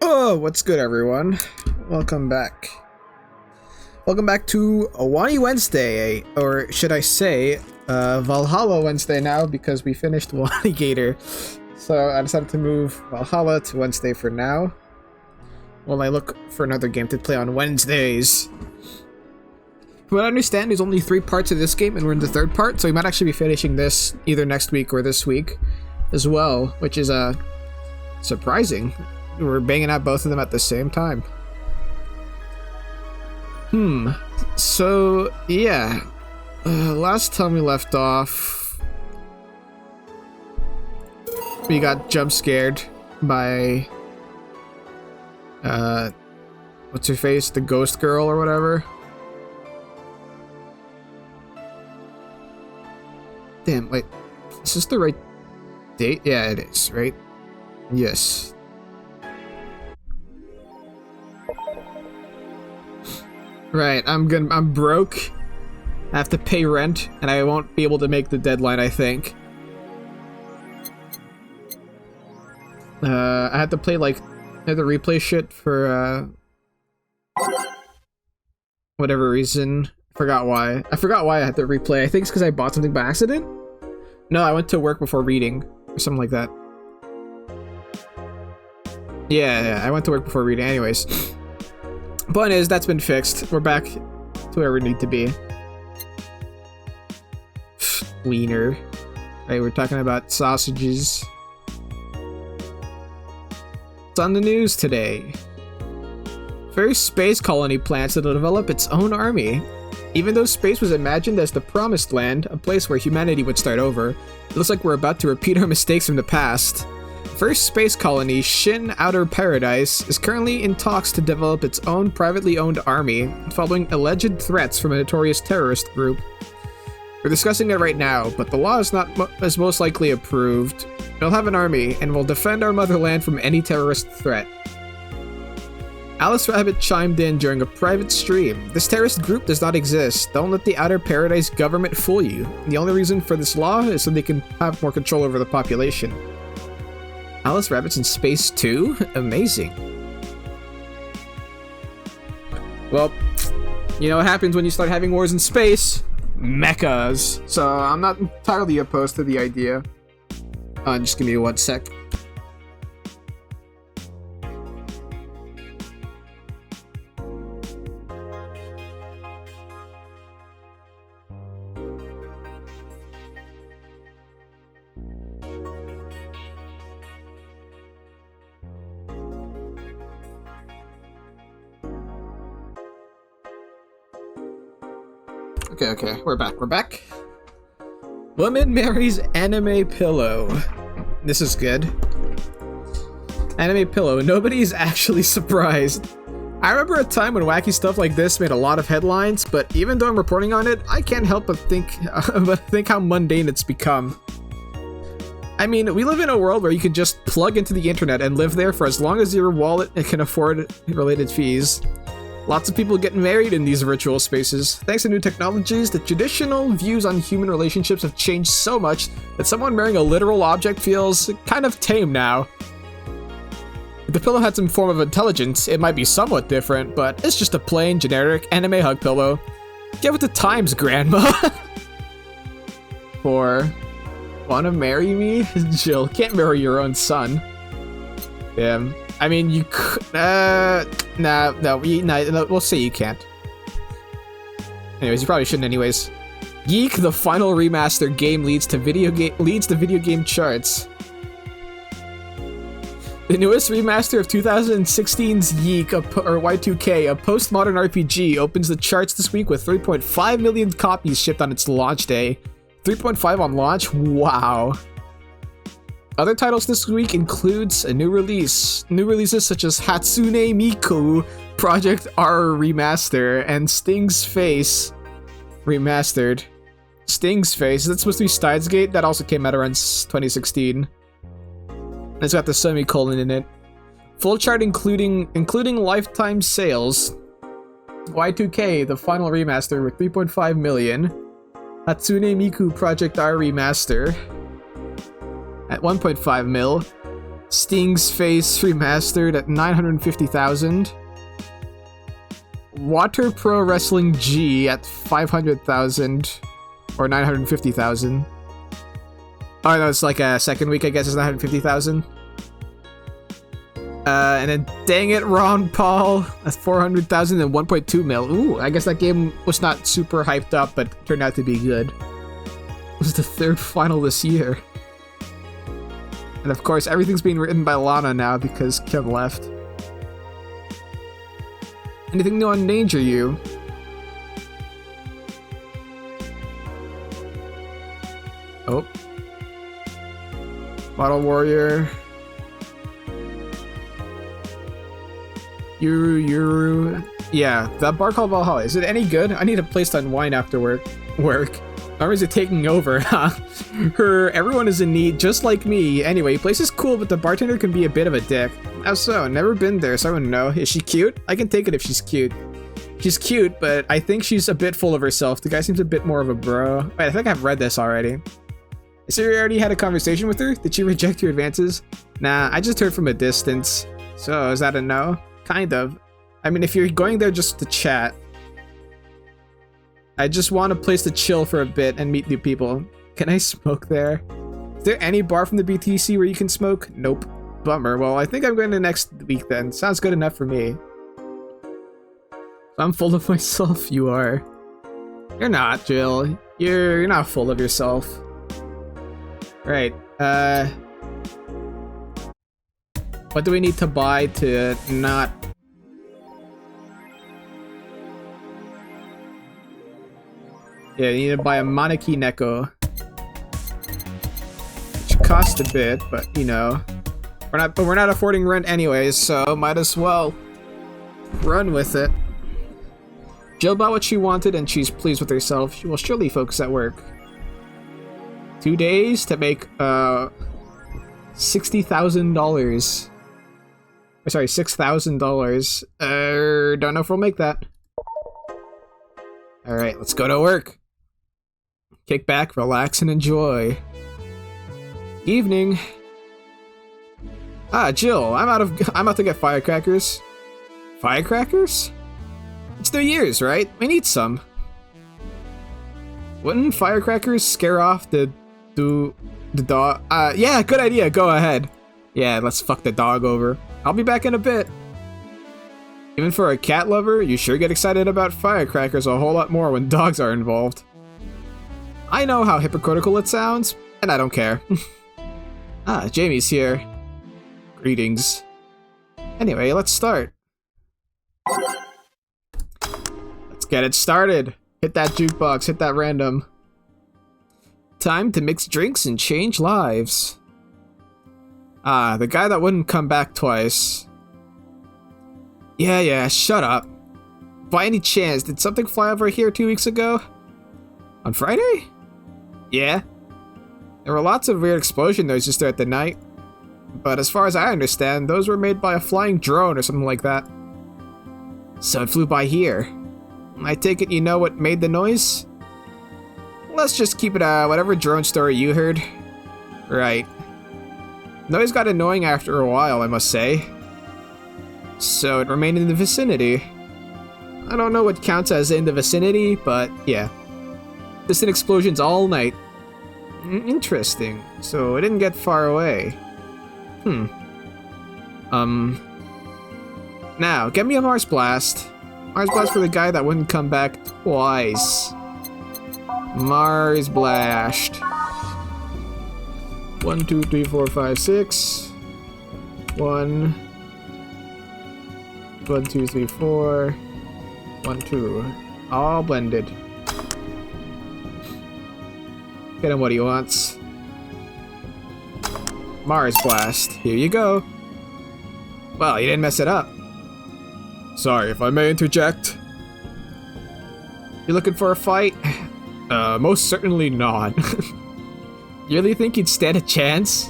Oh, what's good, everyone? Welcome back. Welcome back to Wani Wednesday, or should I say, Valhalla Wednesday now, because we finished Wani Gator. So I decided to move Valhalla to Wednesday for now, while I look for another game to play on Wednesdays. From what I understand, there's only 3 parts of this game, and we're in the 3rd part, so we might actually be finishing this either next week or this week as well, which is surprising. We're banging out both of them at the same time. So, yeah. Last time we left off, we got jump scared by, what's her face? The ghost girl or whatever. Damn, wait. Is this the right date? Yeah, it is, right? Yes. Right, I'm broke. I have to pay rent, and I won't be able to make the deadline, I think. I had to play, like, I had to replay shit for, whatever reason. I forgot why I had to replay. I think it's because I bought something by accident? No, I went to work before reading, or something like that. Yeah, I went to work before reading, anyways. Point is, that's been fixed. We're back to where we need to be. Wiener. Right, we're talking about sausages. It's on the news today. First space colony plans to develop its own army. Even though space was imagined as the promised land, a place where humanity would start over, it looks like we're about to repeat our mistakes from the past. first space colony, Shin Outer Paradise, is currently in talks to develop its own privately owned army, following alleged threats from a notorious terrorist group. We're discussing it right now, but the law is most likely approved. We'll have an army, and will defend our motherland from any terrorist threat. Alice Rabbit chimed in during a private stream. This terrorist group does not exist. Don't let the Outer Paradise government fool you. The only reason for this law is so they can have more control over the population. Alice Rabbit's in space too? Amazing. Well, you know what happens when you start having wars in space? Mechas. So I'm not entirely opposed to the idea. Just give me 1 sec. Okay, we're back. Woman marries anime pillow. This is good. Anime pillow. Nobody's actually surprised. I remember a time when wacky stuff like this made a lot of headlines, but even though I'm reporting on it, I can't help but think how mundane it's become. I mean, we live in a world where you can just plug into the internet and live there for as long as your wallet can afford related fees. Lots of people get married in these virtual spaces. Thanks to new technologies, the traditional views on human relationships have changed so much that someone marrying a literal object feels kind of tame now. If the pillow had some form of intelligence, it might be somewhat different, but it's just a plain, generic anime hug pillow. Get with the times, grandma! For wanna marry me? Jill, can't marry your own son. Damn. I mean, you could, no, we'll say you can't. Anyways, you probably shouldn't anyways. Yeek, the final remaster game leads the video game charts. The newest remaster of 2016's Yeek, or Y2K, a postmodern RPG, opens the charts this week with 3.5 million copies shipped on its launch day. 3.5 on launch? Wow. Other titles this week includes a new release. New releases such as Hatsune Miku Project R Remaster and Sting's Face Remastered. Sting's Face, that's supposed to be Steins Gate? That also came out around 2016. It's got the semicolon in it. Full chart including lifetime sales. Y2K, the final remaster with 3.5 million. Hatsune Miku Project R Remaster at 1.5 mil. Sting's Face Remastered at 950,000. Water Pro Wrestling G at 500,000 or 950,000. Oh no, it's like a second week, I guess it's 950,000. And then Dang It Ron Paul at 400,000 and 1.2 mil. Ooh, I guess that game was not super hyped up, but turned out to be good. It was the third final this year. And of course, everything's being written by Lana now because Kim left. Anything new on Danger You? Oh. Model Warrior. Yuru. Yeah, that bar called Valhalla. Is it any good? I need a place to unwind after work. Or is it taking over, huh? Everyone is in need, just like me. Anyway, place is cool, but the bartender can be a bit of a dick. How so? Never been there, so I wouldn't know. Is she cute? I can take it if she's cute. She's cute, but I think she's a bit full of herself. The guy seems a bit more of a bro. Wait, I think I've read this already. So you already had a conversation with her? Did she reject your advances? Nah, I just heard from a distance. So, is that a no? Kind of. I mean, if you're going there just to chat, I just want a place to chill for a bit and meet new people. Can I smoke there? Is there any bar from the BTC where you can smoke? Nope. Bummer. Well, I think I'm going to next week then. Sounds good enough for me. I'm full of myself. You are. You're not, Jill. You're not full of yourself. Right. What do we need to buy to not... Yeah, you need to buy a Maneki Neko. Which costs a bit, but you know. We're not affording rent anyways, so might as well run with it. Jill bought what she wanted and she's pleased with herself. She will surely focus at work. 2 days to make $60,000. Sorry, $6,000. Don't know if we'll make that. Alright, let's go to work. Kick back, relax, and enjoy. Evening. Ah, Jill, I'm out to get firecrackers. Firecrackers? It's New Year's, right? We need some. Wouldn't firecrackers scare off the dog? Yeah, good idea. Go ahead. Yeah, let's fuck the dog over. I'll be back in a bit. Even for a cat lover, you sure get excited about firecrackers a whole lot more when dogs are involved. I know how hypocritical it sounds, and I don't care. Ah, Jamie's here. Greetings. Anyway, let's start. Let's get it started. Hit that jukebox, hit that random. Time to mix drinks and change lives. Ah, the guy that wouldn't come back twice. Yeah, shut up. By any chance, did something fly over here 2 weeks ago? On Friday? Yeah. There were lots of weird explosion noises throughout the night. But as far as I understand, those were made by a flying drone or something like that. So it flew by here. I take it you know what made the noise? Let's just keep it whatever drone story you heard. Right. Noise got annoying after a while, I must say. So it remained in the vicinity. I don't know what counts as in the vicinity, but yeah. Distant explosions all night. Interesting. So it didn't get far away. Now, get me a Mars Blast. Mars Blast for the guy that wouldn't come back twice. Mars Blast. 1, 2, 3, 4, 5, 6. 1, 2, 3, 4. 1, 2. All blended. Get him what he wants. Mars Blast. Here you go. Well, you didn't mess it up. Sorry, if I may interject. You looking for a fight? Most certainly not. You really think you'd stand a chance?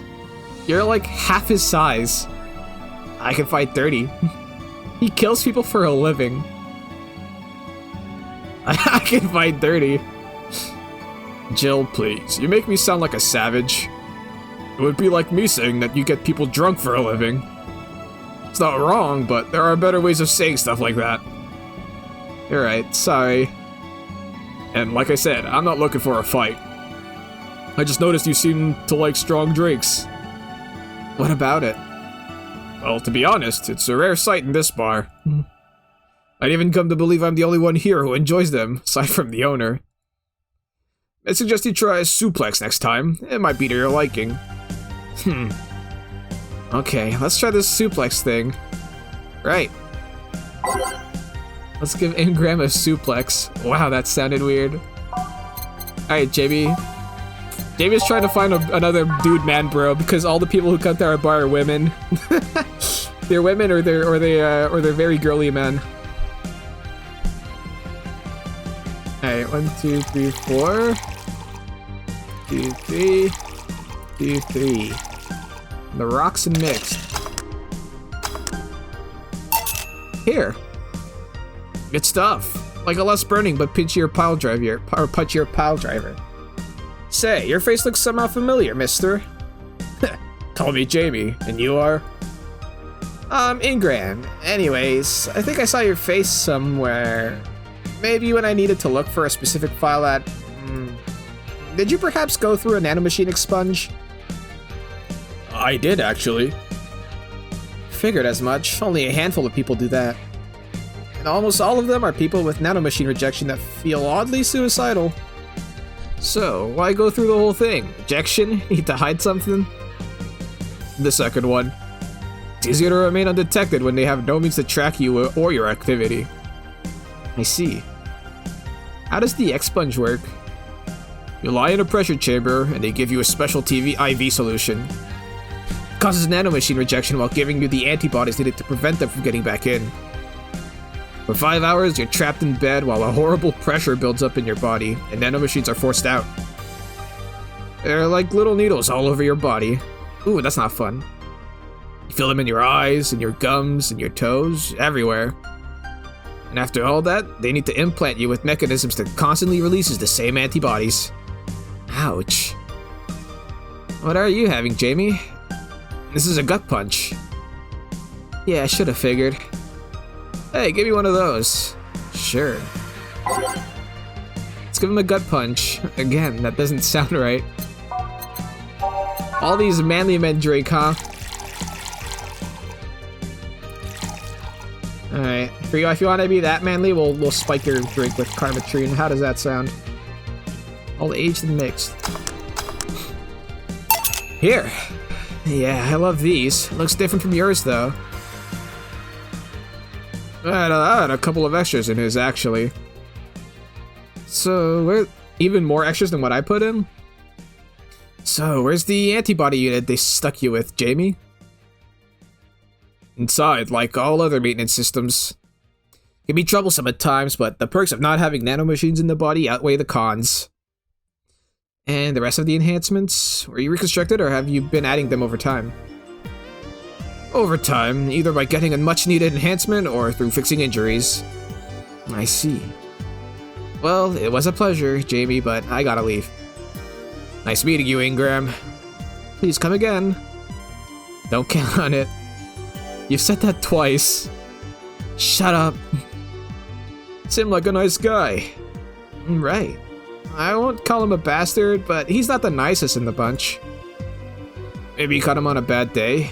You're like half his size. I can fight 30. He kills people for a living. I can fight 30. Jill, please. You make me sound like a savage. It would be like me saying that you get people drunk for a living. It's not wrong, but there are better ways of saying stuff like that. You're right, sorry. And like I said, I'm not looking for a fight. I just noticed you seem to like strong drinks. What about it? Well, to be honest, it's a rare sight in this bar. I'd even come to believe I'm the only one here who enjoys them, aside from the owner. I suggest you try a suplex next time. It might be to your liking. Okay, let's try this suplex thing. Right. Let's give Ingram a suplex. Wow, that sounded weird. Alright, JB. JB's trying to find another dude man bro because all the people who come to our bar are women. They're women or they're very girly men. Alright, 1, 2, 3, 4. 2, 3. 2, 3. The rocks and mixed. Here. Good stuff. Like a less burning but punchier pile driver. Say, your face looks somehow familiar, mister. Call me Jamie, and you are? Ingram. Anyways, I think I saw your face somewhere. Maybe when I needed to look for a specific file at... Did you perhaps go through a nanomachine expunge? I did, actually. Figured as much. Only a handful of people do that. And almost all of them are people with nanomachine rejection that feel oddly suicidal. So, why go through the whole thing? Rejection? Need to hide something? The second one. It's easier to remain undetected when they have no means to track you or your activity. I see. How does the expunge work? You lie in a pressure chamber, and they give you a special IV solution. Causes nanomachine rejection while giving you the antibodies needed to prevent them from getting back in. For 5 hours, you're trapped in bed while a horrible pressure builds up in your body, and nanomachines are forced out. They're like little needles all over your body. Ooh, that's not fun. You feel them in your eyes, and your gums, and your toes, everywhere. And after all that, they need to implant you with mechanisms that constantly releases the same antibodies. Ouch. What are you having, Jamie? This is a gut punch. Yeah, I should have figured. Hey, give me one of those. Sure. Let's give him a gut punch. Again, that doesn't sound right. All these manly men drink, huh? Alright, for you, if you want to be that manly, we'll spike your drink with Carmetrine. How does that sound? All aged and mixed. Here. Yeah, I love these. Looks different from yours, though. I had a couple of extras in his, actually. So, where even more extras than what I put in? So, where's the antibody unit they stuck you with, Jamie? Inside, like all other maintenance systems. Can be troublesome at times, but the perks of not having nanomachines in the body outweigh the cons. And the rest of the enhancements? Were you reconstructed, or have you been adding them over time? Over time, either by getting a much-needed enhancement or through fixing injuries. I see. Well, it was a pleasure, Jamie, but I gotta leave. Nice meeting you, Ingram. Please come again. Don't count on it. You've said that twice. Shut up. Seemed like a nice guy. Right. I won't call him a bastard, but he's not the nicest in the bunch. Maybe you caught him on a bad day.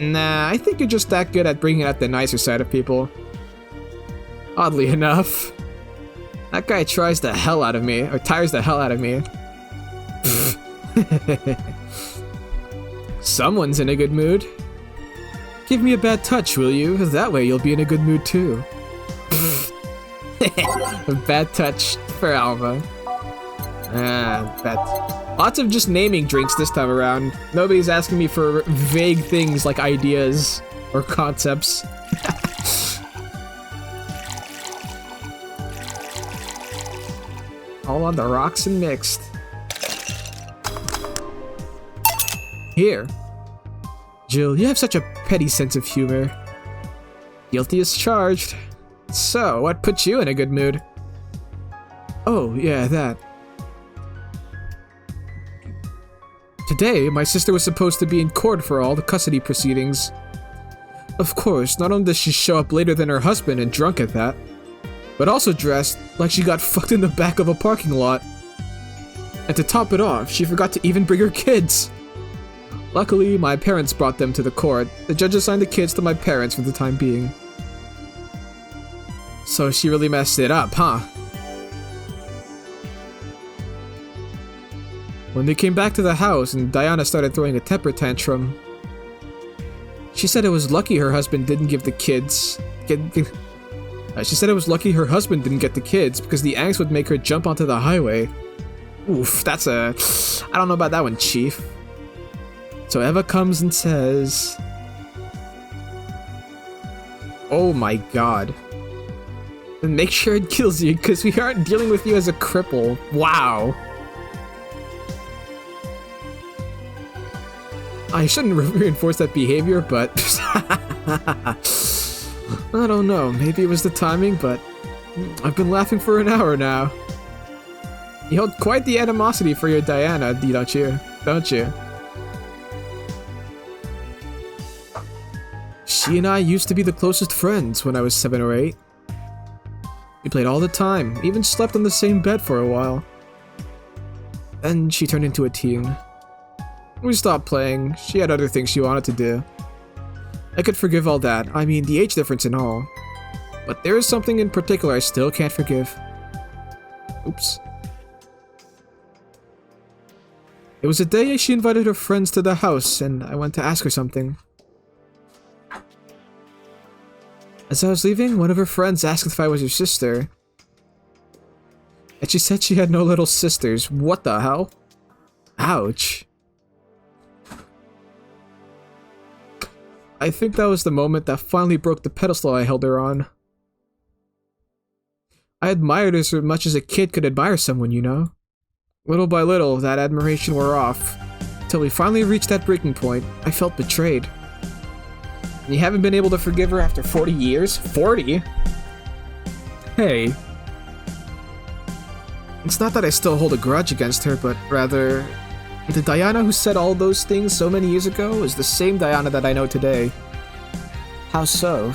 Nah, I think you're just that good at bringing out the nicer side of people. Oddly enough. That guy tries the hell out of me, or tires the hell out of me. Someone's in a good mood. Give me a bad touch, will you? That way you'll be in a good mood too. A bad touch for Alma. Lots of just naming drinks this time around. Nobody's asking me for vague things like ideas or concepts. All on the rocks and mixed. Here. Jill, you have such a petty sense of humor. Guilty as charged. So, what put you in a good mood? Oh, yeah, that. Today, my sister was supposed to be in court for all the custody proceedings. Of course, not only does she show up later than her husband and drunk at that, but also dressed like she got fucked in the back of a parking lot. And to top it off, she forgot to even bring her kids. Luckily, my parents brought them to the court. The judge assigned the kids to my parents for the time being. So she really messed it up, huh? When they came back to the house and Diana started throwing a temper tantrum, she said it was lucky her husband didn't give the kids... she said it was lucky her husband didn't get the kids because the angst would make her jump onto the highway. Oof, that's a... I don't know about that one, Chief. So Eva comes and says... Oh my god. Then make sure it kills you, because we aren't dealing with you as a cripple. Wow. I shouldn't reinforce that behavior, but... I don't know, maybe it was the timing, but... I've been laughing for an hour now. You hold quite the animosity for your Diana, don't you? Don't you? She and I used to be the closest friends when I was 7 or 8. We played all the time, even slept on the same bed for a while. Then she turned into a teen. We stopped playing, she had other things she wanted to do. I could forgive all that, I mean the age difference and all. But there is something in particular I still can't forgive. Oops. It was a day she invited her friends to the house and I went to ask her something. As I was leaving, one of her friends asked if I was her sister. And she said she had no little sisters. What the hell? Ouch. I think that was the moment that finally broke the pedestal I held her on. I admired her as much as a kid could admire someone, you know? Little by little, that admiration wore off. Till we finally reached that breaking point, I felt betrayed. And you haven't been able to forgive her after 40 years? 40? Hey. It's not that I still hold a grudge against her, but rather, the Diana who said all those things so many years ago is the same Diana that I know today. How so?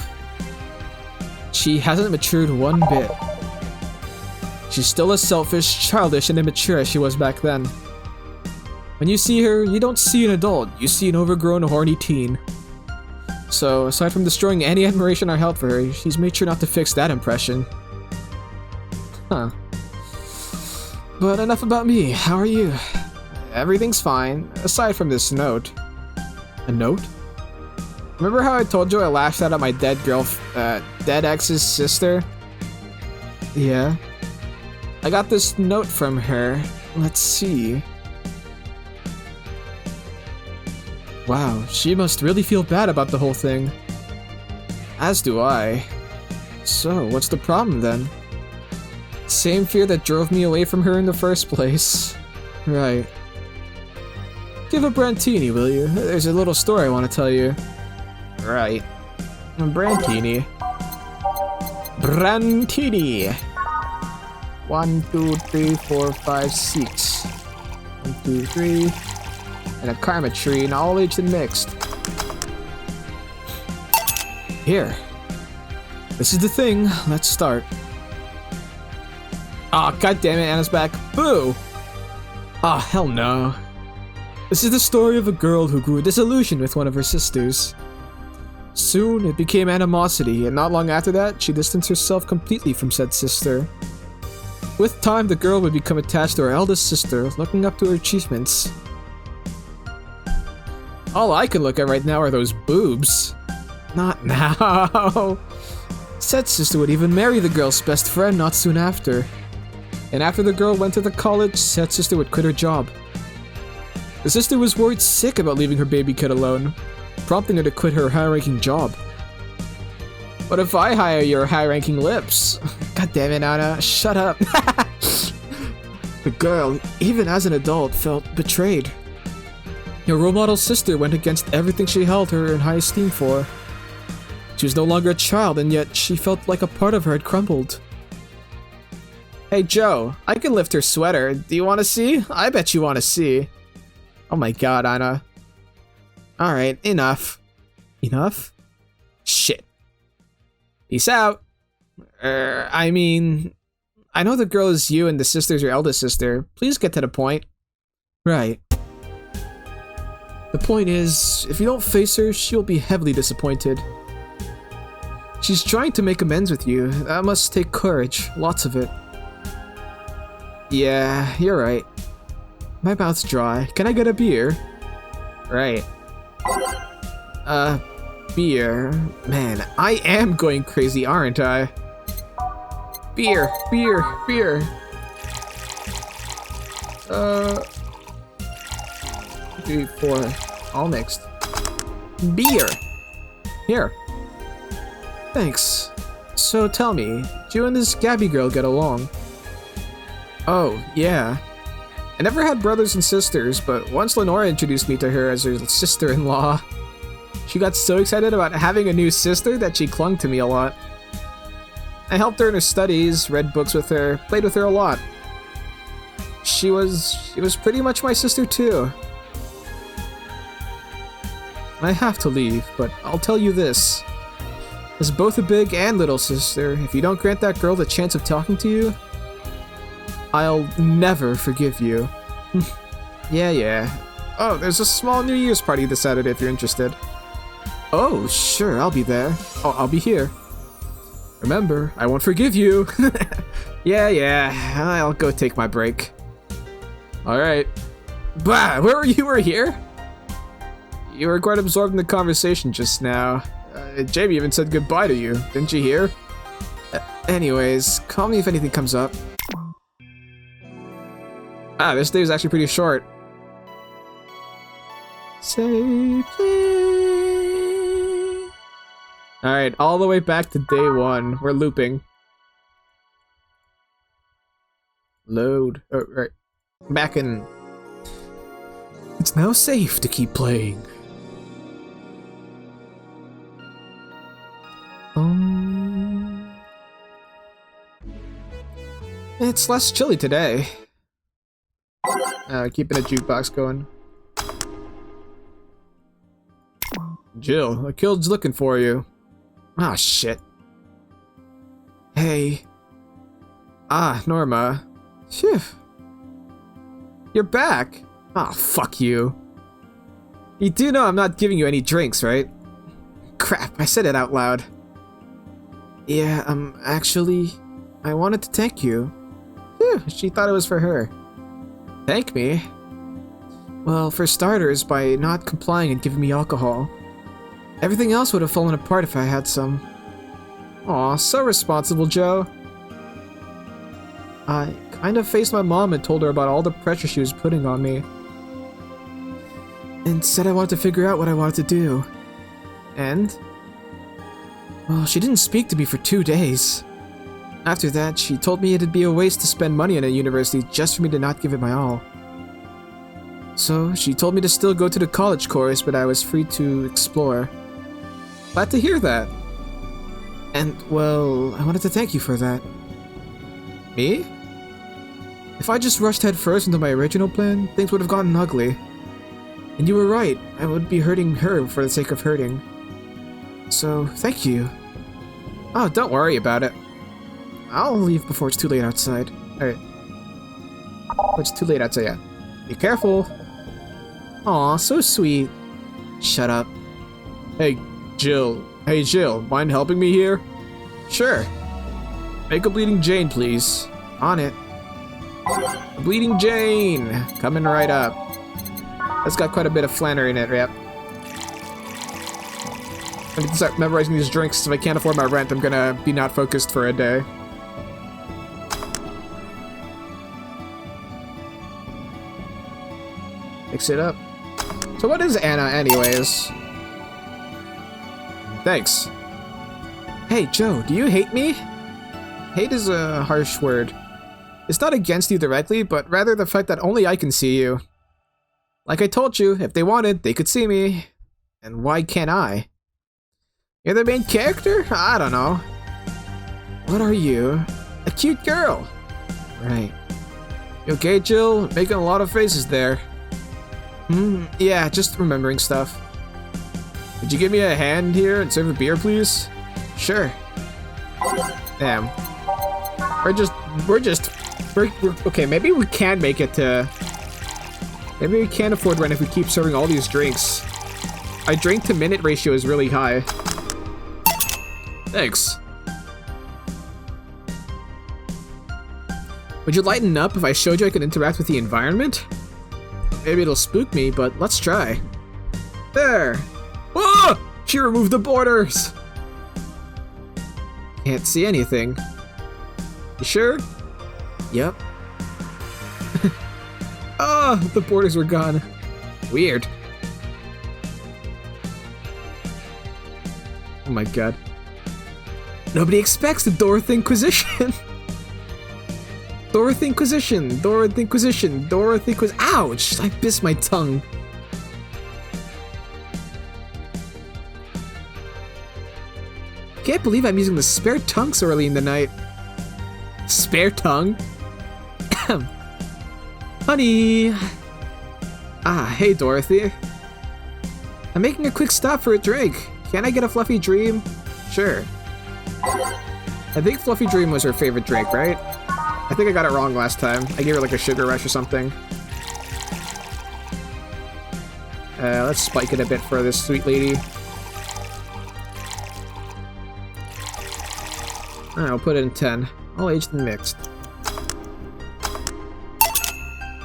She hasn't matured one bit. She's still as selfish, childish, and immature as she was back then. When you see her, you don't see an adult, you see an overgrown, horny teen. So, aside from destroying any admiration I held for her, she's made sure not to fix that impression. Huh. But enough about me, how are you? Everything's fine, aside from this note. A note? Remember how I told you I lashed out at my dead ex's sister? Yeah. I got this note from her. Let's see. Wow, she must really feel bad about the whole thing. As do I. So, what's the problem then? Same fear that drove me away from her in the first place. Right. Give a Brantini, will you? There's a little story I want to tell you. Right. Brantini. Brantini! 1, 2, 3, 4, 5, 6. 1, 2, 3. And a karma tree, and all aged and mixed. Here. This is the thing. Let's start. Aw, oh, goddammit, Anna's back. Boo! Ah, oh, hell no. This is the story of a girl who grew disillusioned with one of her sisters. Soon, it became animosity, and not long after that, she distanced herself completely from said sister. With time, the girl would become attached to her eldest sister, looking up to her achievements. All I can look at right now are those boobs. Not now. Said sister would even marry the girl's best friend not soon after. And after the girl went to the college, said sister would quit her job. The sister was worried sick about leaving her baby kid alone, prompting her to quit her high-ranking job. What if I hire your high-ranking lips? God damn it, Anna, shut up. The girl, even as an adult, felt betrayed. Your role model sister went against everything she held her in high esteem for. She was no longer a child, and yet she felt like a part of her had crumbled. Hey Joe, I can lift her sweater. Do you want to see? I bet you want to see. Oh my god, Anna. Alright, enough. Enough? Shit. Peace out. I mean, I know the girl is you and the sister's your eldest sister. Please get to the point. Right. The point is, if you don't face her, she'll be heavily disappointed. She's trying to make amends with you. That must take courage. Lots of it. Yeah, you're right. My mouth's dry. Can I get a beer? Right. Beer. Man, I am going crazy, aren't I? Beer, beer, beer. 3, 4, all mixed. Beer! Here. Thanks. So tell me, do you and this Gabby girl get along? Oh, yeah. I never had brothers and sisters, but once Lenora introduced me to her as her sister-in-law, she got so excited about having a new sister that she clung to me a lot. I helped her in her studies, read books with her, played with her a lot. She was pretty much my sister too. I have to leave, but I'll tell you this. As both a big and little sister, if you don't grant that girl the chance of talking to you, I'll never forgive you. Yeah. Oh, there's a small New Year's party this Saturday if you're interested. Oh, sure, I'll be there. Oh, I'll be here. Remember, I won't forgive you. Yeah, I'll go take my break. Alright. Bah, where were you? You were here? You were quite absorbed in the conversation just now. Jamie even said goodbye to you, didn't you hear? Anyways, call me if anything comes up. Ah, this day is actually pretty short. Say please. Alright, all the way back to day 1. We're looping. Load. Oh, right. Back in. It's now safe to keep playing. It's less chilly today. Keeping a jukebox going. Jill, a kid's looking for you. Ah, shit. Hey. Ah, Norma. Phew. You're back. Ah, fuck you. You do know I'm not giving you any drinks, right? Crap, I said it out loud. Yeah, actually, I wanted to thank you. Phew, she thought it was for her. Thank me? Well, for starters, by not complying and giving me alcohol. Everything else would have fallen apart if I had some. Aw, so responsible, Joe. I kind of faced my mom and told her about all the pressure she was putting on me. And said I wanted to figure out what I wanted to do. And? Well, she didn't speak to me for 2 days. After that, she told me it'd be a waste to spend money on a university just for me to not give it my all. So, she told me to still go to the college course, but I was free to explore. Glad to hear that. And, well, I wanted to thank you for that. Me? If I just rushed headfirst into my original plan, things would have gotten ugly. And you were right, I would be hurting her for the sake of hurting. So, thank you. Oh, don't worry about it. I'll leave before it's too late outside. Alright. It's too late outside, yeah. Be careful. Aw, so sweet. Shut up. Hey, Jill. Hey, Jill, mind helping me here? Sure. Make a Bleeding Jane, please. On it. Bleeding Jane! Coming right up. That's got quite a bit of Flannery in it, yep. I need to start memorizing these drinks. If I can't afford my rent, I'm gonna be not focused for a day. Mix it up. So what is Anna, anyways? Thanks. Hey, Joe, do you hate me? Hate is a harsh word. It's not against you directly, but rather the fact that only I can see you. Like I told you, if they wanted, they could see me. And why can't I? You're the main character? I don't know. What are you? A cute girl. Right. You okay, Jill? Making a lot of faces there. Yeah, just remembering stuff. Could you give me a hand here and serve a beer, please? Sure. Damn. We're okay, maybe we can make it to... Maybe we can't afford rent if we keep serving all these drinks. Our drink to minute ratio is really high. Thanks. Would you lighten up if I showed you I could interact with the environment? Maybe it'll spook me, but let's try. There! Whoa! She removed the borders! Can't see anything. You sure? Yep. Oh, the borders were gone. Weird. Oh my god. Nobody expects the Dorothy Inquisition! Dorothy Inquisition! Dorothy Inquisition! Dorothy Inquisition! Ouch! I bit my tongue. Can't believe I'm using the spare tongue so early in the night. Spare tongue? Honey! Ah, hey Dorothy. I'm making a quick stop for a drink. Can I get a Fluffy Dream? Sure. I think Fluffy Dream was her favorite drink, right? I think I got it wrong last time. I gave her like a sugar rush or something. Let's spike it a bit for this sweet lady. Alright, I'll put it in 10. All aged and mixed.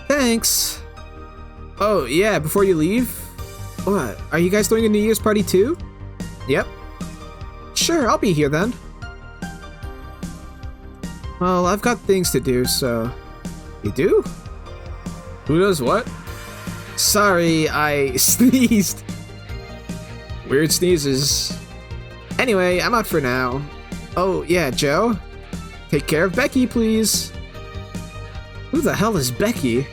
Thanks! Oh, yeah, before you leave? What? Are you guys throwing a New Year's party too? Yep. Sure, I'll be here then. Well, I've got things to do, so... You do? Who does what? Sorry, I sneezed. Weird sneezes. Anyway, I'm out for now. Oh, yeah, Joe? Take care of Becky, please. Who the hell is Becky?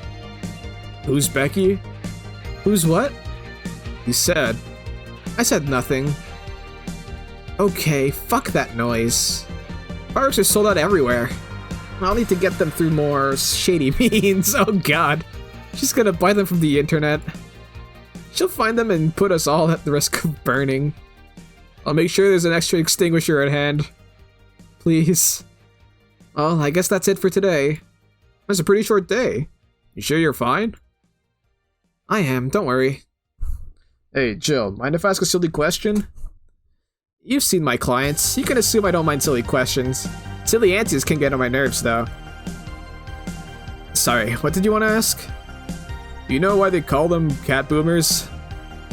Who's Becky? Who's what? You said. I said nothing. Okay, fuck that noise. Fireworks are sold out everywhere. I'll need to get them through more shady means. Oh god. She's gonna buy them from the internet. She'll find them and put us all at the risk of burning. I'll make sure there's an extra extinguisher at hand. Please. Well, I guess that's it for today. It's a pretty short day. You sure you're fine? I am, don't worry. Hey, Jill, mind if I ask a silly question? You've seen my clients. You can assume I don't mind silly questions. Silly answers can get on my nerves, though. Sorry, what did you want to ask? You know why they call them cat boomers?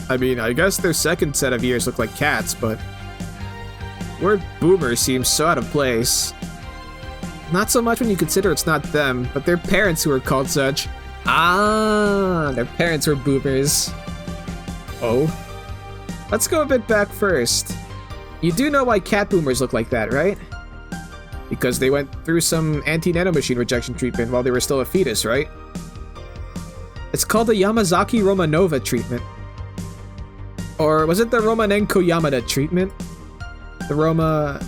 I mean, I guess their second set of ears look like cats, but... word boomer seems so out of place. Not so much when you consider it's not them, but their parents who are called such. Ah, their parents were boomers. Oh? Let's go a bit back first. You do know why cat boomers look like that, right? Because they went through some anti-nanomachine rejection treatment while they were still a fetus, right? It's called the Yamazaki-Romanova treatment. Or was it the Romanenko-Yamada treatment? The Roma...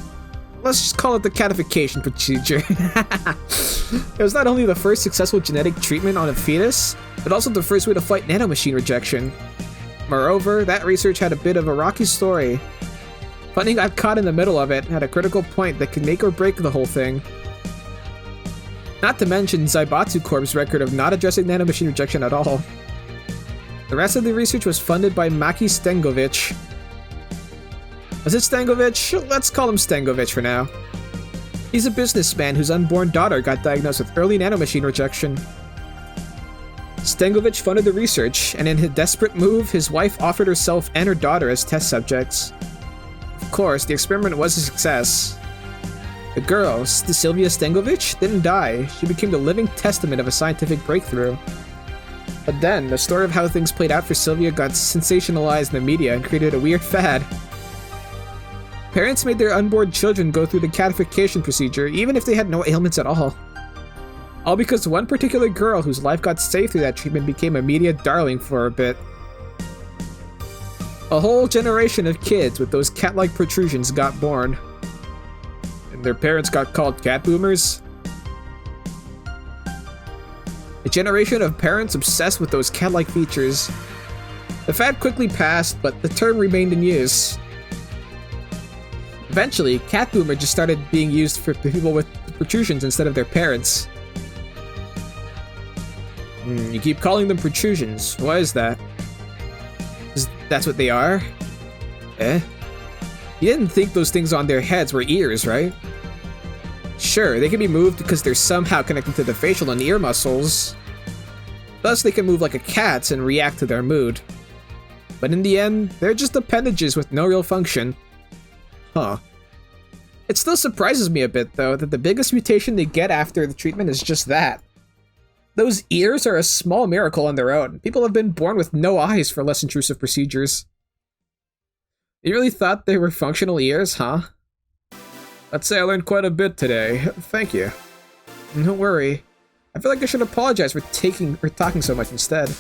let's just call it the catification procedure. It was not only the first successful genetic treatment on a fetus, but also the first way to fight nanomachine rejection. Moreover, that research had a bit of a rocky story. Funding got caught in the middle of it at a critical point that could make or break the whole thing. Not to mention Zaibatsu Corp's record of not addressing nanomachine rejection at all. The rest of the research was funded by Maki Stengovich. Was it Stengovich? Let's call him Stengovich for now. He's a businessman whose unborn daughter got diagnosed with early nanomachine rejection. Stengovich funded the research, and in a desperate move, his wife offered herself and her daughter as test subjects. Of course, the experiment was a success. The girl, Sylvia Stengovich, didn't die. She became the living testament of a scientific breakthrough. But then, the story of how things played out for Sylvia got sensationalized in the media and created a weird fad. Parents made their unborn children go through the catification procedure even if they had no ailments at all. All because one particular girl whose life got saved through that treatment became a media darling for a bit. A whole generation of kids with those cat-like protrusions got born. And their parents got called cat boomers. A generation of parents obsessed with those cat-like features. The fad quickly passed, but the term remained in use. Eventually, cat boomer just started being used for people with protrusions instead of their parents. You keep calling them protrusions. Why is that? That's what they are? Eh? You didn't think those things on their heads were ears, right? Sure, they can be moved because they're somehow connected to the facial and ear muscles. Thus, they can move like a cat's and react to their mood. But in the end, they're just appendages with no real function. Huh. It still surprises me a bit, though, that the biggest mutation they get after the treatment is just that. Those ears are a small miracle on their own. People have been born with no eyes for less intrusive procedures. You really thought they were functional ears, huh? I'd say I learned quite a bit today. Thank you. Don't worry. I feel like I should apologize for talking so much instead.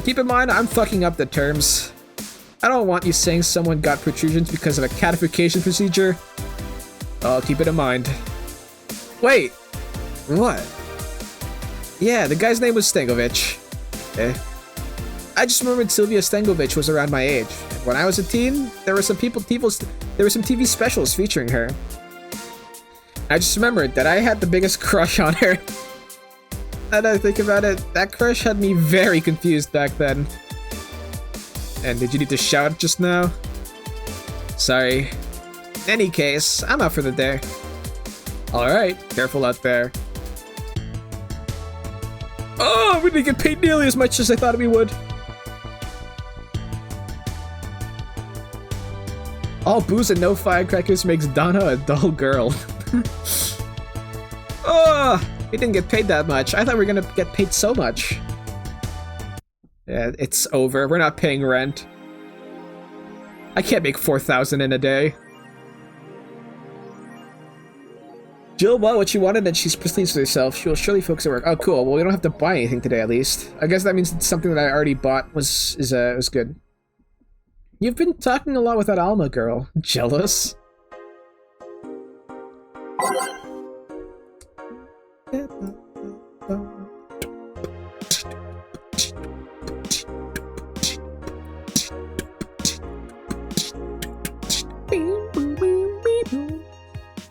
Keep in mind, I'm fucking up the terms. I don't want you saying someone got protrusions because of a catification procedure. I'll keep it in mind. Wait! What? Yeah, the guy's name was Stengovich. Eh. I just remembered Sylvia Stengovich was around my age. When I was a teen, there were some TV specials featuring her. I just remembered that I had the biggest crush on her. Now that I think about it, that crush had me very confused back then. And did you need to shout just now? Sorry. In any case, I'm out for the day. Alright, careful out there. Oh, we didn't get paid nearly as much as I thought we would. All booze and no firecrackers makes Donna a dull girl. Oh, we didn't get paid that much. I thought we were gonna get paid so much. Yeah, it's over. We're not paying rent. I can't make 4,000 in a day. Jill bought what she wanted and she's pleased with herself. She will surely focus at work. Oh, cool. Well, we don't have to buy anything today, at least. I guess that means something that I already bought was good. You've been talking a lot with that Alma girl. Jealous?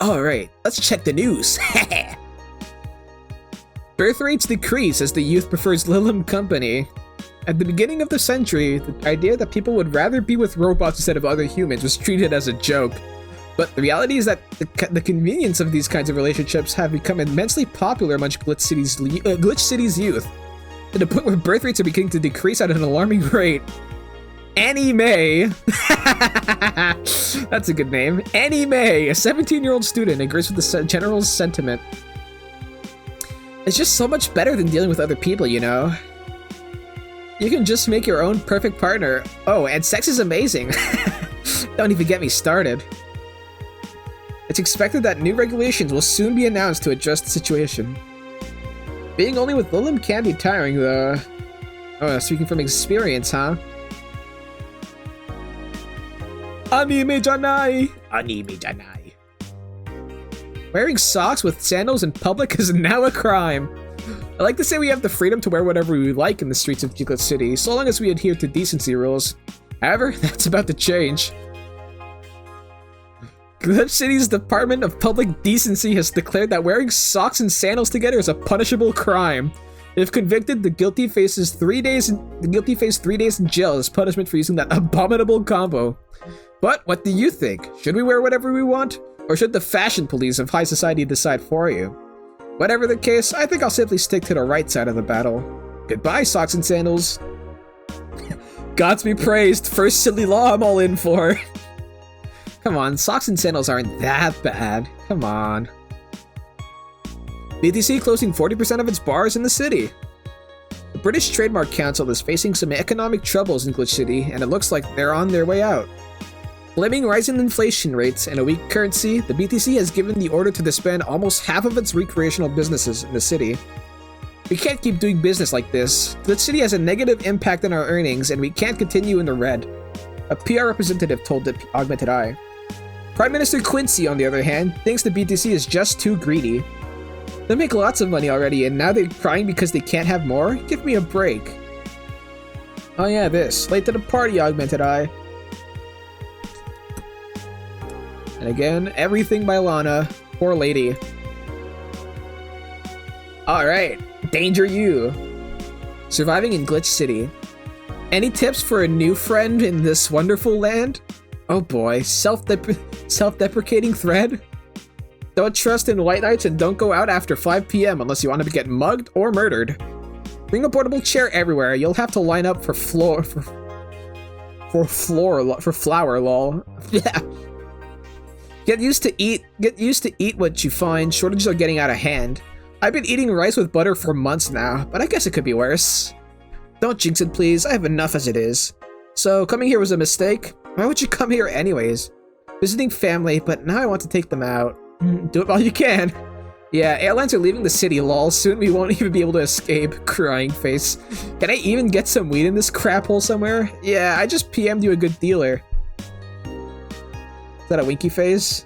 Alright, let's check the news. Birth rates decrease as the youth prefers Lilim company. At the beginning of the century, the idea that people would rather be with robots instead of other humans was treated as a joke. But the reality is that the convenience of these kinds of relationships have become immensely popular among Glitch City's youth, to the point where birth rates are beginning to decrease at an alarming rate. Annie Mae, that's a good name. Annie Mae, a 17-year-old student, agrees with the general sentiment. It's just so much better than dealing with other people, you know? You can just make your own perfect partner. Oh, and sex is amazing. Don't even get me started. It's expected that new regulations will soon be announced to address the situation. Being only with Lilim can be tiring, though. Oh, speaking from experience, huh? Anime janai! Anime janai. Wearing socks with sandals in public is now a crime. I like to say we have the freedom to wear whatever we like in the streets of Glitch City, so long as we adhere to decency rules. However, that's about to change. Glitch City's Department of Public Decency has declared that wearing socks and sandals together is a punishable crime. If convicted, the guilty faces 3 days in jail as punishment for using that abominable combo. But what do you think? Should we wear whatever we want? Or should the fashion police of high society decide for you? Whatever the case, I think I'll simply stick to the right side of the battle. Goodbye, socks and sandals. Gods be praised, first silly law I'm all in for. Come on, socks and sandals aren't that bad. Come on. BTC closing 40% of its bars in the city. The British Trademark Council is facing some economic troubles in Glitch City, and it looks like they're on their way out. Blaming rising inflation rates and a weak currency, the BTC has given the order to disband almost half of its recreational businesses in the city. We can't keep doing business like this. Glitch City has a negative impact on our earnings, and we can't continue in the red. A PR representative told the Augmented Eye. Prime Minister Quincy, on the other hand, thinks the BTC is just too greedy. They make lots of money already, and now they're crying because they can't have more? Give me a break. Oh yeah, this. Late to the party, Augmented Eye. And again, everything by Lana. Poor lady. Alright, Danger You. Surviving in Glitch City. Any tips for a new friend in this wonderful land? Oh boy, self-deprecating thread? Don't trust in white nights and don't go out after 5 PM unless you want to get mugged or murdered. Bring a portable chair everywhere. You'll have to line up for flower, lol. Yeah. Get used to eat what you find. Shortages are getting out of hand. I've been eating rice with butter for months now, but I guess it could be worse. Don't jinx it, please. I have enough as it is. So, coming here was a mistake? Why would you come here anyways? Visiting family, but now I want to take them out. Do it while you can. Yeah, airlines are leaving the city, lol. Soon we won't even be able to escape. Crying face. Can I even get some weed in this crap hole somewhere? Yeah, I just PM'd you a good dealer. Is that a winky face?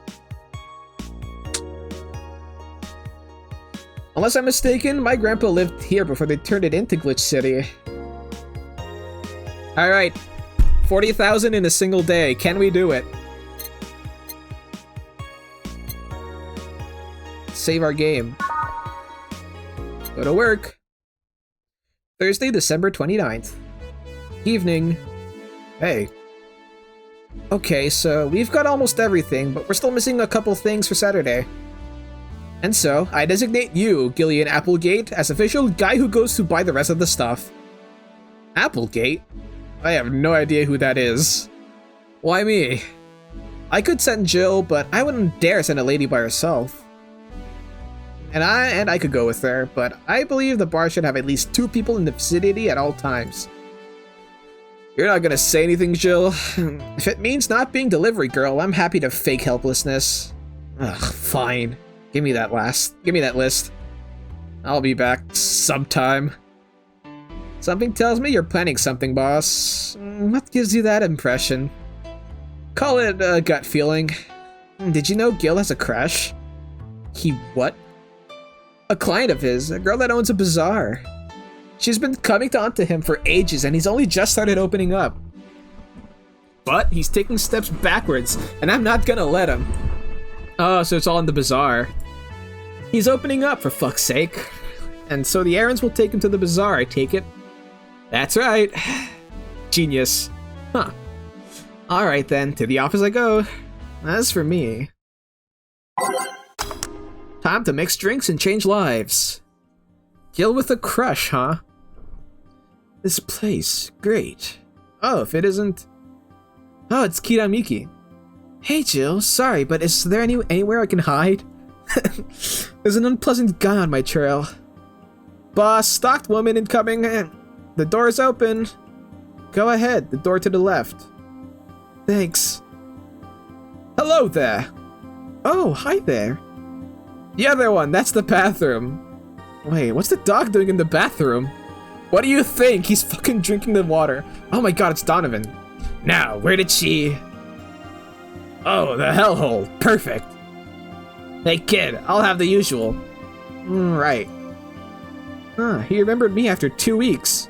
Unless I'm mistaken, my grandpa lived here before they turned it into Glitch City. Alright. 40,000 in a single day. Can we do it? Save our game. Go to work. Thursday, December 29th. Evening. Hey. Okay, so we've got almost everything, but we're still missing a couple things for Saturday. And so, I designate you, Gillian Applegate, as official guy who goes to buy the rest of the stuff. Applegate? I have no idea who that is. Why me? I could send Jill, but I wouldn't dare send a lady by herself. And I could go with her, but I believe the bar should have at least 2 people in the vicinity at all times. You're not gonna say anything, Jill? If it means not being delivery girl, I'm happy to fake helplessness. Ugh, fine. Give me that list. I'll be back sometime. Something tells me you're planning something, boss. What gives you that impression? Call it a gut feeling. Did you know Gil has a crush? He what? A client of his, a girl that owns a bazaar. She's been coming on to him for ages, and he's only just started opening up. But he's taking steps backwards, and I'm not gonna let him. Oh, so it's all in the bazaar. He's opening up, for fuck's sake. And so the errands will take him to the bazaar, I take it? That's right. Genius. Huh. Alright then, to the office I go. As for me... Time to mix drinks and change lives. Gil with a crush, huh? This place, great. Oh, if it isn't... Oh, it's Kiramiki. Hey Jill, sorry, but is there anywhere I can hide? There's an unpleasant guy on my trail. Boss, stocked woman incoming. The door's open. Go ahead, the door to the left. Thanks. Hello there. Oh, hi there. The other one, that's the bathroom. Wait, what's the dog doing in the bathroom? What do you think? He's fucking drinking the water. Oh my god, it's Donovan. Now, where did she... Oh, the hellhole. Perfect. Hey kid, I'll have the usual. Right. Huh, he remembered me after 2 weeks.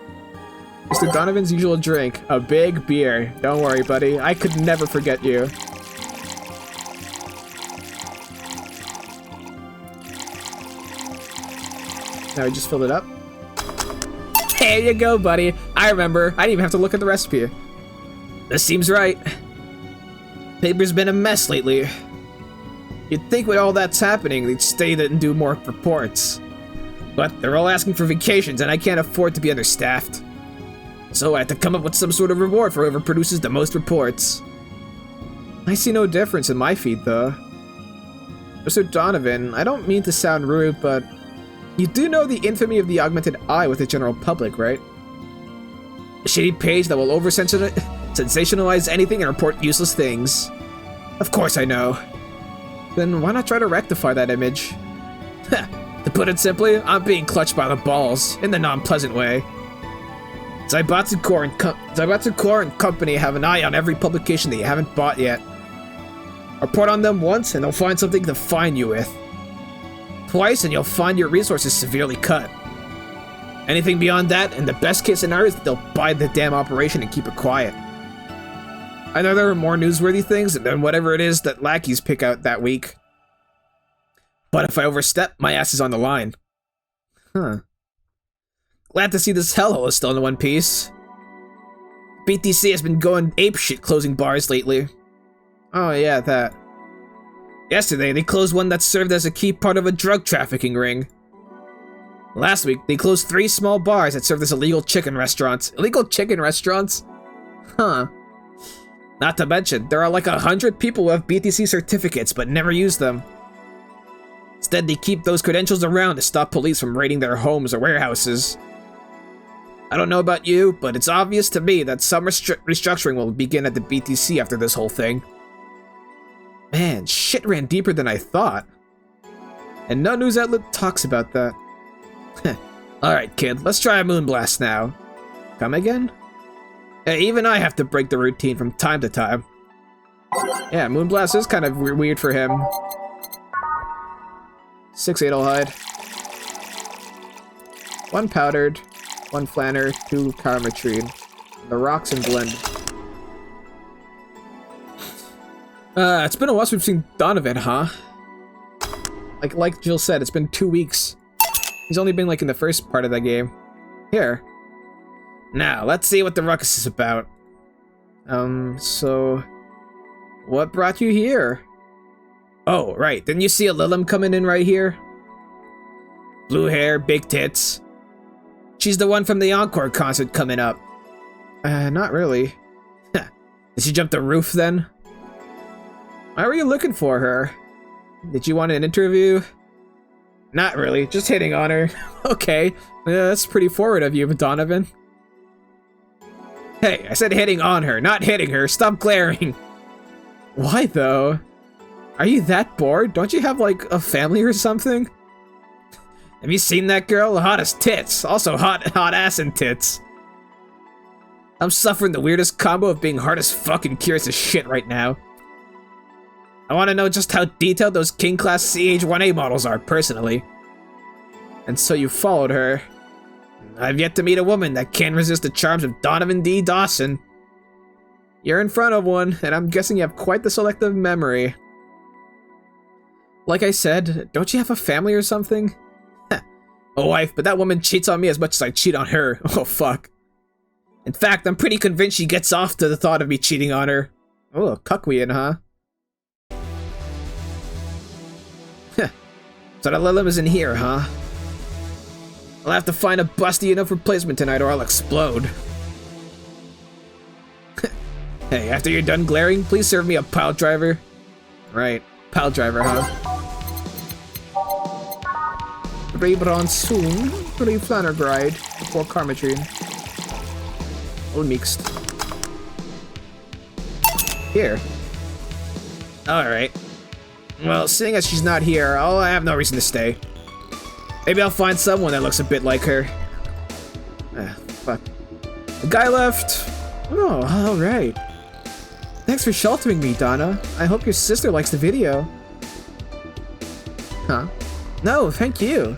Mr. Donovan's usual drink, a big beer. Don't worry, buddy. I could never forget you. Now we just filled it up. There you go, buddy. I remember. I didn't even have to look at the recipe. This seems right. Paper's been a mess lately. You'd think with all that's happening, they'd stay and do more reports. But they're all asking for vacations, and I can't afford to be understaffed. So I have to come up with some sort of reward for whoever produces the most reports. I see no difference in my feed, though. Mr. Donovan, I don't mean to sound rude, but you do know the infamy of the augmented eye with the general public, right? A shitty page that will over-sensationalize anything and report useless things. Of course I know. Then why not try to rectify that image? To put it simply, I'm being clutched by the balls, in the non-pleasant way. Zaibatsu Core and Company have an eye on every publication that you haven't bought yet. Report on them once and they'll find something to fine you with. Twice and you'll find your resources severely cut. Anything beyond that, in the best case scenario, is that they'll buy the damn operation and keep it quiet. I know there are more newsworthy things than whatever it is that lackeys pick out that week. But if I overstep, my ass is on the line. Huh. Glad to see this hellhole is still in one piece. BTC has been going apeshit closing bars lately. Oh yeah, that. Yesterday, they closed one that served as a key part of a drug trafficking ring. Last week, they closed 3 small bars that served as illegal chicken restaurants. Illegal chicken restaurants? Huh. Not to mention, there are like 100 people who have BTC certificates but never use them. Instead, they keep those credentials around to stop police from raiding their homes or warehouses. I don't know about you, but it's obvious to me that some restructuring will begin at the BTC after this whole thing. Man, shit ran deeper than I thought. And no news outlet talks about that. Alright kid, let's try a moonblast now. Come again? Hey, even I have to break the routine from time to time. Yeah, moonblast is kind of weird for him. 6 Adelhide. 1 powdered, 1 flanner, 2 chromatrine. The rocks and blend. It's been a while since we've seen Donovan, huh? Like Jill said, it's been 2 weeks. He's only been like in the first part of that game. Here. Now, let's see what the ruckus is about. So... What brought you here? Oh, right. Didn't you see a Lilim coming in right here? Blue hair, big tits. She's the one from the Encore concert coming up. Not really. Did she jump the roof then? Why were you looking for her? Did you want an interview? Not really, just hitting on her. Okay, that's pretty forward of you, Donovan. Hey, I said hitting on her, not hitting her. Stop glaring. Why, though? Are you that bored? Don't you have, like, a family or something? Have you seen that girl? Hot as tits. Also hot ass and tits. I'm suffering the weirdest combo of being hard as fuck and curious as shit right now. I want to know just how detailed those King Class CH-1A models are, personally. And so you followed her. I've yet to meet a woman that can't resist the charms of Donovan D. Dawson. You're in front of one, and I'm guessing you have quite the selective memory. Like I said, don't you have a family or something? A wife, but that woman cheats on me as much as I cheat on her. Oh, fuck. In fact, I'm pretty convinced she gets off to the thought of me cheating on her. Oh, cuckweeing, huh? So that Lilym is in here, huh? I'll have to find a busty enough replacement tonight or I'll explode. Hey, after you're done glaring, please serve me a pile driver. Right, pile driver, huh? 3 Bronsoon, 3 Flannergride, 4 Carmatrine. All mixed. Here. Alright. Well, seeing as she's not here, I have no reason to stay. Maybe I'll find someone that looks a bit like her. Ah, fuck. The guy left. Oh, alright. Thanks for sheltering me, Donna. I hope your sister likes the video. Huh? No, thank you.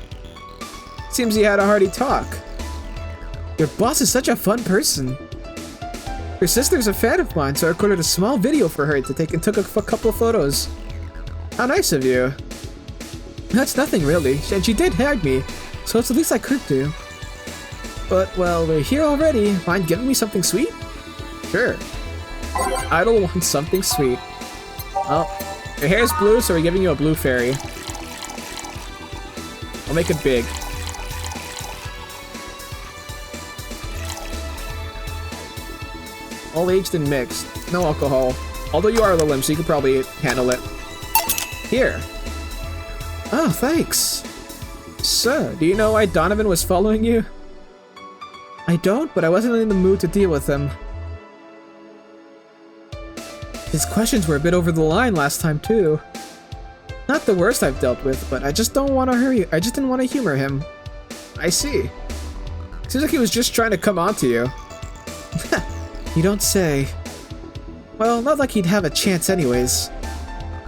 Seems you had a hearty talk. Your boss is such a fun person. Her sister's a fan of mine, so I recorded a small video for her to take and took a couple of photos. How nice of you. That's nothing really, and she did hag me, so it's the least I could do. But, well, we're here already. Mind giving me something sweet? Sure. Idol wants something sweet. Well, your hair's blue, so we're giving you a blue fairy. I'll make it big. All aged and mixed. No alcohol. Although you are a Lilym, so you could probably handle it. Here. Oh, thanks. So, do you know why Donovan was following you? I don't, but I wasn't in the mood to deal with him. His questions were a bit over the line last time, too. Not the worst I've dealt with, but I just don't want to hurry. I just didn't want to humor him. I see. Seems like he was just trying to come on to you. You don't say. Well, not like he'd have a chance anyways.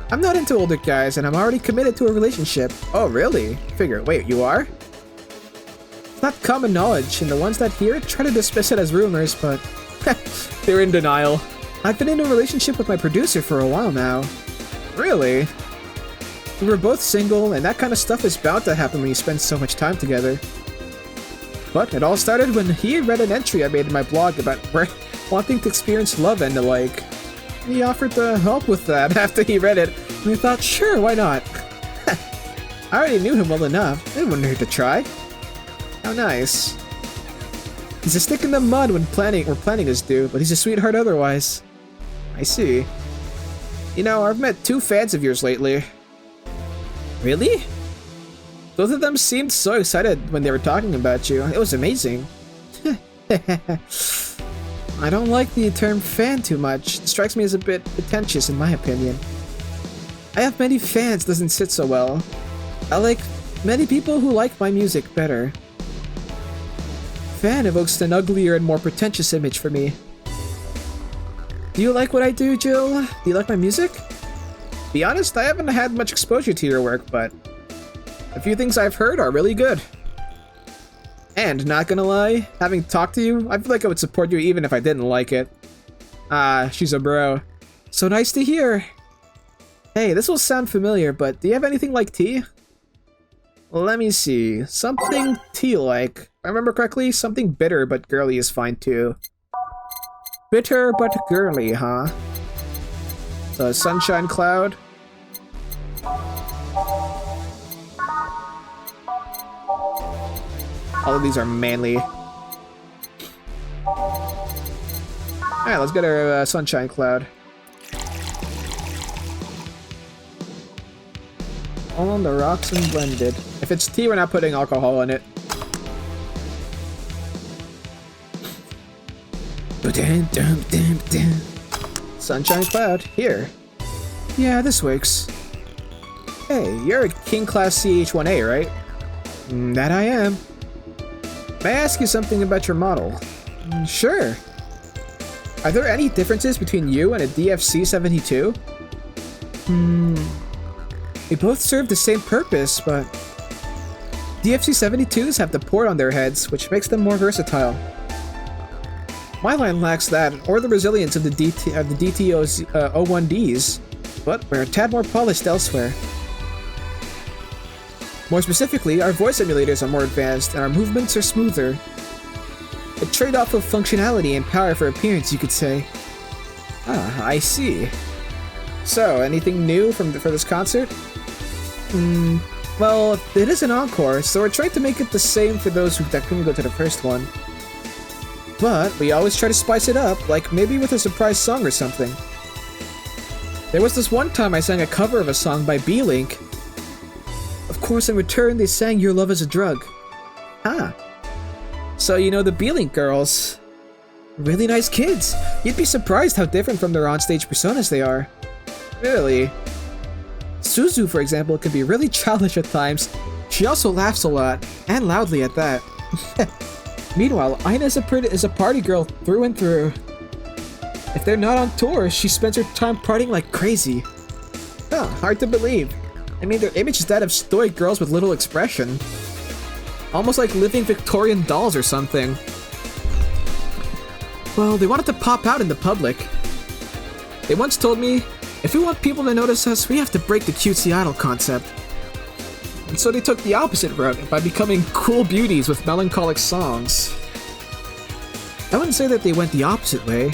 I'm not into older guys, and I'm already committed to a relationship. Oh, really? Figure. Wait, you are? It's not common knowledge, and the ones that hear it try to dismiss it as rumors, but they're in denial. I've been in a relationship with my producer for a while now. Really? We were both single, and that kind of stuff is bound to happen when you spend so much time together. But it all started when he read an entry I made in my blog about wanting to experience love and the like. He offered to help with that after he read it, and I thought, sure, why not? I already knew him well enough. It wouldn't hurt to try. How nice. He's a stick in the mud when planning is due, but he's a sweetheart otherwise. I see. You know, I've met 2 fans of yours lately. Really? Both of them seemed so excited when they were talking about you. It was amazing. I don't like the term fan too much. It strikes me as a bit pretentious in my opinion. I have many fans doesn't sit so well. I like many people who like my music better. Fan evokes an uglier and more pretentious image for me. Do you like what I do, Jill? Do you like my music? Be honest, I haven't had much exposure to your work, but a few things I've heard are really good. And, not gonna lie, having talked to you, I feel like I would support you even if I didn't like it. Ah, she's a bro. So nice to hear. Hey, this will sound familiar, but do you have anything like tea? Let me see. Something tea-like. If I remember correctly, something bitter but girly is fine too. Bitter but girly, huh? So, sunshine cloud. All of these are manly. Alright, let's get our sunshine cloud. All on the rocks and blended. If it's tea, we're not putting alcohol in it. Sunshine Cloud, here. Yeah, this works. Hey, you're a King Class CH-1A, right? That I am. May I ask you something about your model? Sure. Are there any differences between you and a DFC-72? They both serve the same purpose, but DFC-72s have the port on their heads, which makes them more versatile. My line lacks that, or the resilience of the DTO's 01Ds, but we're a tad more polished elsewhere. More specifically, our voice emulators are more advanced, and our movements are smoother. A trade-off of functionality and power for appearance, you could say. Ah, I see. So, anything new for this concert? Well, it is an encore, so we're trying to make it the same for those that couldn't go to the first one. But we always try to spice it up, like maybe with a surprise song or something. There was this one time I sang a cover of a song by B-Link. Of course, in return, they sang Your Love is a Drug. Ah. So, you know the B-Link girls. Really nice kids. You'd be surprised how different from their onstage personas they are. Really. Suzu, for example, can be really childish at times. She also laughs a lot, and loudly at that. Meanwhile, Aina is a party girl through and through. If they're not on tour, she spends her time partying like crazy. Huh, hard to believe. I mean, their image is that of stoic girls with little expression. Almost like living Victorian dolls or something. Well, they wanted to pop out in the public. They once told me, if we want people to notice us, we have to break the cutesy idol concept. And so they took the opposite route by becoming cool beauties with melancholic songs. I wouldn't say that they went the opposite way.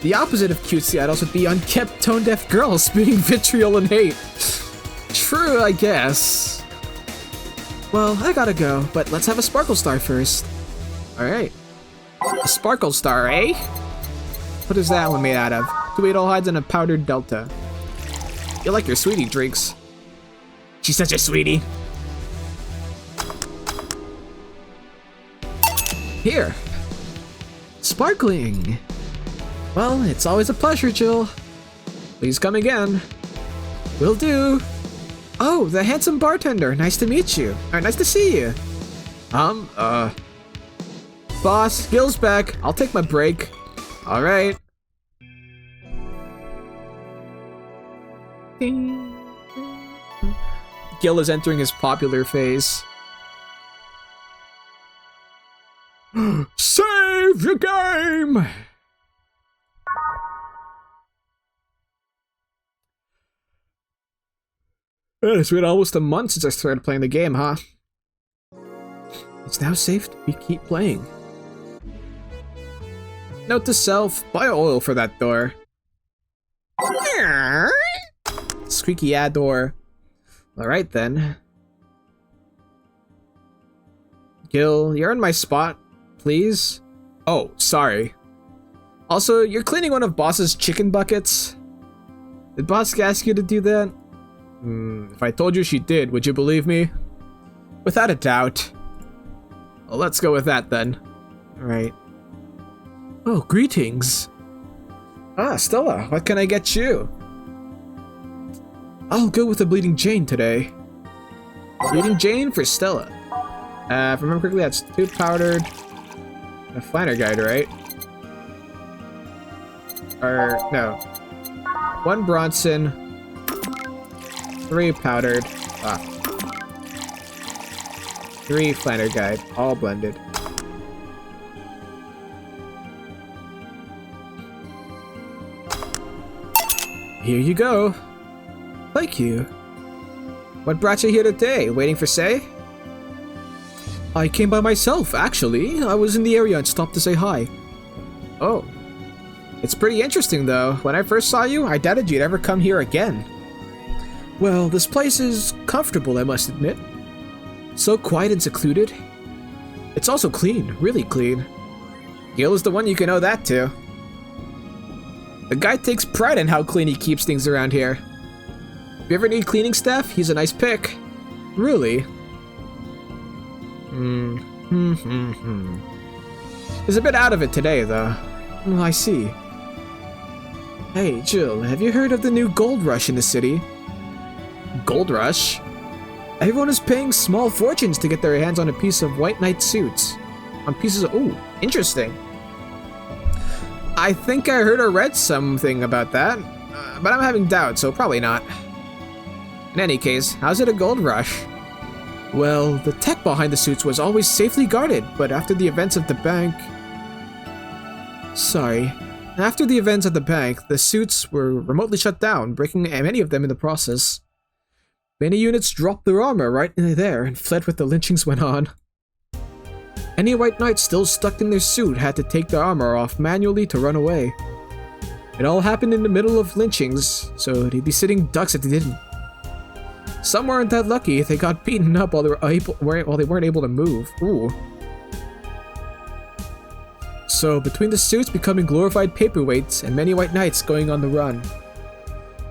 The opposite of cutesy idols would be unkempt, tone-deaf girls spewing vitriol and hate. True, I guess. Well, I gotta go, but let's have a Sparkle Star first. Alright. A Sparkle Star, eh? What is that one made out of? 2 Adol hides and a powdered delta. You like your sweetie drinks. She's such a sweetie. Here. Sparkling. Well, it's always a pleasure, Jill. Please come again. Will do. Oh, the handsome bartender. Nice to meet you. Or nice to see you. Boss, Gil's back. I'll take my break. Alright. Ding. Gil is entering his popular phase. Save the game! It's been almost a month since I started playing the game, huh? It's now safe to keep playing. Note to self, buy oil for that door. Squeaky yeah door. Alright then. Gil, you're in my spot, please? Oh, sorry. Also, you're cleaning one of Boss's chicken buckets? Did Boss ask you to do that? If I told you she did, would you believe me? Without a doubt. Well, let's go with that then. Alright. Oh, greetings. Ah, Stella, what can I get you? I'll go with the Bleeding Jane today. Bleeding Jane for Stella. If I remember correctly, that's 2 powdered, a flanner guide, right? Or, no. 1 Bronson, 3 powdered, 3 flanner guide, all blended. Here you go. Thank you. What brought you here today? Waiting for Say? I came by myself, actually. I was in the area and stopped to say hi. Oh. It's pretty interesting, though. When I first saw you, I doubted you'd ever come here again. Well, this place is comfortable, I must admit. So quiet and secluded. It's also clean, really clean. Gil is the one you can owe that to. The guy takes pride in how clean he keeps things around here. If you ever need cleaning staff, he's a nice pick. Really? He's a bit out of it today, though. Oh, I see. Hey, Jill, have you heard of the new gold rush in the city? Gold rush? Everyone is paying small fortunes to get their hands on a piece of White Knight suits. On pieces of... Ooh, interesting. I think I heard or read something about that, but I'm having doubts, so probably not. In any case, how's it a gold rush? Well, the tech behind the suits was always safely guarded, but after the events of the bank... After the events at the bank, the suits were remotely shut down, breaking many of them in the process. Many units dropped their armor right in there and fled with the lynchings went on. Any White Knights still stuck in their suit had to take their armor off manually to run away. It all happened in the middle of lynchings, so they'd be sitting ducks if they didn't. Some weren't that lucky, they got beaten up while they weren't able to move. Ooh. So, between the suits becoming glorified paperweights and many White Knights going on the run,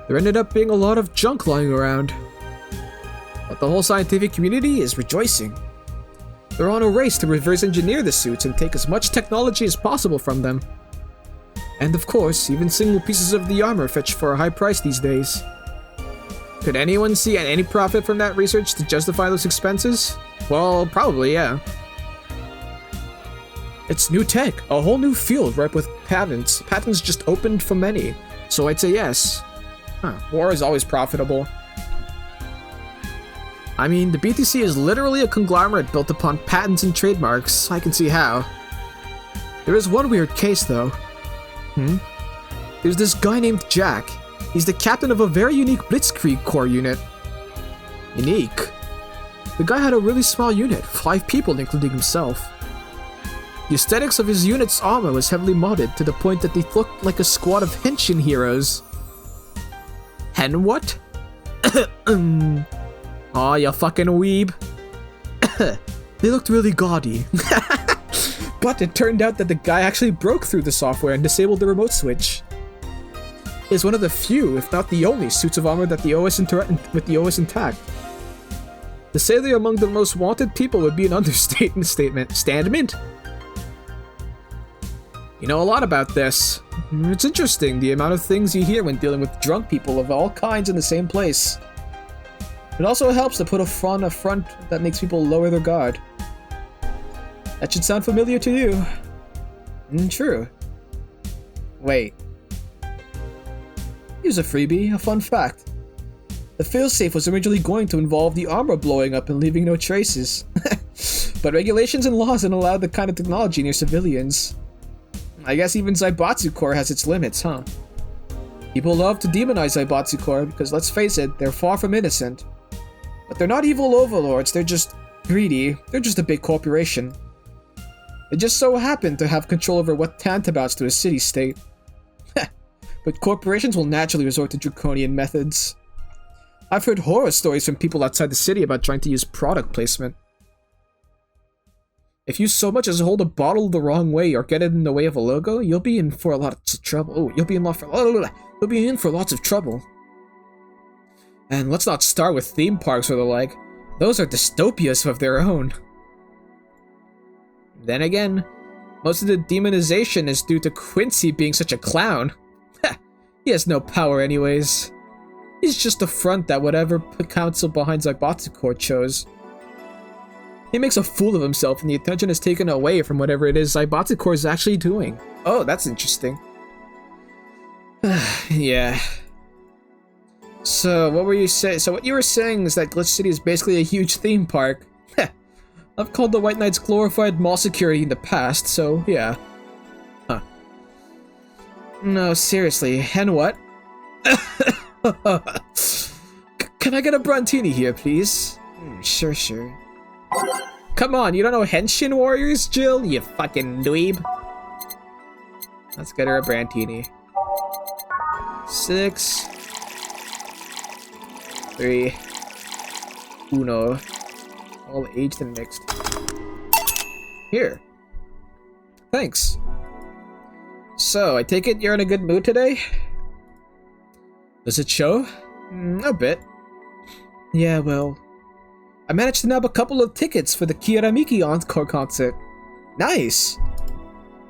there ended up being a lot of junk lying around. But the whole scientific community is rejoicing. They're on a race to reverse engineer the suits and take as much technology as possible from them. And of course, even single pieces of the armor fetch for a high price these days. Could anyone see any profit from that research to justify those expenses? Well, probably, yeah. It's new tech, a whole new field ripe with patents. Patents just opened for many, so I'd say yes. War is always profitable. I mean, the BTC is literally a conglomerate built upon patents and trademarks. I can see how. There is one weird case, though. There's this guy named Jack. He's the captain of a very unique Blitzkrieg Corps unit. Unique? The guy had a really small unit, 5 people including himself. The aesthetics of his unit's armor was heavily modded to the point that they looked like a squad of henshin heroes. Hen what? Aw, you fucking weeb. They looked really gaudy. But it turned out that the guy actually broke through the software and disabled the remote switch. It is one of the few, if not the only, suits of armor that with the OS intact. To say they're among the most wanted people would be an understatement. Standment? You know a lot about this. It's interesting, the amount of things you hear when dealing with drunk people of all kinds in the same place. It also helps to put a front that makes people lower their guard. That should sound familiar to you. True. Wait. Here's a freebie, a fun fact. The failsafe was originally going to involve the armor blowing up and leaving no traces. But regulations and laws don't allow the kind of technology near civilians. I guess even Zaibatsu Corps has its limits, huh? People love to demonize Zaibatsu Corps because, let's face it, they're far from innocent. But they're not evil overlords, they're just greedy. They're just a big corporation. They just so happen to have control over what tantamount to a city-state. But corporations will naturally resort to draconian methods. I've heard horror stories from people outside the city about trying to use product placement. If you so much as hold a bottle the wrong way or get it in the way of a logo, you'll be in for a lot of trouble. Oh, you'll be in for lots of trouble. And let's not start with theme parks or the like. Those are dystopias of their own. Then again, most of the demonization is due to Quincy being such a clown. He has no power anyways. He's just a front that whatever council behind Zaibatsu Corps chose. He makes a fool of himself and the attention is taken away from whatever it is Zaibatsu Corps is actually doing. Oh, that's interesting. Yeah. So, what were you saying? So what you were saying is that Glitch City is basically a huge theme park. I've called the White Knights glorified mall security in the past, so yeah. Huh. No, seriously, and what? Can I get a Brontini here, please? Sure. Come on, you don't know Henshin Warriors, Jill? You fucking dweeb. Let's get her a Brontini. 6 3 1. All aged and mixed. Here. Thanks. So, I take it you're in a good mood today? Does it show? A bit. Yeah, well, I managed to nab a couple of tickets for the Kiramiki Encore concert. Nice!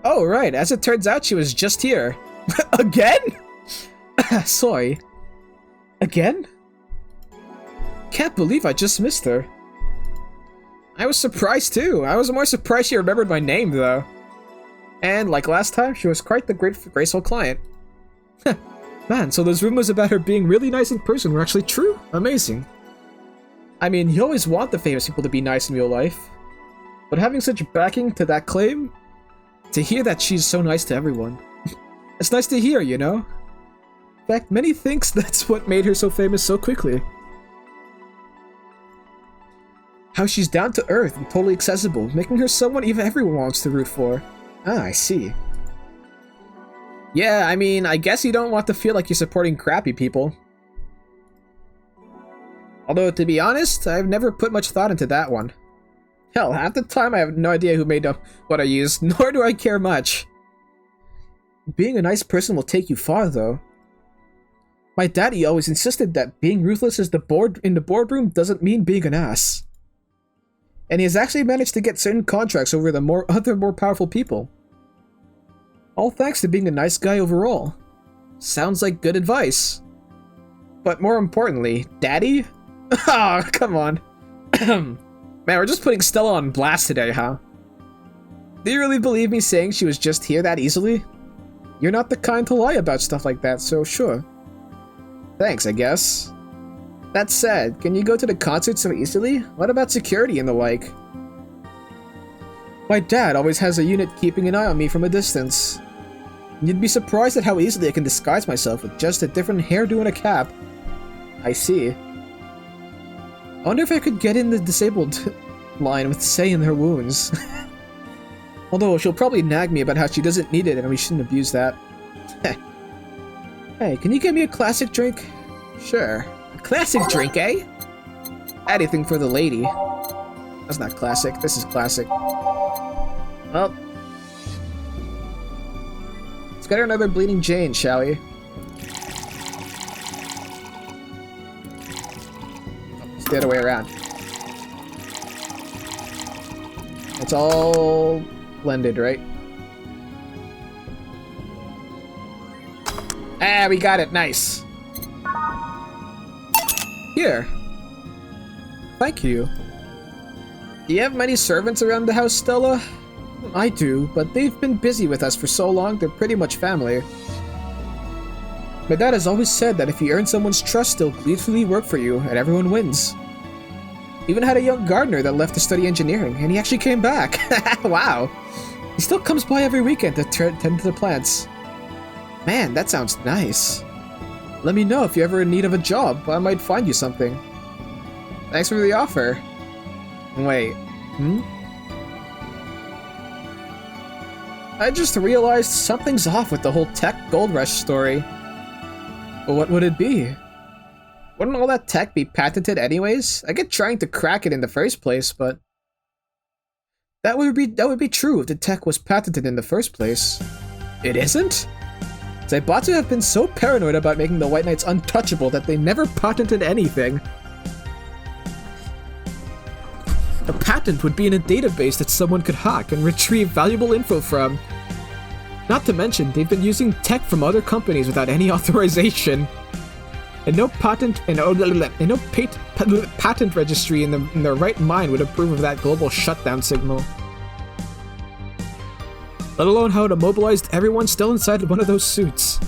Oh, right. As it turns out, she was just here. Again? Sorry. Again? Can't believe I just missed her. I was surprised too. I was more surprised she remembered my name, though. And like last time, she was quite the graceful client. Man, so those rumors about her being really nice in person were actually true? Amazing. I mean, you always want the famous people to be nice in real life. But having such backing to that claim, to hear that she's so nice to everyone, it's nice to hear, you know? In fact, many thinks that's what made her so famous so quickly. How she's down to earth and totally accessible, making her someone even everyone wants to root for. Ah, I see. Yeah, I mean, I guess you don't want to feel like you're supporting crappy people. Although, to be honest, I've never put much thought into that one. Hell, half the time I have no idea who made up what I use, nor do I care much. Being a nice person will take you far, though. My daddy always insisted that being ruthless in the boardroom doesn't mean being an ass. And he has actually managed to get certain contracts over the other more powerful people. All thanks to being a nice guy overall. Sounds like good advice. But more importantly, Daddy? Ah, oh, come on. Man, we're just putting Stella on blast today, huh? Do you really believe me saying she was just here that easily? You're not the kind to lie about stuff like that, so sure. Thanks, I guess. That said, can you go to the concert so easily? What about security and the like? My dad always has a unit keeping an eye on me from a distance. You'd be surprised at how easily I can disguise myself with just a different hairdo and a cap. I see. I wonder if I could get in the disabled line with Sei and her wounds. Although she'll probably nag me about how she doesn't need it and we shouldn't abuse that. Hey, can you get me a classic drink? Sure. A classic drink, eh? Anything for the lady. That's not classic. This is classic. Well, let's get her another Bleeding Jane, shall we? Oh, it's the other way around. It's all blended, right? Ah, we got it. Nice. Here. Thank you. Do you have many servants around the house, Stella? I do, but they've been busy with us for so long, they're pretty much family. My dad has always said that if you earn someone's trust, they'll gleefully work for you, and everyone wins. Even had a young gardener that left to study engineering, and he actually came back. Wow. He still comes by every weekend to tend to the plants. Man, that sounds nice. Let me know if you're ever in need of a job. I might find you something. Thanks for the offer. Wait, I just realized something's off with the whole tech gold rush story. But what would it be? Wouldn't all that tech be patented anyways? I get trying to crack it in the first place, but that would be true if the tech was patented in the first place. It isn't? Zaibatsu have been so paranoid about making the White Knights untouchable that they never patented anything. A patent would be in a database that someone could hack and retrieve valuable info from. Not to mention, they've been using tech from other companies without any authorization. And no patent patent registry in their right mind would approve of that global shutdown signal. Let alone how it immobilized everyone still inside one of those suits.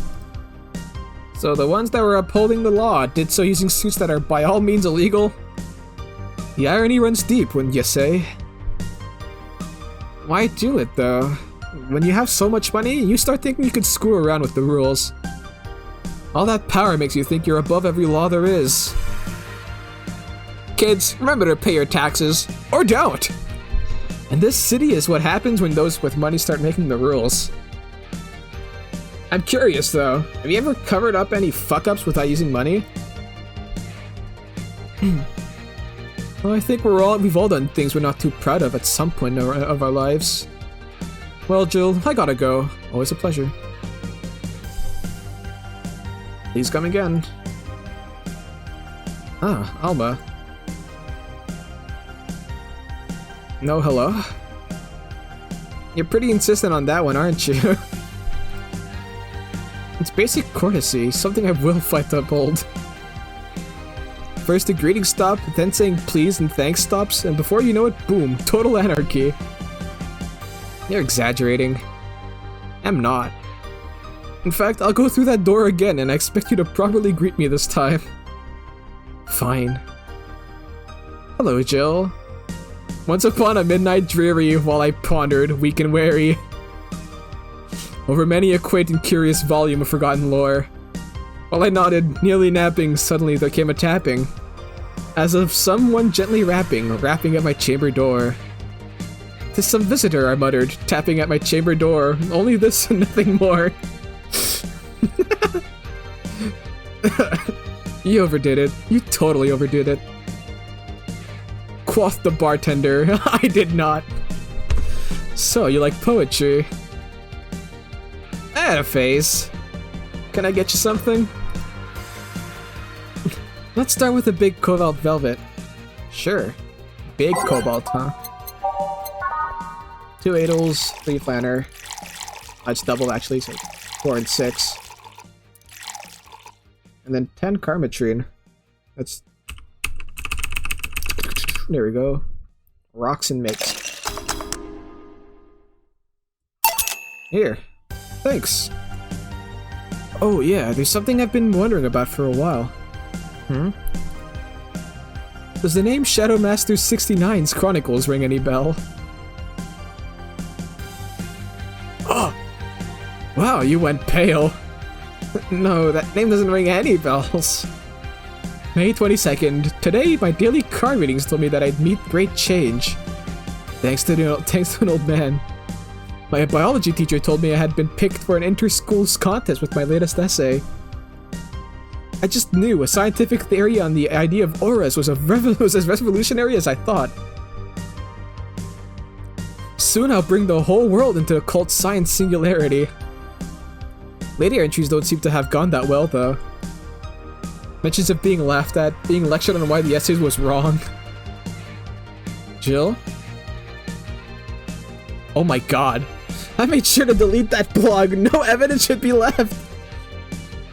So the ones that were upholding the law did so using suits that are by all means illegal? The irony runs deep, wouldn't you say? Why do it, though? When you have so much money, you start thinking you could screw around with the rules. All that power makes you think you're above every law there is. Kids, remember to pay your taxes. Or don't! And this city is what happens when those with money start making the rules. I'm curious, though. Have you ever covered up any fuck-ups without using money? Well, I think we've all done things we're not too proud of at some point of our lives. Well, Jill, I gotta go. Always a pleasure. Please come again. Ah, Alma. No, hello? You're pretty insistent on that one, aren't you? It's basic courtesy, something I will fight to uphold. First a greeting stop, then saying please and thanks stops, and before you know it, boom, total anarchy. You're exaggerating. I'm not. In fact, I'll go through that door again, and I expect you to properly greet me this time. Fine. Hello, Jill. Once upon a midnight dreary, while I pondered, weak and weary, over many a quaint and curious volume of forgotten lore. While I nodded, nearly napping, suddenly there came a tapping, as of someone gently rapping at my chamber door. "'Tis some visitor," I muttered, tapping at my chamber door. Only this and nothing more. You overdid it. You totally overdid it. Quoth the bartender. I did not. So, you like poetry? I had a phase. Can I get you something? Let's start with a big cobalt velvet. Sure. Big cobalt, huh? 2 adels, 3 flanner. That's double actually, so 4 and 6. And then 10 Karmatrine. That's... There we go. Rocks and mix. Here. Thanks. Oh yeah, there's something I've been wondering about for a while. Does the name Shadow Master 69's Chronicles ring any bell? Oh! Wow, you went pale. No, that name doesn't ring any bells. May 22nd. Today, my daily card readings told me that I'd meet great change. Thanks to an old man. My biology teacher told me I had been picked for an inter-schools contest with my latest essay. I just knew a scientific theory on the idea of auras was as revolutionary as I thought. Soon I'll bring the whole world into occult science singularity. Later entries don't seem to have gone that well, though. Mentions of being laughed at, being lectured on why the essay was wrong. Jill? Oh my god. I made sure to delete that blog. No evidence should be left.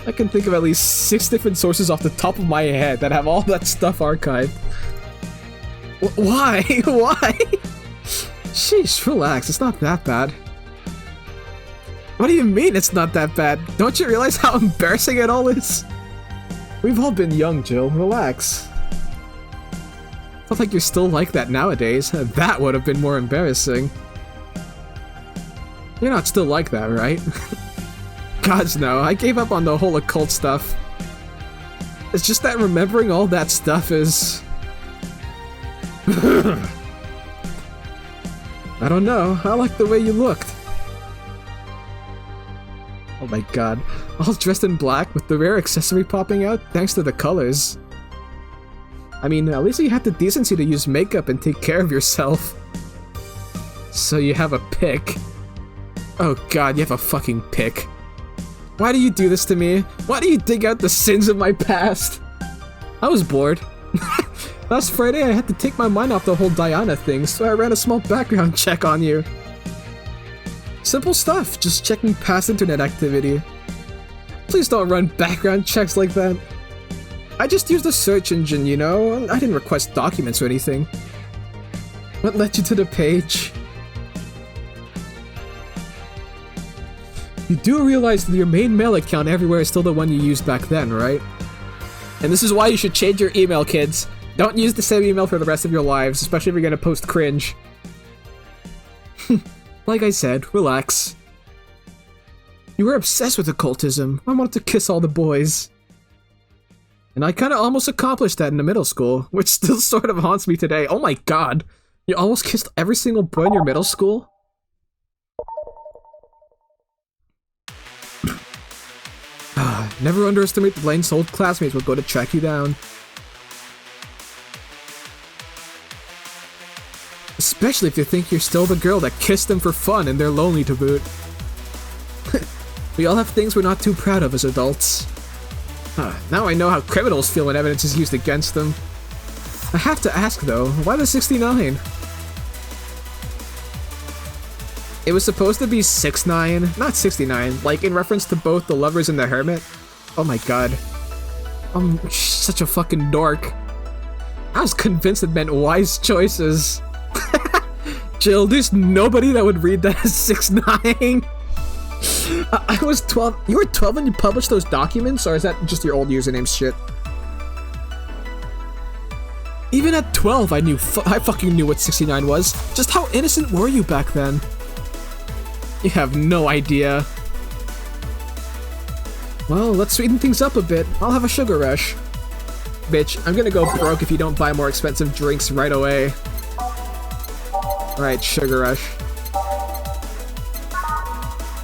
I can think of at least 6 different sources off the top of my head that have all that stuff archived. Why? Why? Sheesh, relax. It's not that bad. What do you mean it's not that bad? Don't you realize how embarrassing it all is? We've all been young, Jill. Relax. Not like you're still like that nowadays. That would have been more embarrassing. You're not still like that, right? Gods no, I gave up on the whole occult stuff. It's just that remembering all that stuff is... I don't know, I like the way you looked. Oh my god, all dressed in black with the rare accessory popping out thanks to the colors. I mean, at least you had the decency to use makeup and take care of yourself. So you have a pick. Oh god, you have a fucking pick. Why do you do this to me? Why do you dig out the sins of my past? I was bored. Last Friday I had to take my mind off the whole Diana thing, so I ran a small background check on you. Simple stuff, just checking past internet activity. Please don't run background checks like that. I just used a search engine, you know? I didn't request documents or anything. What led you to the page? You do realize that your main mail account everywhere is still the one you used back then, right? And this is why you should change your email, kids. Don't use the same email for the rest of your lives, especially if you're gonna post cringe. Like I said, relax. You were obsessed with occultism. I wanted to kiss all the boys. And I kinda almost accomplished that in the middle school, which still sort of haunts me today. Oh my god! You almost kissed every single boy in your middle school? Never underestimate the lengths old classmates will go to track you down. Especially if they think you're still the girl that kissed them for fun and they're lonely to boot. We all have things we're not too proud of as adults. Now I know how criminals feel when evidence is used against them. I have to ask though, why the 69? It was supposed to be 6'9", not 69, like in reference to both The Lovers and The Hermit. Oh my god. I'm such a fucking dork. I was convinced it meant wise choices. Jill, there's nobody that would read that as 6'9". I was 12. You were 12 when you published those documents, or is that just your old username shit? Even at 12, I fucking knew what 69 was. Just how innocent were you back then? You have no idea. Well, let's sweeten things up a bit. I'll have a sugar rush. Bitch, I'm gonna go broke if you don't buy more expensive drinks right away. Right, sugar rush.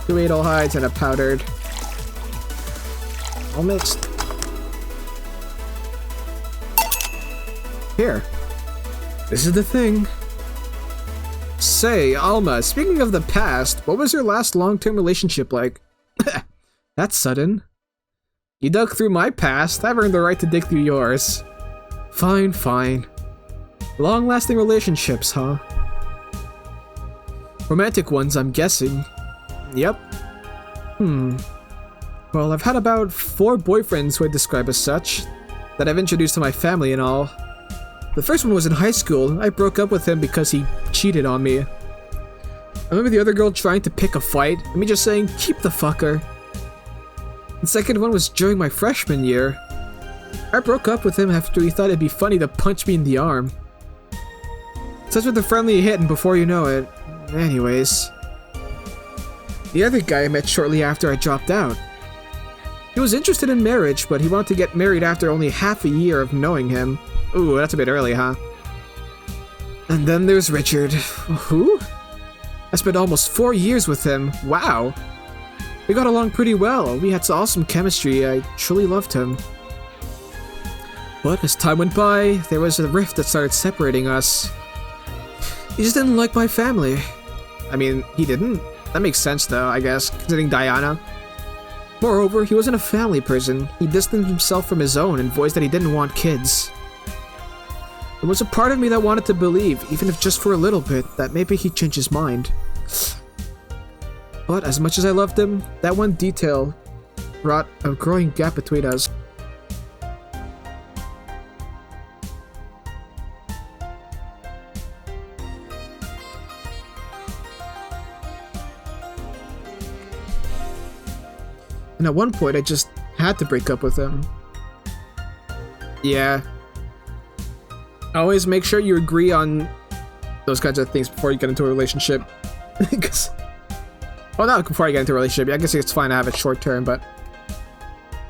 2 Adel hides and a powdered. All mixed. Here. This is the thing. Say, Alma, speaking of the past, what was your last long-term relationship like? That's sudden. You dug through my past, I've earned the right to dig through yours. Fine, fine. Long-lasting relationships, huh? Romantic ones, I'm guessing. Yep. Well, I've had about 4 boyfriends who I'd describe as such, that I've introduced to my family and all. The first one was in high school. I broke up with him because he cheated on me. I remember the other girl trying to pick a fight, and me just saying, keep the fucker. The second one was during my freshman year. I broke up with him after he thought it'd be funny to punch me in the arm. Such with a friendly hit, and before you know it... Anyways... The other guy I met shortly after I dropped out. He was interested in marriage, but he wanted to get married after only half a year of knowing him. Ooh, that's a bit early, huh? And then there's Richard. Who? I spent almost 4 years with him. Wow. We got along pretty well. We had awesome chemistry. I truly loved him. But as time went by, there was a rift that started separating us. He just didn't like my family. I mean, he didn't. That makes sense though, I guess, considering Diana. Moreover, he wasn't a family person. He distanced himself from his own and voiced that he didn't want kids. There was a part of me that wanted to believe, even if just for a little bit, that maybe he'd change his mind. But as much as I loved him, that one detail brought a growing gap between us. And at one point, I just had to break up with him. Yeah. Always make sure you agree on those kinds of things before you get into a relationship. Because... Well, not before you get into a relationship. I guess it's fine to have it short term, but...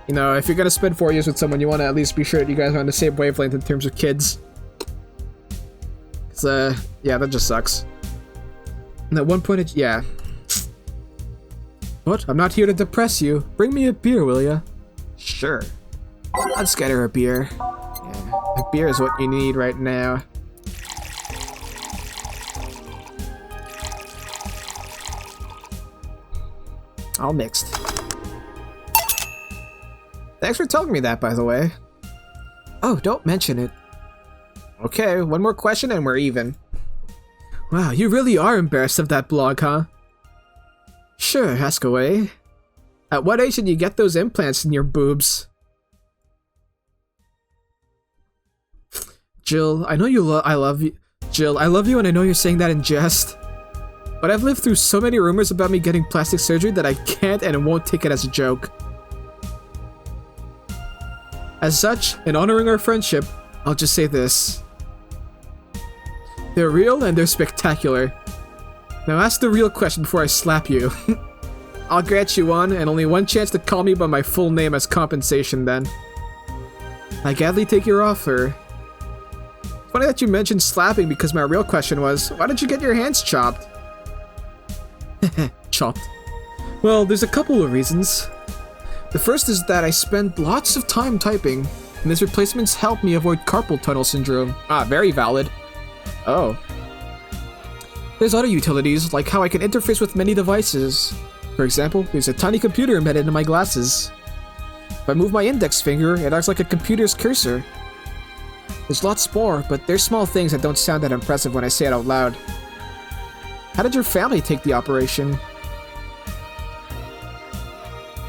You know, if you're gonna spend 4 years with someone, you want to at least be sure that you guys are on the same wavelength in terms of kids. Cause, yeah, that just sucks. And at one point, yeah. What? I'm not here to depress you. Bring me a beer, will ya? Sure. Let's get her a beer. Yeah, a beer is what you need right now. All mixed. Thanks for telling me that, by the way. Oh, don't mention it. Okay, one more question and we're even. Wow, you really are embarrassed of that blog, huh? Sure, ask away. At what age did you get those implants in your boobs? Jill, I know I love you. Jill, I love you and I know you're saying that in jest. But I've lived through so many rumors about me getting plastic surgery that I can't and won't take it as a joke. As such, in honoring our friendship, I'll just say this. They're real and they're spectacular. Now ask the real question before I slap you. I'll grant you one, and only one chance to call me by my full name as compensation then. I gladly take your offer. Funny that you mentioned slapping because my real question was, why did you get your hands chopped? Chopped. Well, there's a couple of reasons. The first is that I spend lots of time typing, and these replacements help me avoid carpal tunnel syndrome. Ah, very valid. Oh. There's other utilities, like how I can interface with many devices. For example, there's a tiny computer embedded in my glasses. If I move my index finger, it acts like a computer's cursor. There's lots more, but they're small things that don't sound that impressive when I say it out loud. How did your family take the operation?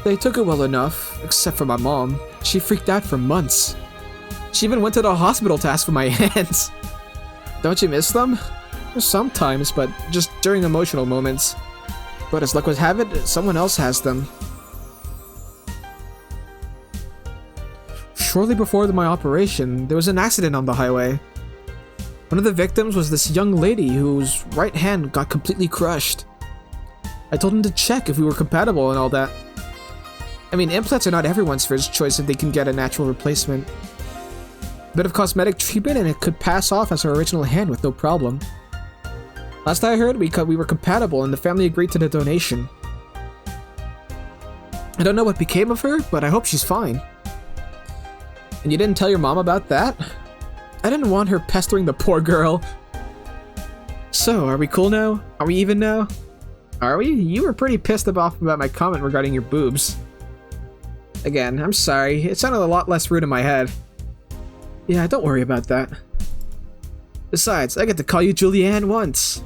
They took it well enough, except for my mom. She freaked out for months. She even went to the hospital to ask for my hands. Don't you miss them? Sometimes, but just during emotional moments. But as luck would have it, someone else has them. Shortly before my operation, there was an accident on the highway. One of the victims was this young lady whose right hand got completely crushed. I told him to check if we were compatible and all that. I mean, implants are not everyone's first choice if they can get a natural replacement. A bit of cosmetic treatment and it could pass off as her original hand with no problem. Last I heard, we were compatible and the family agreed to the donation. I don't know what became of her, but I hope she's fine. And you didn't tell your mom about that? I didn't want her pestering the poor girl. So, are we cool now? Are we even now? Are we? You were pretty pissed off about my comment regarding your boobs. Again, I'm sorry. It sounded a lot less rude in my head. Yeah, don't worry about that. Besides, I get to call you Julianne once.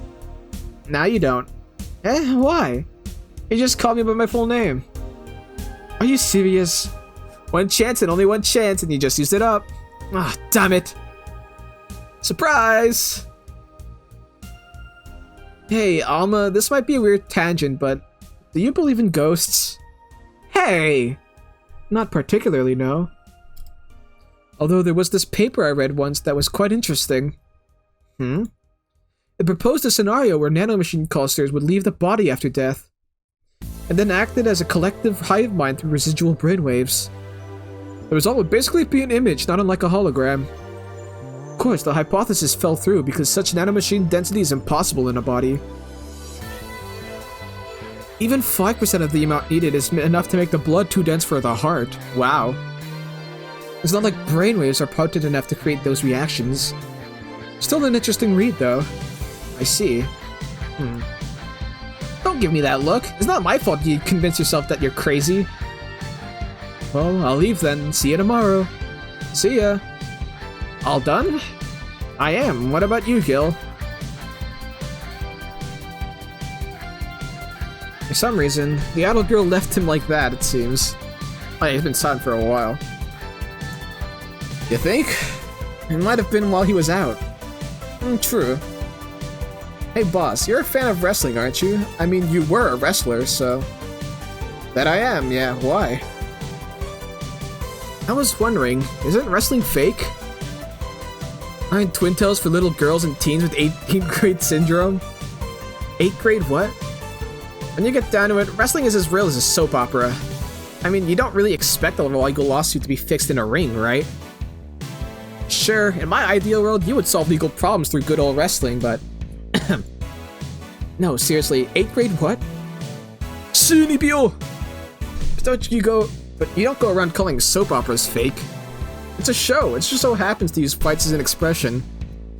Now you don't. Eh? Why? You just called me by my full name. Are you serious? One chance and only one chance, and you just used it up. Ah, damn it. Surprise! Hey, Alma, this might be a weird tangent, but do you believe in ghosts? Hey! Not particularly, no. Although there was this paper I read once that was quite interesting. It proposed a scenario where nanomachine clusters would leave the body after death, and then acted as a collective hive mind through residual brainwaves. The result would basically be an image, not unlike a hologram. Of course, the hypothesis fell through because such nanomachine density is impossible in a body. Even 5% of the amount needed is enough to make the blood too dense for the heart. Wow. It's not like brainwaves are potent enough to create those reactions. Still an interesting read, though. I see. Don't give me that look. It's not my fault you convince yourself that you're crazy. Well, I'll leave then. See you tomorrow. See ya. All done? I am. What about you, Gil? For some reason, the idle girl left him like that, it seems. Oh, yeah, he's been silent for a while. You think? It might have been while he was out. True. Hey boss, you're a fan of wrestling, aren't you? I mean, you were a wrestler, so... That I am, yeah, why? I was wondering, isn't wrestling fake? Aren't twin tails for little girls and teens with 8th grade syndrome? 8th grade what? When you get down to it, wrestling is as real as a soap opera. I mean, you don't really expect a legal lawsuit to be fixed in a ring, right? Sure, in my ideal world, you would solve legal problems through good old wrestling, but... No, seriously, 8th grade what? But you don't go around calling soap operas fake. It's a show, it just so happens to use fights as an expression.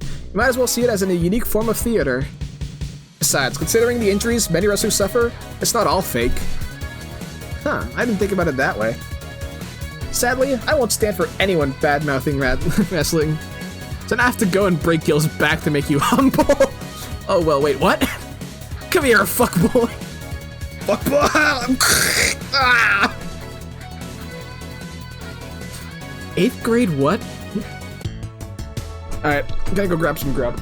You might as well see it as a unique form of theater. Besides, considering the injuries many wrestlers suffer, it's not all fake. Huh, I didn't think about it that way. Sadly, I won't stand for anyone bad-mouthing wrestling. So I have to go and break Gil's back to make you humble. Oh well, wait, what? Come here, fuckboy. Fuckboy! Ah! 8th grade what? Alright, gotta go grab some grub.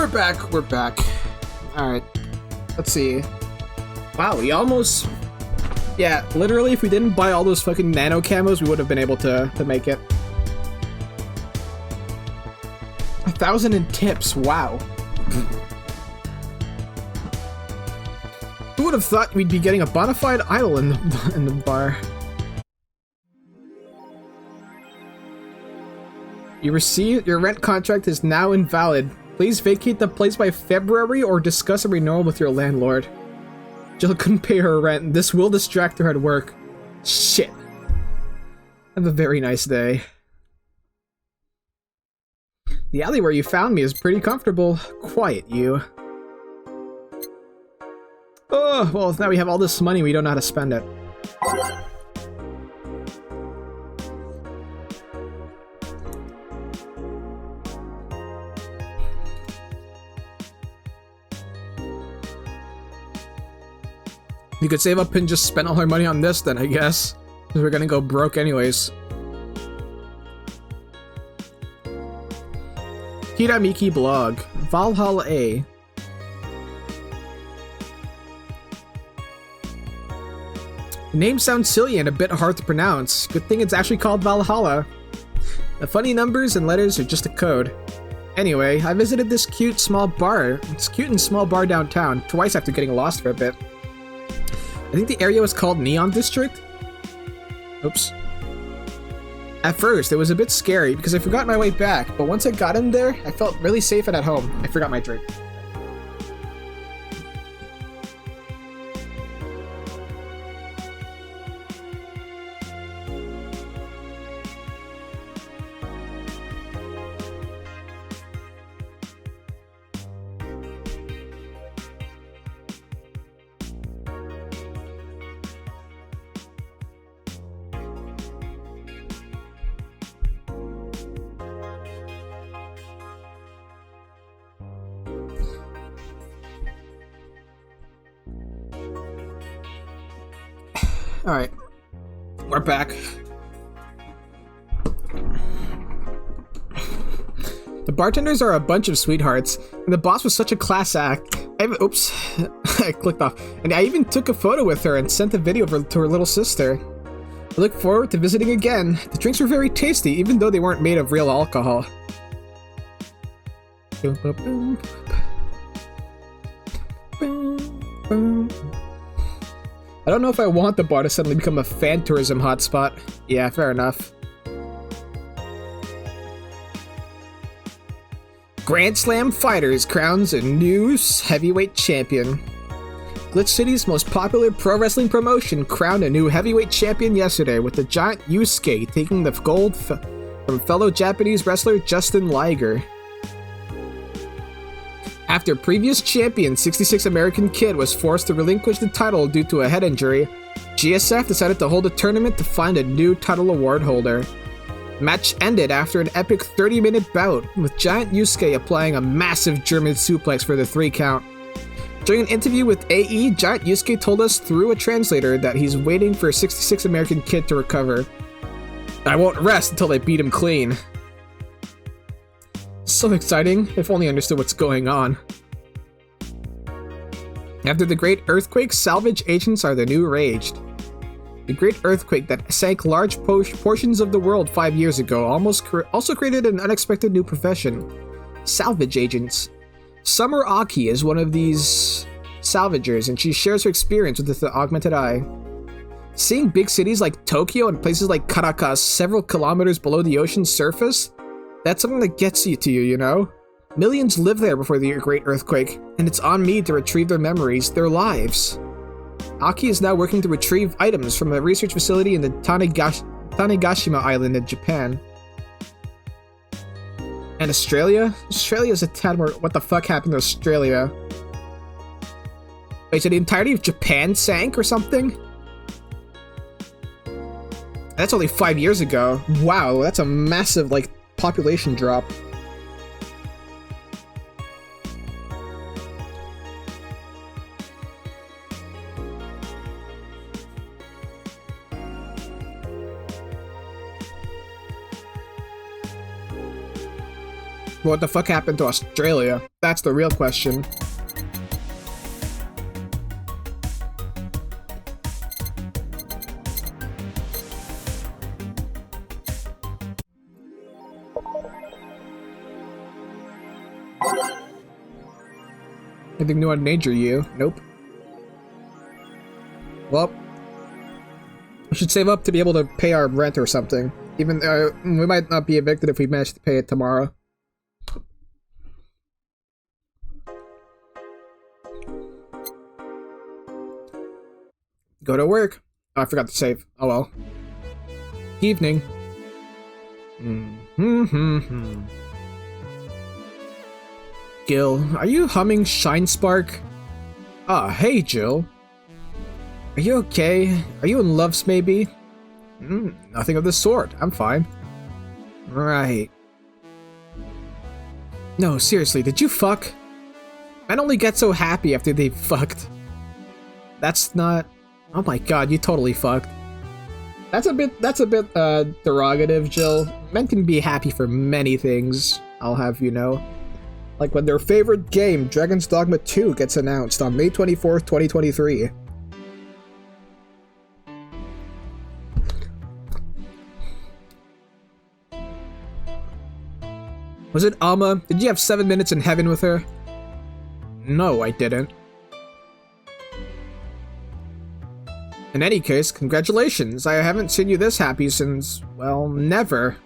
back. We're back. Alright. Let's see. Wow, we almost... Yeah, literally, if we didn't buy all those fucking nano camos, we would have been able to make it. 1,000 in tips. Wow. Who would have thought we'd be getting a bona fide idol in the bar? You received your rent contract is now invalid. Please vacate the place by February or discuss a renewal with your landlord. Jill couldn't pay her rent. This will distract her at work. Shit. Have a very nice day. The alley where you found me is pretty comfortable. Quiet, you. Oh, well, now we have all this money, we don't know how to spend it. You could save up and just spend all our money on this then, I guess. Because we're gonna go broke anyways. Hiramiki blog. Valhalla A. The name sounds silly and a bit hard to pronounce. Good thing it's actually called Valhalla. The funny numbers and letters are just a code. Anyway, I visited this cute small bar. It's cute and small bar downtown, twice after getting lost for a bit. I think the area was called Neon District? Oops. At first, it was a bit scary because I forgot my way back, but once I got in there, I felt really safe and at home. I forgot my drink. Alright, we're back. The bartenders are a bunch of sweethearts, and the boss was such a class act. Oops, I clicked off. And I even took a photo with her and sent a video to her little sister. I look forward to visiting again. The drinks were very tasty, even though they weren't made of real alcohol. I don't know if I want the bar to suddenly become a fan tourism hotspot. Yeah, fair enough. Grand Slam Fighters crowns a new heavyweight champion. Glitch City's most popular pro wrestling promotion crowned a new heavyweight champion yesterday, with the giant Yusuke taking the gold from fellow Japanese wrestler Justin Liger. After previous champion 66 American Kid was forced to relinquish the title due to a head injury, GSF decided to hold a tournament to find a new title award holder. The match ended after an epic 30-minute bout, with Giant Yusuke applying a massive German suplex for the 3 count. During an interview with AE, Giant Yusuke told us through a translator that he's waiting for 66 American Kid to recover. I won't rest until I beat him clean. So exciting, if only I understood what's going on. After the Great Earthquake, salvage agents are the new rage. The Great Earthquake that sank large portions of the world 5 years ago also created an unexpected new profession: salvage agents. Summer Aki is one of these salvagers, and she shares her experience with the augmented eye. Seeing big cities like Tokyo and places like Caracas several kilometers below the ocean's surface, that's something that gets to you, you know? Millions lived there before the Great Earthquake, and it's on me to retrieve their memories, their lives. Aki is now working to retrieve items from a research facility in the Tanegashima Island in Japan. And Australia? Australia's a tad more... What the fuck happened to Australia? Wait, so the entirety of Japan sank or something? That's only 5 years ago. Wow, that's a massive, like, population drop. What the fuck happened to Australia? That's the real question. Anything new on Nature You? Nope. Well, we should save up to be able to pay our rent or something. Even we might not be evicted if we manage to pay it tomorrow. Go to work. Oh, I forgot to save. Oh well. Evening. Gil, are you humming Shine Spark? Ah, hey Jill. Are you okay? Are you in loves maybe? Nothing of the sort. I'm fine. Right. No, seriously, did you fuck? Men only get so happy after they've fucked. That's not... Oh my god, you totally fucked. That's a bit derogative, Jill. Men can be happy for many things, I'll have you know. Like when their favorite game, Dragon's Dogma 2, gets announced on May 24th, 2023. Was it Alma? Did you have 7 minutes in heaven with her? No, I didn't. In any case, congratulations. I haven't seen you this happy since, well, never.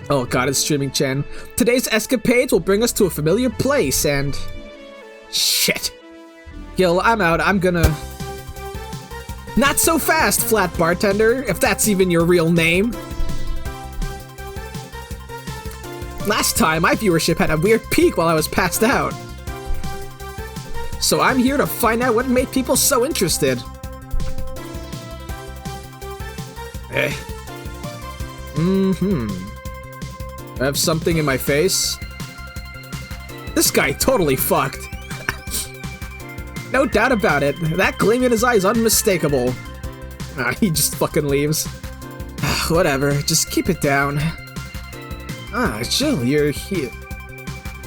Oh god, it's streaming Chen. Today's escapades will bring us to a familiar place and... Shit. Gil, I'm out. I'm gonna... Not so fast, flat bartender, if that's even your real name. Last time, my viewership had a weird peak while I was passed out. So I'm here to find out what made people so interested. I have something in my face. This guy totally fucked. No doubt about it. That gleam in his eye is unmistakable. He just fucking leaves. Whatever, just keep it down. Jill, you're here.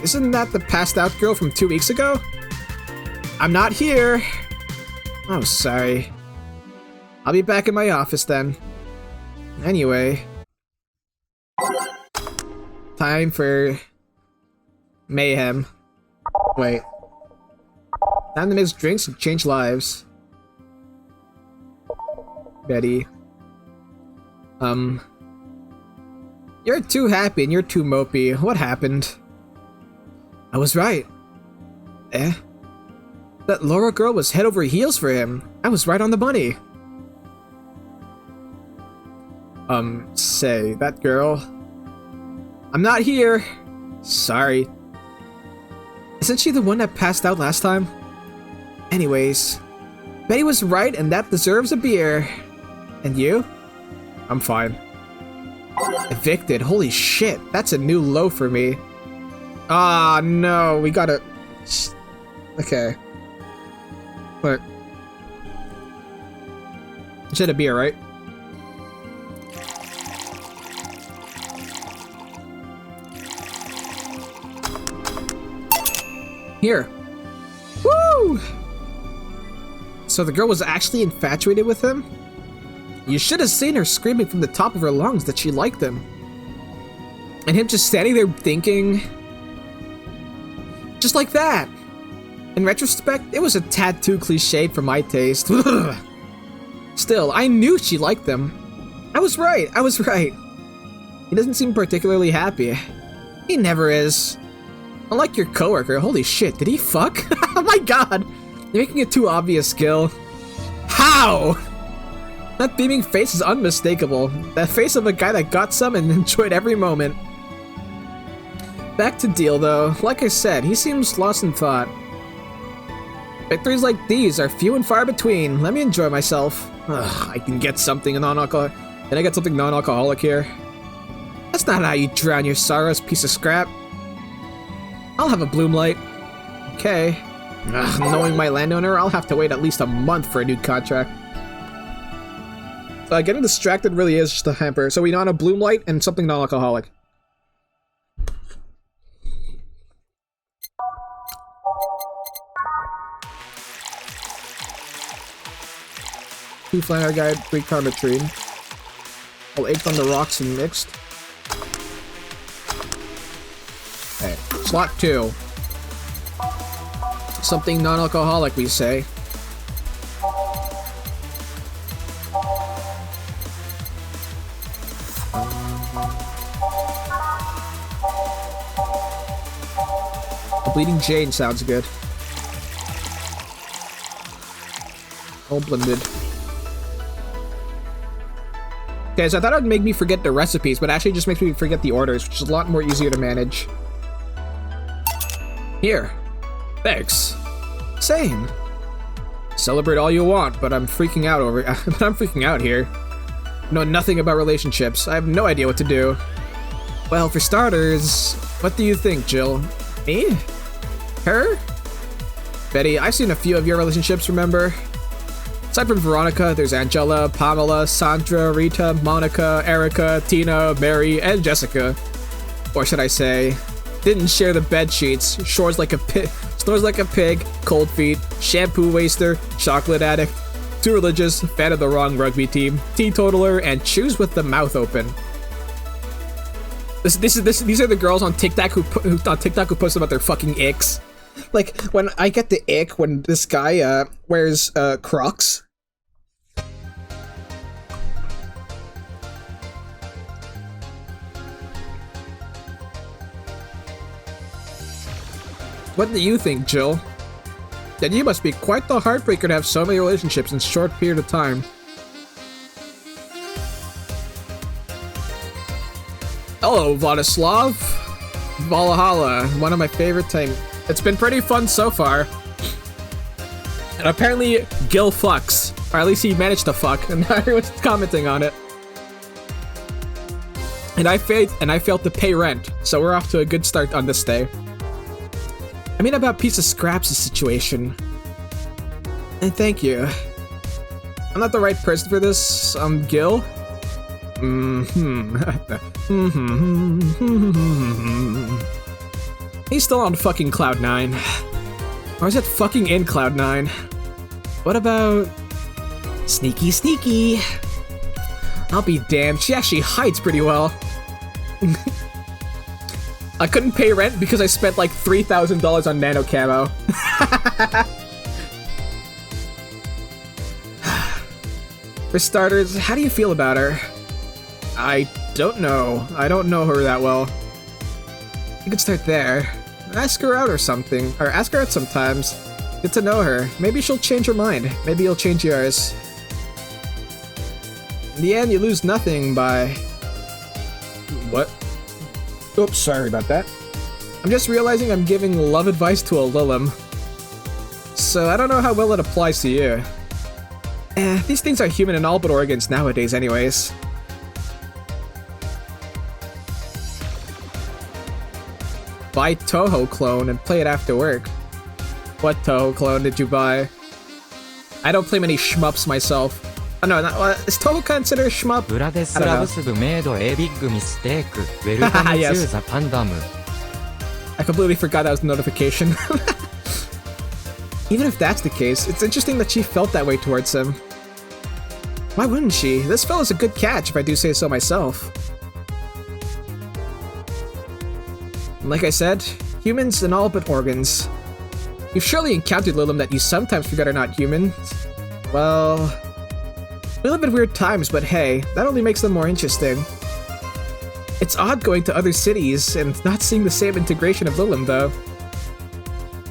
Isn't that the passed out girl from 2 weeks ago? I'm not here. Oh, sorry. I'll be back in my office then. Anyway. Time for... mayhem. Wait. Time to mix drinks and change lives. Betty. You're too happy and you're too mopey. What happened? I was right. Eh? That Laura girl was head over heels for him. I was right on the money. Say, that girl... I'm not here. Sorry. Isn't she the one that passed out last time? Anyways, Betty was right and that deserves a beer. And you? I'm fine. Evicted? Holy shit, that's a new low for me. Ah, no, we gotta... Okay. Look. Should have a beer, right? Here. Woo! So the girl was actually infatuated with him? You should have seen her screaming from the top of her lungs that she liked him. And him just standing there thinking... Just like that. In retrospect, it was a tad too cliched for my taste. Still, I knew she liked them. I was right. He doesn't seem particularly happy. He never is. Unlike your coworker, holy shit, did he fuck? Oh my god! You're making it too obvious, Gil. How? That beaming face is unmistakable. That face of a guy that got some and enjoyed every moment. Back to Deal, though. Like I said, he seems lost in thought. Victories like these are few and far between. Let me enjoy myself. Ugh, I can get something non-alcoholic. Can I get something non-alcoholic here? That's not how you drown your sorrows, piece of scrap. I'll have a Bloom Light. Okay. Ugh, knowing my landowner, I'll have to wait at least a month for a new contract. Getting distracted really is just a hamper. So we want a Bloom Light and something non-alcoholic. 2 Flanner Guide, 3 Carmetrine. All 8 on the rocks and mixed. Okay, slot 2. Something non-alcoholic, we say. The Bleeding Jade sounds good. All blended. Okay, so I thought it would make me forget the recipes, but actually just makes me forget the orders, which is a lot more easier to manage. Here. Thanks. Same. Celebrate all you want, but I'm freaking out here. Know nothing about relationships. I have no idea what to do. Well, for starters, what do you think, Jill? Me? Her? Betty, I've seen a few of your relationships, remember? Aside from Veronica, there's Angela, Pamela, Sandra, Rita, Monica, Erica, Tina, Mary, and Jessica. Or should I say, didn't share the bed sheets, snores like a pig, cold feet, shampoo waster, chocolate addict, too religious, fan of the wrong rugby team, teetotaler, and chews with the mouth open. These are the girls on TikTok who post about their fucking icks. Like, when I get the ick when this guy wears Crocs. What do you think, Jill? Then you must be quite the heartbreaker to have so many relationships in a short period of time. Hello, Vladislav. Valhalla, one of my favorite time. It's been pretty fun so far. And apparently, Gil fucks. Or at least he managed to fuck, and now everyone's commenting on it. And I failed to pay rent, so we're off to a good start on this day. I mean about piece of scraps situation. And thank you. I'm not the right person for this, Gil. He's still on fucking Cloud 9. Or is it fucking in Cloud 9? What about... Sneaky Sneaky? I'll be damned, she actually hides pretty well. I couldn't pay rent because I spent like $3,000 on nano camo. For starters, how do you feel about her? I don't know. I don't know her that well. You could start there. Ask her out or something. Or ask her out sometimes. Get to know her. Maybe she'll change her mind. Maybe you'll change yours. In the end, you lose nothing by... What? Oops, sorry about that. I'm just realizing I'm giving love advice to a Lilim. So I don't know how well it applies to you. These things are human in all but organs nowadays anyways. Buy Toho clone and play it after work. What Toho clone did you buy? I don't play many shmups myself. Oh no, is Toho considered a shmup? Yes. I completely forgot that was the notification. Even if that's the case, it's interesting that she felt that way towards him. Why wouldn't she? This fella's a good catch if I do say so myself. Like I said, humans and all but organs. You've surely encountered Lilim that you sometimes forget are not human. Well, we live in weird times, but hey, that only makes them more interesting. It's odd going to other cities and not seeing the same integration of Lilim, though.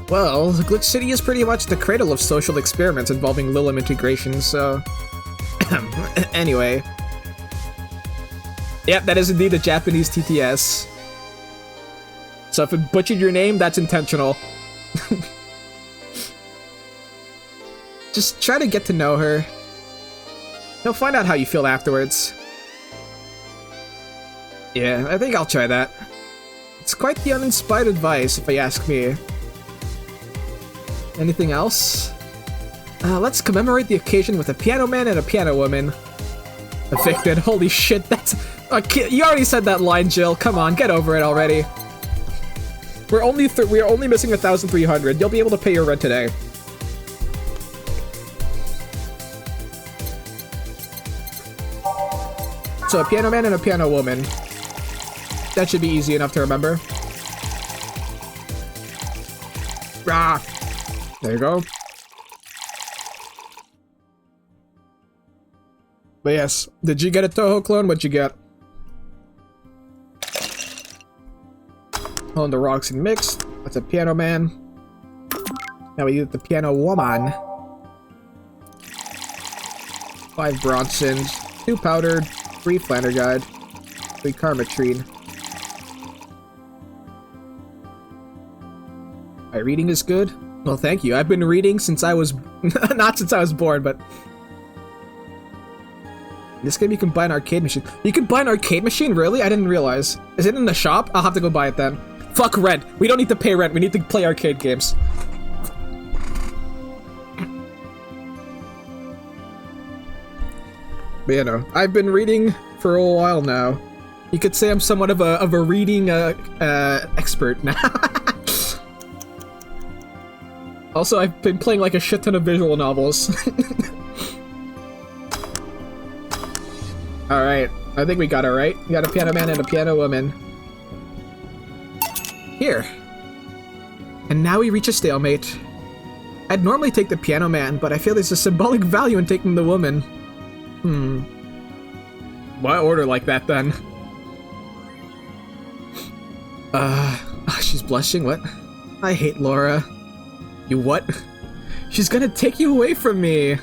Well, Glitch City is pretty much the cradle of social experiments involving Lilim integration, so... Anyway. Yep, that is indeed a Japanese TTS. So if it butchered your name, that's intentional. Just try to get to know her. You'll find out how you feel afterwards. Yeah, I think I'll try that. It's quite the uninspired advice, if you ask me. Anything else? Let's commemorate the occasion with a piano man and a piano woman. Evicted, holy shit, that's... you already said that line, Jill. Come on, get over it already. We are only missing 1,300. You'll be able to pay your rent today. So a piano man and a piano woman. That should be easy enough to remember. Ah, there you go. But yes, did you get a Toho clone? What'd you get? On the rocks and mixed. That's a piano man. Now we get the piano woman. 5 Bronsons, 2 powdered, 3 Flanner Guide, 3 Karmatrine. My reading is good? Well, thank you. I've been reading since I was... not since I was born, but... In this game you can buy an arcade machine. You can buy an arcade machine? Really? I didn't realize. Is it in the shop? I'll have to go buy it then. Fuck rent. We don't need to pay rent. We need to play arcade games. But you know, I've been reading for a while now. You could say I'm somewhat of a reading expert now. Also, I've been playing like a shit ton of visual novels. Alright, I think we got it right. We got a piano man and a piano woman. Here. And now we reach a stalemate. I'd normally take the piano man, but I feel there's a symbolic value in taking the woman. Why order like that then? She's blushing, what? I hate Laura. You what? She's gonna take you away from me!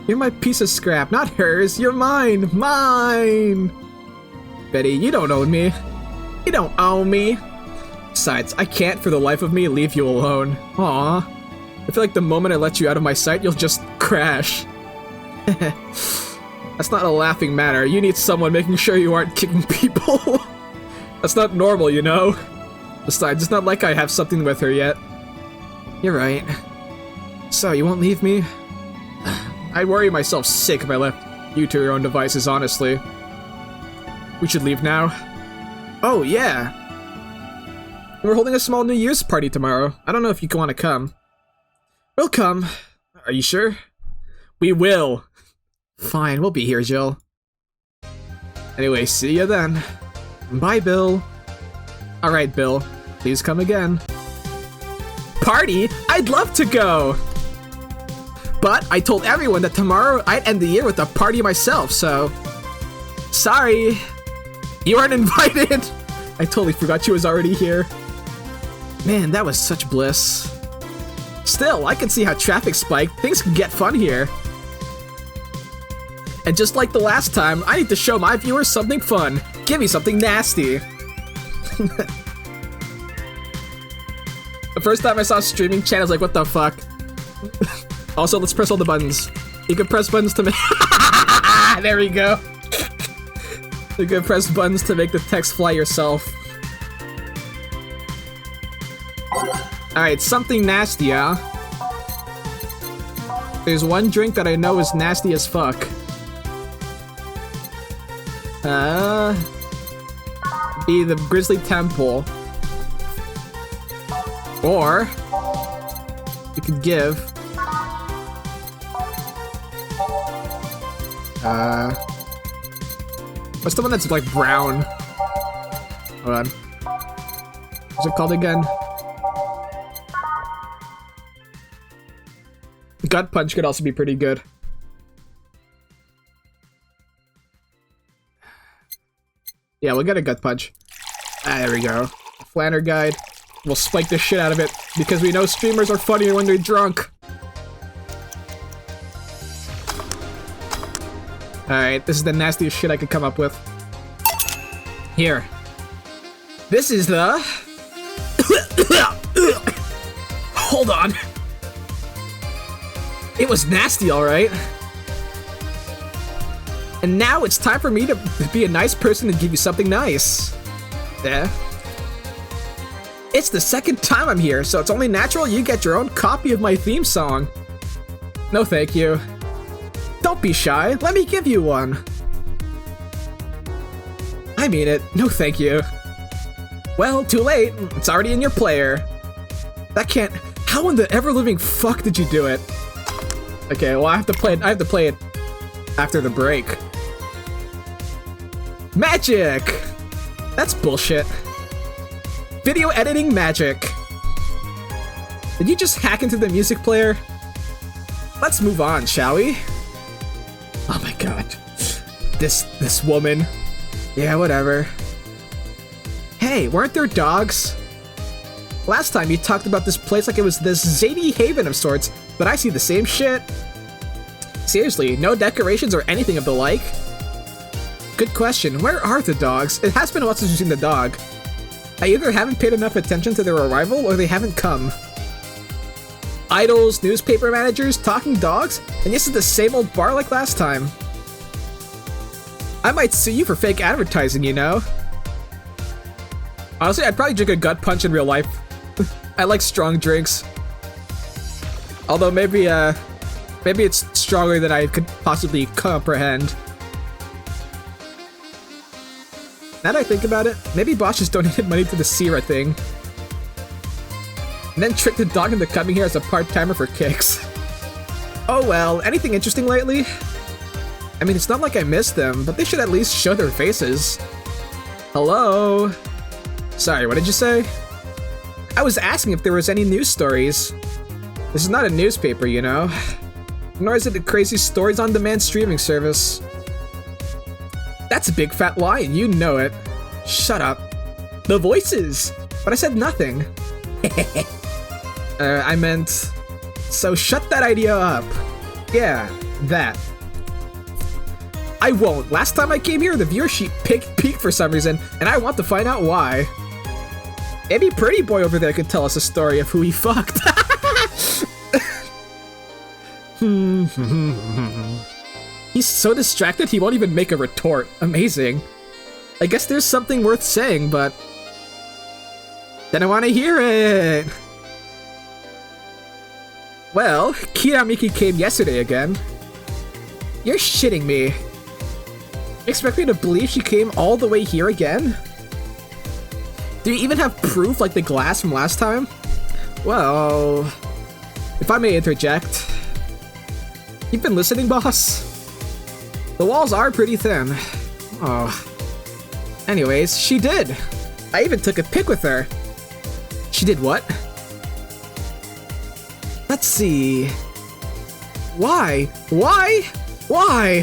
You're my piece of scrap, not hers, you're mine! Mine! Betty, you don't own me. You don't own me! Besides, I can't for the life of me leave you alone. Aww. I feel like the moment I let you out of my sight, you'll just crash. That's not a laughing matter. You need someone making sure you aren't kicking people. That's not normal, you know? Besides, it's not like I have something with her yet. You're right. So, you won't leave me? I'd worry myself sick if I left you to your own devices, honestly. We should leave now. Oh, yeah! We're holding a small New Year's party tomorrow. I don't know if you want to come. We'll come. Are you sure? We will. Fine, we'll be here, Jill. Anyway, see ya then. Bye, Bill. Alright, Bill. Please come again. Party? I'd love to go! But I told everyone that tomorrow I'd end the year with a party myself, so... Sorry. You aren't invited! I totally forgot she was already here. Man, that was such bliss. Still, I can see how traffic spiked. Things can get fun here. And just like the last time, I need to show my viewers something fun. Give me something nasty. The first time I saw streaming chat, I was like, what the fuck? Also, let's press all the buttons. You can press buttons to make... There we go. You can press buttons to make the text fly yourself. Alright, something nasty, huh? There's one drink that I know is nasty as fuck. Be the Grizzly Temple. Or you could give what's the one that's like brown? Hold on. What's it called again? Gut Punch could also be pretty good. Yeah, we'll get a Gut Punch. There we go. Flanner Guide. We'll spike the shit out of it, because we know streamers are funnier when they're drunk. Alright, this is the nastiest shit I could come up with. Here. This is the... Hold on. It was nasty, alright. And now it's time for me to be a nice person and give you something nice. Yeah. It's the second time I'm here, so it's only natural you get your own copy of my theme song. No thank you. Don't be shy, let me give you one. I mean it, no thank you. Well, too late, it's already in your player. That can't... How in the ever-living fuck did you do it? Okay, well I have to play it after the break. Magic! That's bullshit. Video editing magic. Did you just hack into the music player? Let's move on, shall we? Oh my god. This woman. Yeah, whatever. Hey, weren't there dogs? Last time you talked about this place like it was this zany haven of sorts, but I see the same shit. Seriously, no decorations or anything of the like? Good question. Where are the dogs? It has been a while since you've seen the dog. I either haven't paid enough attention to their arrival or they haven't come. Idols, newspaper managers, talking dogs, and this is the same old bar like last time. I might sue you for fake advertising, you know? Honestly, I'd probably drink a gut punch in real life. I like strong drinks. Although maybe it's stronger than I could possibly comprehend. Now that I think about it, maybe Bosch just donated money to the Sierra thing. And then tricked the dog into coming here as a part-timer for kicks. Oh well, anything interesting lately? I mean, it's not like I missed them, but they should at least show their faces. Hello? Sorry, what did you say? I was asking if there was any news stories. This is not a newspaper, you know? Nor is it a crazy stories on demand streaming service. That's a big fat lie, and you know it. Shut up. The voices! But I said nothing. I meant... So shut that idea up. Yeah, that. I won't. Last time I came here, the viewership peaked for some reason, and I want to find out why. Maybe Pretty Boy over there could tell us a story of who he fucked. He's so distracted he won't even make a retort. Amazing. I guess there's something worth saying, but... then I want to hear it! Well, Kiramiki came yesterday again. You're shitting me. You expect me to believe she came all the way here again? Do you even have proof like the glass from last time? Well... if I may interject... You've been listening, boss? The walls are pretty thin. Oh. Anyways, she did. I even took a pic with her. She did what? Let's see... Why? Why? Why?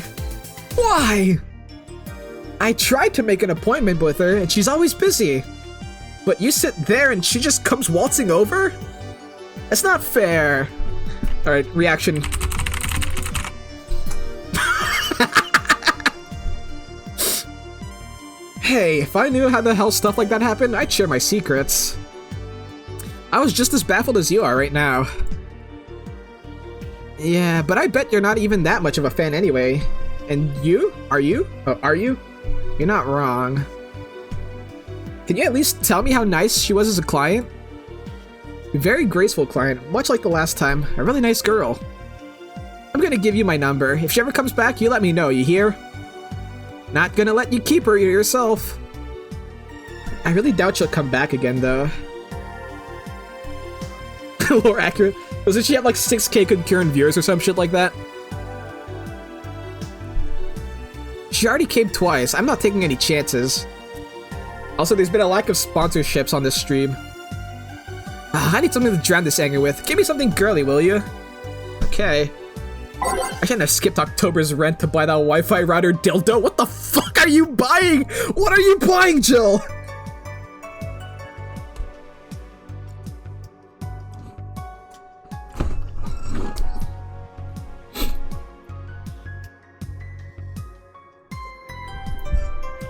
Why? I tried to make an appointment with her, and she's always busy. But you sit there and she just comes waltzing over? That's not fair. Alright, reaction. Hey, if I knew how the hell stuff like that happened, I'd share my secrets. I was just as baffled as you are right now. Yeah, but I bet you're not even that much of a fan anyway. And you? Are you? Oh, are you? You're not wrong. Can you at least tell me how nice she was as a client? Very graceful client, much like the last time. A really nice girl. I'm gonna give you my number. If she ever comes back, you let me know, you hear? Not gonna let you keep her yourself. I really doubt she'll come back again, though. More accurate. Doesn't she have like 6K concurrent viewers or some shit like that? She already came twice. I'm not taking any chances. Also, there's been a lack of sponsorships on this stream. I need something to drown this anger with. Give me something girly, will you? Okay. I shouldn't have skipped October's rent to buy that Wi-Fi router dildo. What the fuck are you buying? What are you buying, Jill?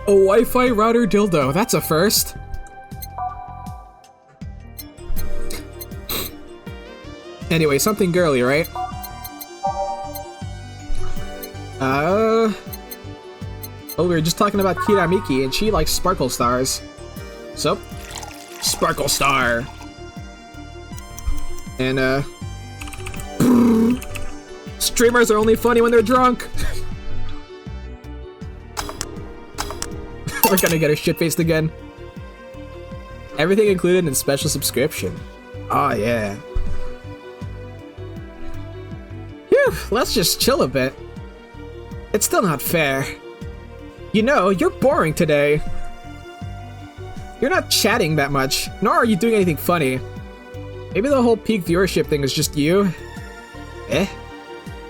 A Wi-Fi router dildo. That's a first. Anyway, something girly, right? Oh, we were just talking about Kiramiki, and she likes sparkle stars. So, sparkle star. And, streamers are only funny when they're drunk. We're gonna get her shit-faced again. Everything included in special subscription. Oh, yeah. Phew, let's just chill a bit. It's still not fair. You know, you're boring today. You're not chatting that much, nor are you doing anything funny. Maybe the whole peak viewership thing is just you?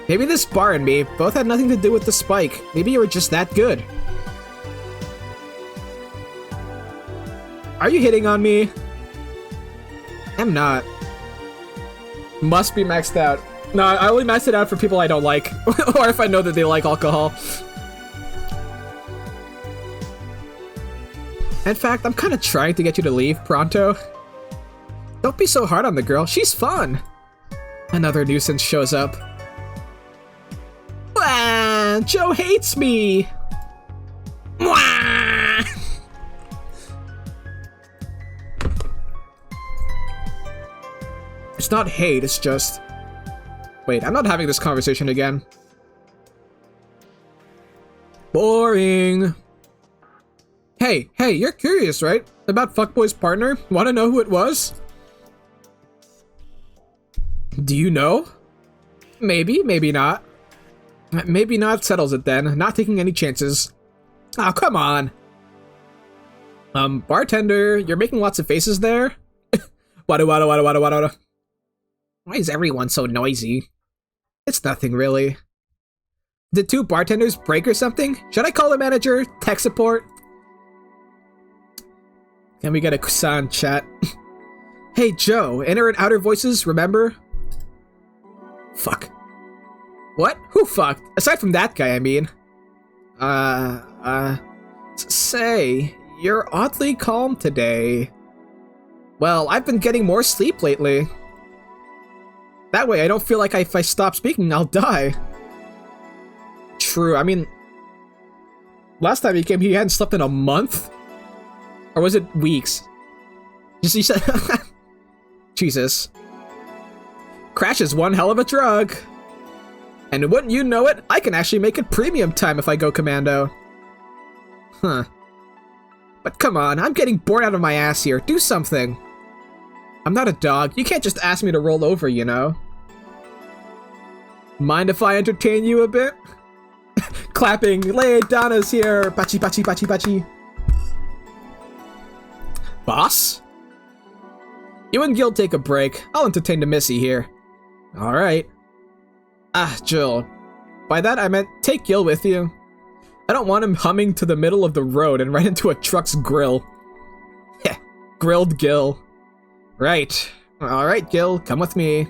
Maybe this bar and me both had nothing to do with the spike. Maybe you were just that good. Are you hitting on me? I'm not. Must be maxed out. No, I only max it out for people I don't like. Or if I know that they like alcohol. In fact, I'm kind of trying to get you to leave pronto. Don't be so hard on the girl. She's fun. Another nuisance shows up. Wah! Joe hates me. Wah! It's not hate, it's just... Wait, I'm not having this conversation again. Boring. Hey, you're curious, right? About Fuckboy's partner? Wanna know who it was? Do you know? Maybe, maybe not. Maybe not settles it then. Not taking any chances. Oh, come on. Bartender, you're making lots of faces there? Wada. Why is everyone so noisy? It's nothing really. Did two bartenders break or something? Should I call the manager? Tech support? Can we get a Kusan chat? Hey Joe, inner and outer voices, remember? Fuck. What? Who fucked? Aside from that guy, I mean. Say, you're oddly calm today. Well, I've been getting more sleep lately. That way I don't feel like if I stop speaking, I'll die. True, I mean... Last time he came, he hadn't slept in a month? Or was it weeks? You said... Jesus. Crash is one hell of a drug. And wouldn't you know it, I can actually make it premium time if I go commando. Huh. But come on, I'm getting bored out of my ass here. Do something. I'm not a dog. You can't just ask me to roll over, you know? Mind if I entertain you a bit? Clapping. Lay Donna's here. Bachi, bachi, bachi, bachi. Boss? You and Gil take a break. I'll entertain the Missy here. Alright. Jill. By that I meant take Gil with you. I don't want him humming to the middle of the road and right into a truck's grill. Heh. Grilled Gil. Right. Alright, Gil. Come with me.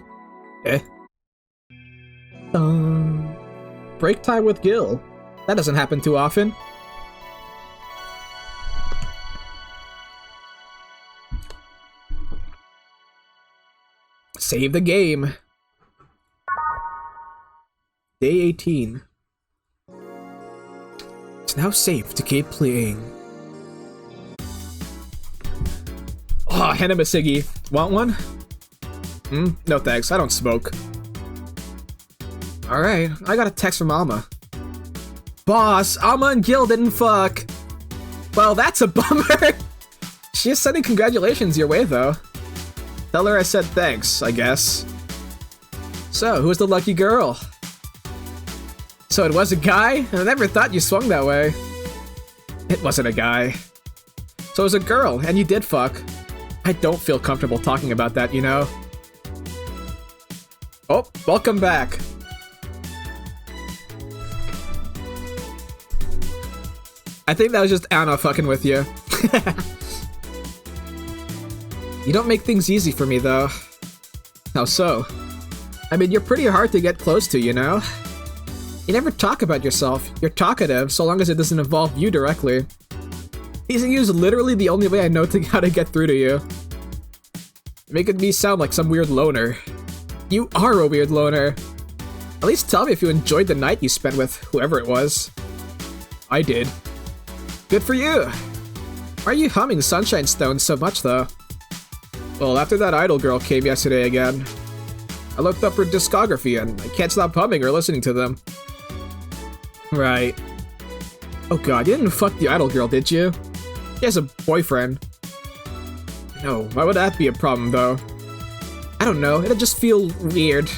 Break time with Gil. That doesn't happen too often. Save the game. Day 18. It's now safe to keep playing. Oh, Hanama Siggy. Want one? No thanks, I don't smoke. Alright, I got a text from Alma. Boss, Alma and Gil didn't fuck. Well, that's a bummer. She is sending congratulations your way, though. Tell her I said thanks, I guess. So, who's the lucky girl? So it was a guy? I never thought you swung that way. It wasn't a guy. So it was a girl, and you did fuck. I don't feel comfortable talking about that, you know? Oh, welcome back. I think that was just Anna fucking with you. You don't make things easy for me, though. How so? I mean, you're pretty hard to get close to, you know? You never talk about yourself. You're talkative, so long as it doesn't involve you directly. Teasing you is literally the only way I know how to get through to you. You're making me sound like some weird loner. You are a weird loner. At least tell me if you enjoyed the night you spent with whoever it was. I did. Good for you. Why are you humming Sunshine Stone so much, though? Well, after that idol girl came yesterday again, I looked up her discography and I can't stop humming or listening to them. Right. Oh god, you didn't fuck the idol girl, did you? She has a boyfriend. No, why would that be a problem, though? I don't know, it'll just feel weird.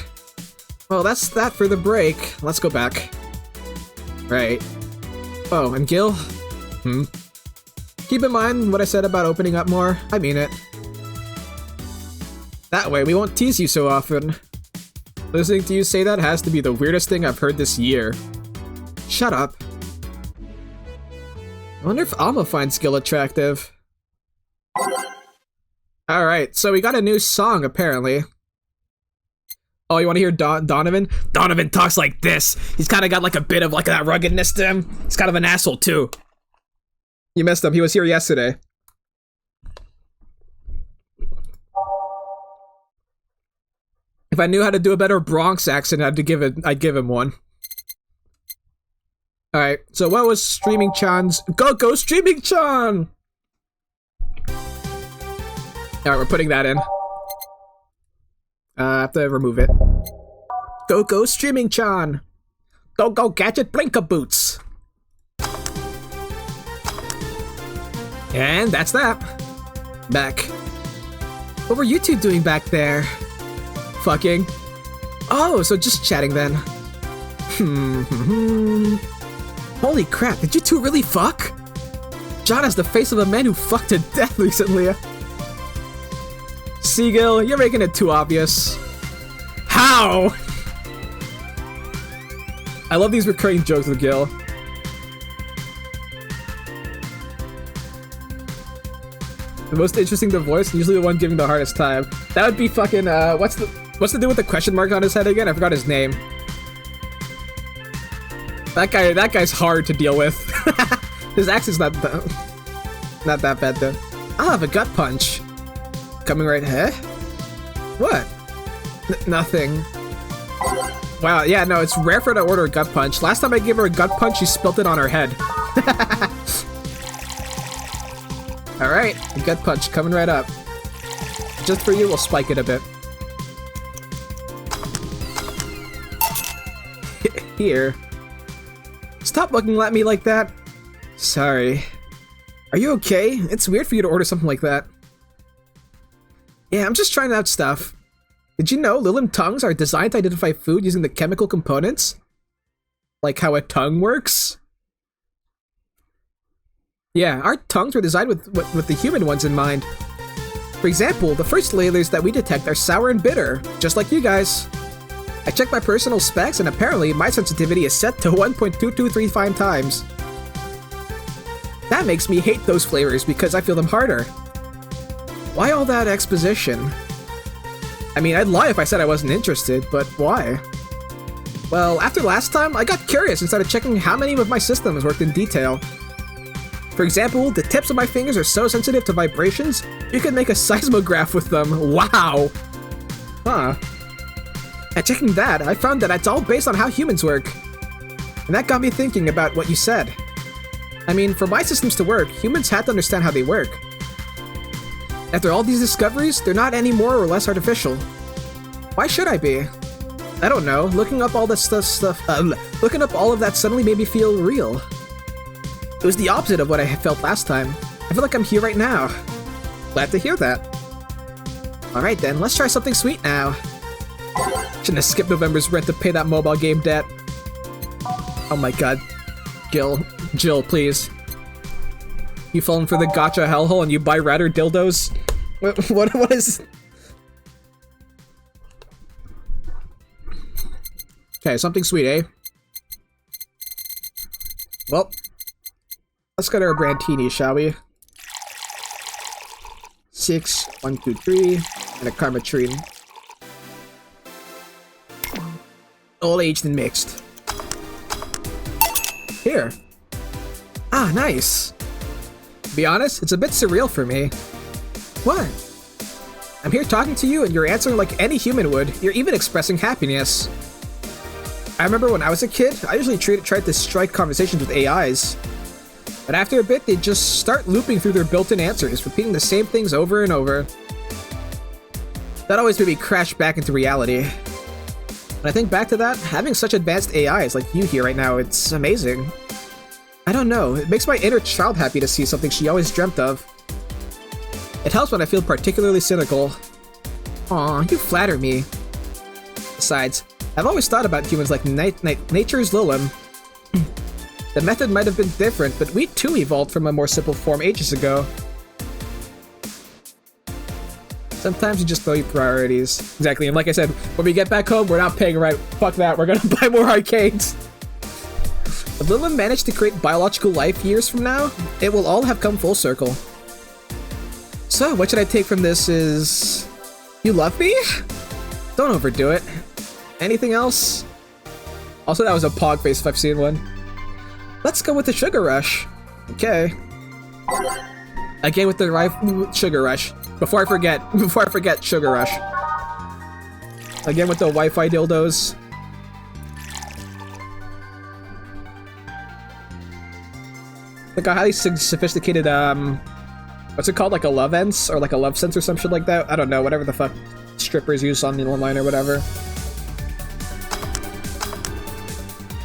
Well, that's that for the break. Let's go back. Right. Oh, and Gil? Keep in mind what I said about opening up more. I mean it. That way, we won't tease you so often. Listening to you say that has to be the weirdest thing I've heard this year. Shut up. I wonder if Alma finds Gil attractive. Alright, so we got a new song, apparently. Oh, you want to hear Donovan? Donovan talks like this. He's kind of got like a bit of like that ruggedness to him. He's kind of an asshole, too. You messed up. He was here yesterday. If I knew how to do a better Bronx accent, I'd give him one. Alright, so what was Streaming Chan's... Go Streaming Chan! Alright, we're putting that in. I have to remove it. Go Streaming Chan! Go Gadget Blinka Boots! And that's that. Back. What were you two doing back there? Fucking. Oh, so just chatting then. Holy crap, did you two really fuck? John has the face of a man who fucked to death recently. Seagull, you're making it too obvious. How? I love these recurring jokes with Gil. The most interesting to voice, usually the one giving the hardest time. That would be fucking, what's the dude with the question mark on his head again? I forgot his name. That guy's hard to deal with. His accent's not that bad though. I'll have a gut punch. Coming right here? What? Nothing. Wow, yeah, no, it's rare for her to order a gut punch. Last time I gave her a gut punch, she spilt it on her head. Alright, a gut punch coming right up. Just for you, we'll spike it a bit. Here. Stop looking at me like that. Sorry. Are you okay? It's weird for you to order something like that. Yeah, I'm just trying out stuff. Did you know Lilim tongues are designed to identify food using the chemical components? Like how a tongue works? Yeah, our tongues were designed with the human ones in mind. For example, the first flavors that we detect are sour and bitter, just like you guys. I checked my personal specs and apparently my sensitivity is set to 1.2235 times. That makes me hate those flavors because I feel them harder. Why all that exposition? I mean, I'd lie if I said I wasn't interested, but why? Well, after last time, I got curious and started checking how many of my systems worked in detail. For example, the tips of my fingers are so sensitive to vibrations, you can make a seismograph with them. Wow! Huh. And checking that, I found that it's all based on how humans work. And that got me thinking about what you said. I mean, for my systems to work, humans had to understand how they work. After all these discoveries, they're not any more or less artificial. Why should I be? I don't know, looking up all this looking up all of that suddenly made me feel real. It was the opposite of what I felt last time. I feel like I'm here right now. Glad to hear that. Alright then, let's try something sweet now. Shouldn't have skipped November's rent to pay that mobile game debt. Oh my god. Jill, please. You fallen for the gacha hellhole and you buy radder dildos? What is... Okay, something sweet, eh? Well, let's get our Brandini, shall we? 6, 1, 2, 3, and a Karmatrine. All aged and mixed. Here. Ah, nice. To be honest, it's a bit surreal for me. What? I'm here talking to you and you're answering like any human would. You're even expressing happiness. I remember when I was a kid, I usually tried to strike conversations with AIs. But after a bit, they'd just start looping through their built-in answers, repeating the same things over and over. That always made me crash back into reality. When I think back to that, having such advanced AIs like you here right now, it's amazing. I don't know, it makes my inner child happy to see something she always dreamt of. It helps when I feel particularly cynical. Aw, you flatter me. Besides, I've always thought about humans like nature's Lilim. The method might have been different, but we too evolved from a more simple form ages ago. Sometimes you just throw your priorities. Exactly, and like I said, when we get back home, we're not paying rent. Fuck that, we're gonna buy more arcades. If Lilith managed to create biological life years from now, it will all have come full circle. So, what should I take from this is... You love me? Don't overdo it. Anything else? Also, that was a pog face if I've seen one. Let's go with the Sugar Rush. Okay. Again with the Sugar Rush. Before I forget Sugar Rush. Again with the Wi-Fi dildos. Like a highly sophisticated, what's it called? Like a love ends? Or like a love sense or some shit like that? I don't know, whatever the fuck strippers use on the online or whatever.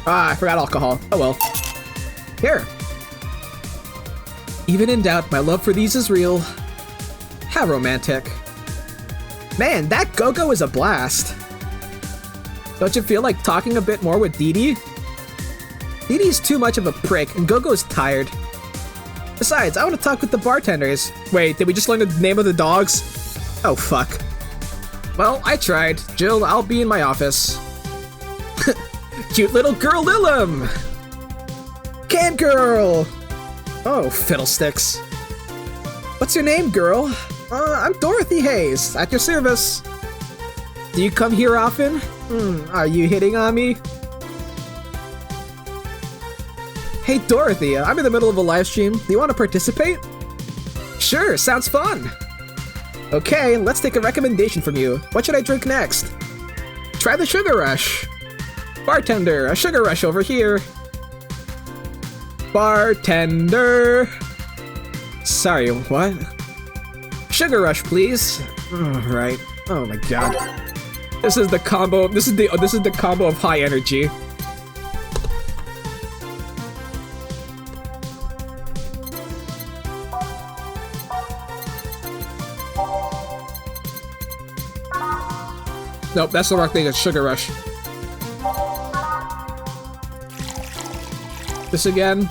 Ah, I forgot alcohol. Oh well. Here. Even in doubt, my love for these is real. How romantic. Man, that Go-Go is a blast. Don't you feel like talking a bit more with Dee Dee? Dee Dee's too much of a prick, and Go-Go's tired. Besides, I want to talk with the bartenders. Wait, did we just learn the name of the dogs? Oh, fuck. Well, I tried. Jill, I'll be in my office. Cute little girl Lilum! Can girl! Oh, fiddlesticks. What's your name, girl? I'm Dorothy Hayes, at your service. Do you come here often? Are you hitting on me? Hey Dorothy, I'm in the middle of a live stream. Do you want to participate? Sure, sounds fun. Okay, let's take a recommendation from you. What should I drink next? Try the Sugar Rush. Bartender, a Sugar Rush over here. Bartender. Sorry, what? Sugar Rush, please. Right. Oh my god. This is the combo. This is the combo of high energy. Nope, that's the wrong thing. It's Sugar Rush. This again.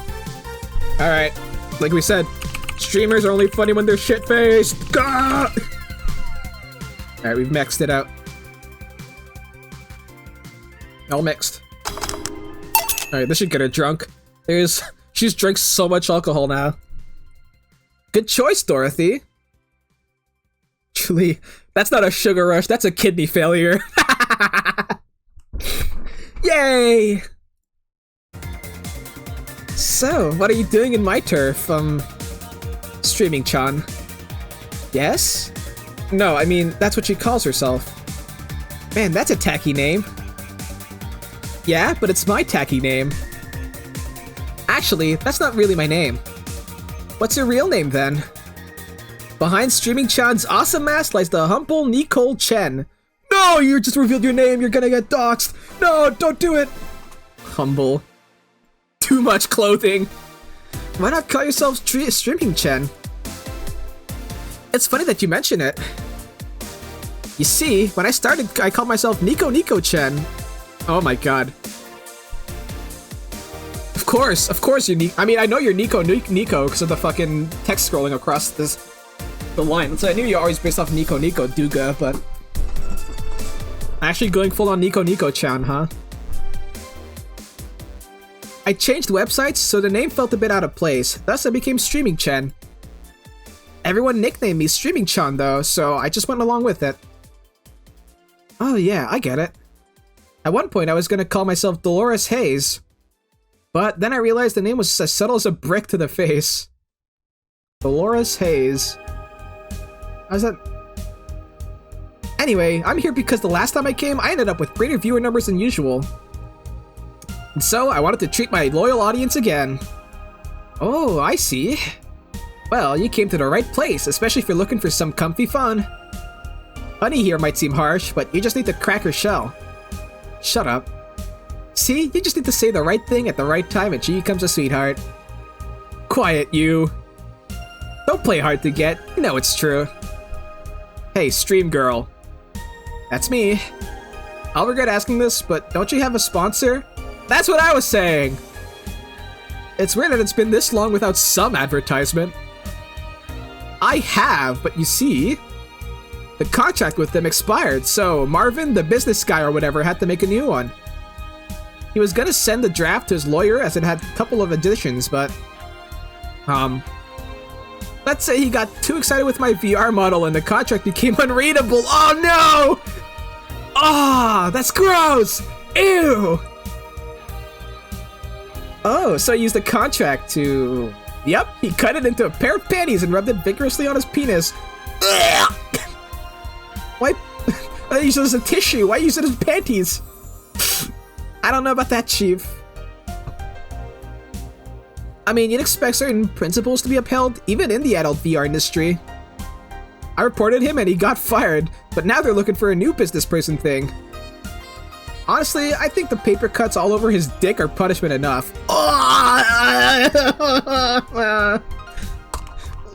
All right, like we said, streamers are only funny when they're shit-faced. All right, we've mixed it out. All mixed. All right, this should get her drunk. She's drank so much alcohol now. Good choice, Dorothy. Actually, that's not a Sugar Rush, that's a kidney failure. Yay! So, what are you doing in my turf, Streaming-chan? Yes? No, I mean, that's what she calls herself. Man, that's a tacky name. Yeah, but it's my tacky name. Actually, that's not really my name. What's your real name, then? Behind Streaming-chan's awesome mask lies the humble Nicole Chen. No, you just revealed your name, you're gonna get doxxed. No, don't do it. Humble. Too much clothing. Why not call yourself Streaming-Chen? It's funny that you mention it. You see, when I started, I called myself Nico Chen. Oh my god. Of course you're I mean, I know you're Nico because of the fucking text scrolling across the line. So I knew you're always based off Nico Duga, but... Actually going full on Nico-Chan, huh? I changed websites, so the name felt a bit out of place, thus I became Streaming-Chen. Everyone nicknamed me Streaming-Chan though, so I just went along with it. Oh yeah, I get it. At one point I was gonna call myself Dolores Hayes, but then I realized the name was as subtle as a brick to the face. Dolores Hayes. How's that? Anyway, I'm here because the last time I came, I ended up with greater viewer numbers than usual. And so, I wanted to treat my loyal audience again. Oh, I see. Well, you came to the right place, especially if you're looking for some comfy fun. Honey here might seem harsh, but you just need to crack her shell. Shut up. See, you just need to say the right thing at the right time and she becomes a sweetheart. Quiet, you. Don't play hard to get, you know it's true. Hey, stream girl. That's me. I'll regret asking this, but don't you have a sponsor? That's what I was saying! It's weird that it's been this long without some advertisement. I have, but you see, the contract with them expired, so Marvin, the business guy or whatever, had to make a new one. He was gonna send the draft to his lawyer as it had a couple of additions, but... let's say he got too excited with my VR model and the contract became unreadable. Oh no! Ah, that's gross! Ew! Oh, so he used the contract to... Yep, he cut it into a pair of panties and rubbed it vigorously on his penis. Ugh! Why? I use it as a tissue. Why use it as panties? I don't know about that, Chief. I mean, you'd expect certain principles to be upheld, even in the adult VR industry. I reported him and he got fired, but now they're looking for a new business person thing. Honestly, I think the paper cuts all over his dick are punishment enough.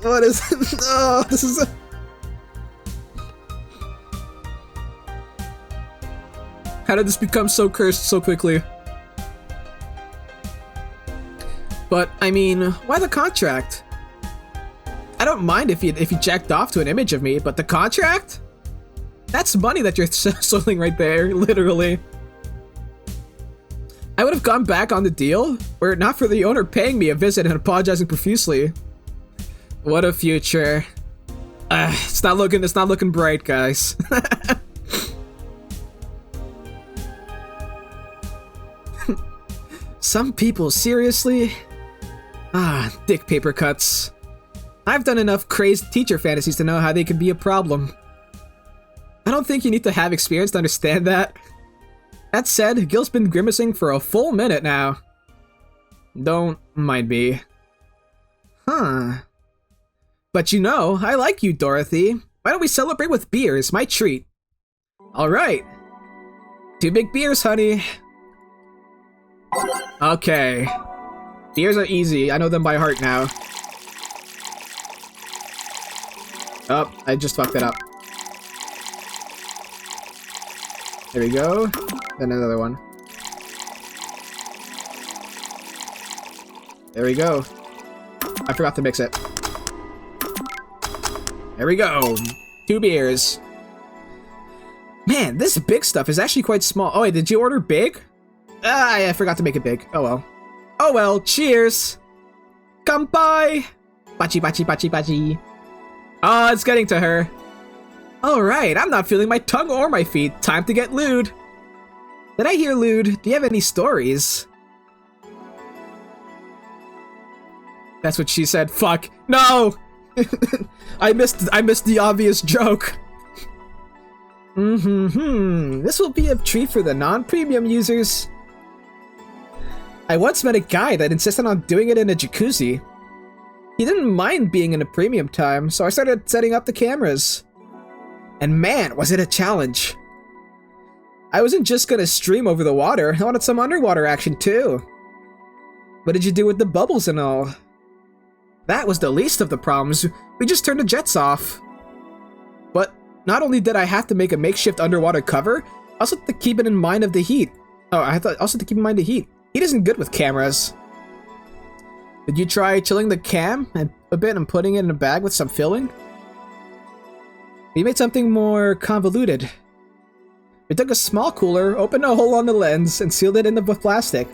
What is this? Oh, this is How did this become so cursed so quickly? But, I mean, why the contract? I don't mind if you jacked off to an image of me, but the contract? That's money that you're soiling right there, literally. I would have gone back on the deal, were it not for the owner paying me a visit and apologizing profusely. What a future. It's not looking bright, guys. Some people, seriously? Dick paper cuts. I've done enough crazed teacher fantasies to know how they can be a problem. I don't think you need to have experience to understand that. That said, Gil's been grimacing for a full minute now. Don't mind me. Huh. But you know, I like you, Dorothy. Why don't we celebrate with beers? My treat. Alright. 2 big beers, honey. Okay. Beers are easy. I know them by heart now. Oh, I just fucked it up. There we go. Then another one. There we go. I forgot to mix it. There we go. 2 beers. Man, this big stuff is actually quite small. Oh wait, did you order big? I forgot to make it big. Oh well. Oh well, cheers! Kanpai! Bachi bachi bachi bachi. Oh, it's getting to her. Alright, I'm not feeling my tongue or my feet. Time to get lewd. Did I hear lewd? Do you have any stories? That's what she said. Fuck. No! I missed the obvious joke. This will be a treat for the non-premium users. I once met a guy that insisted on doing it in a jacuzzi. He didn't mind being in a premium time, so I started setting up the cameras. And man, was it a challenge. I wasn't just gonna stream over the water, I wanted some underwater action too. What did you do with the bubbles and all? That was the least of the problems, we just turned the jets off. But not only did I have to make a makeshift underwater cover, I also had to keep it in mind of the heat. Oh, I thought also to keep in mind the heat. Heat isn't good with cameras. Did you try chilling the cam a bit and putting it in a bag with some filling? We made something more convoluted. We took a small cooler, opened a hole on the lens, and sealed it in with plastic.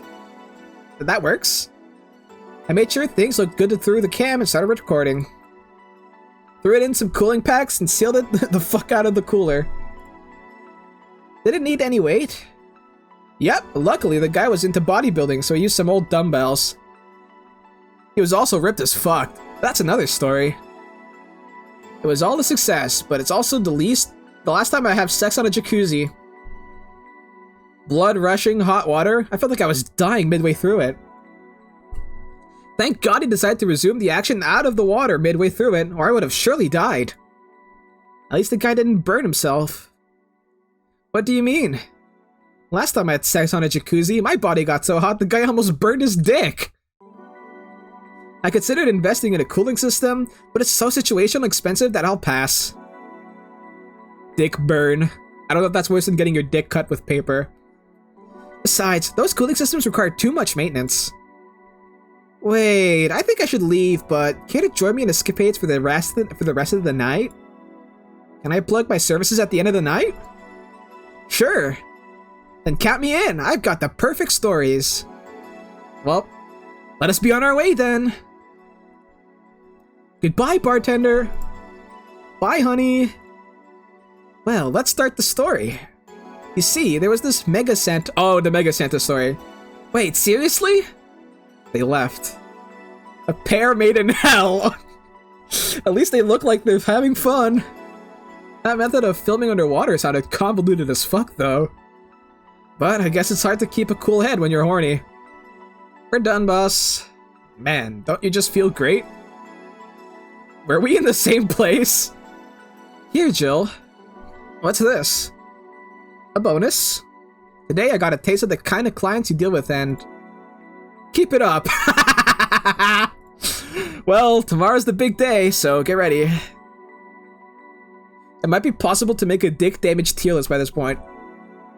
That works. I made sure things looked good through the cam and started recording. Threw it in some cooling packs and sealed it the fuck out of the cooler. Did it need any weight? Yep, luckily the guy was into bodybuilding, so he used some old dumbbells. He was also ripped as fuck. That's another story. It was all a success, but it's also the last time I have sex on a jacuzzi. Blood rushing, hot water. I felt like I was dying midway through it. Thank God he decided to resume the action out of the water midway through it, or I would have surely died. At least the guy didn't burn himself. What do you mean? Last time I had sex on a jacuzzi, my body got so hot the guy almost burned his dick. I considered investing in a cooling system, but it's so situational expensive that I'll pass. Dick burn. I don't know if that's worse than getting your dick cut with paper. Besides, those cooling systems require too much maintenance. Wait, I think I should leave, but can't it join me in escapades for the rest of the night? Can I plug my services at the end of the night? Sure. Then count me in. I've got the perfect stories. Well, let us be on our way then. Goodbye, bartender. Bye, honey. Well, let's start the story. You see, there was this Mega Santa. Oh, the Mega Santa story. Wait, seriously? They left. A pair made in hell. At least they look like they're having fun. That method of filming underwater sounded convoluted as fuck, though. But I guess it's hard to keep a cool head when you're horny. We're done, boss. Man, don't you just feel great? Were we in the same place? Here, Jill. What's this? A bonus? Today I got a taste of the kind of clients you deal with and... Keep it up! Well, tomorrow's the big day, so get ready. It might be possible to make a dick damage tier list by this point.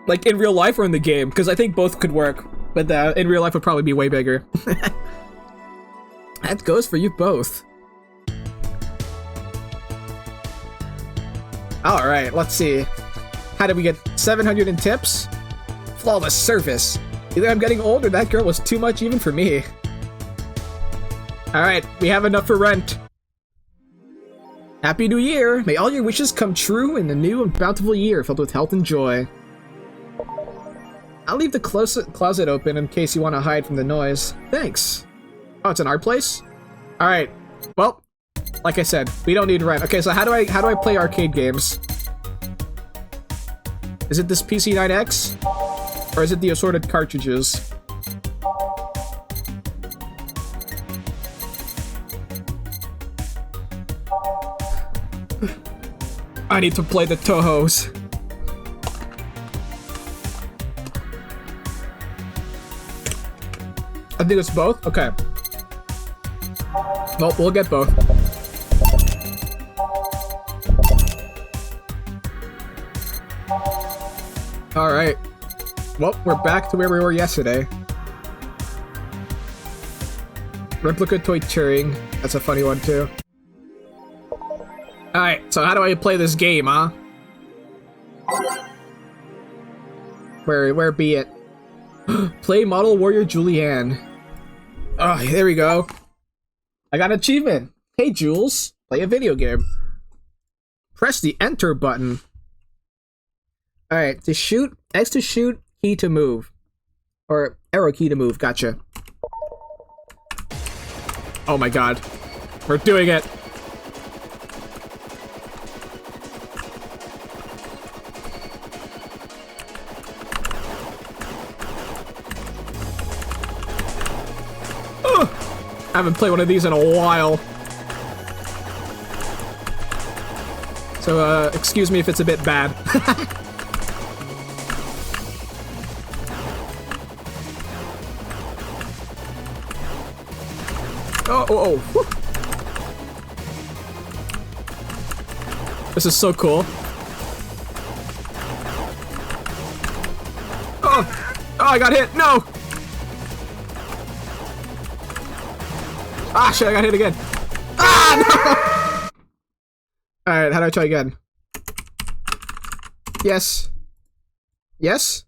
Like, in real life or in the game, because I think both could work. But in real life would probably be way bigger. That goes for you both. Alright, let's see. How did we get 700 in tips? Flawless service. Either I'm getting old or that girl was too much even for me. Alright, we have enough for rent. Happy New Year! May all your wishes come true in the new and bountiful year filled with health and joy. I'll leave the closet open in case you want to hide from the noise. Thanks. Oh, it's an art place? Alright. Well, like I said, we don't need rent. Okay, so how do I play arcade games? Is it this PC9X? Or is it the assorted cartridges? I need to play the Tohos. I think it's both? Okay. Well, we'll get both. Alright. Well, we're back to where we were yesterday. Replica toy Turing. That's a funny one, too. Alright, so how do I play this game, huh? Where be it? Play Model Warrior Julianne. Oh, there we go. I got an achievement. Hey, Jules. Play a video game. Press the enter button. Alright, to shoot, X to shoot, key to move. Or arrow key to move, gotcha. Oh my god. We're doing it. I haven't played one of these in a while. So, excuse me if it's a bit bad. Oh. Whew. This is so cool. Oh, I got hit. No. Ah, shit, I got hit again. Ah, no! Alright, how do I try again? Yes. Yes?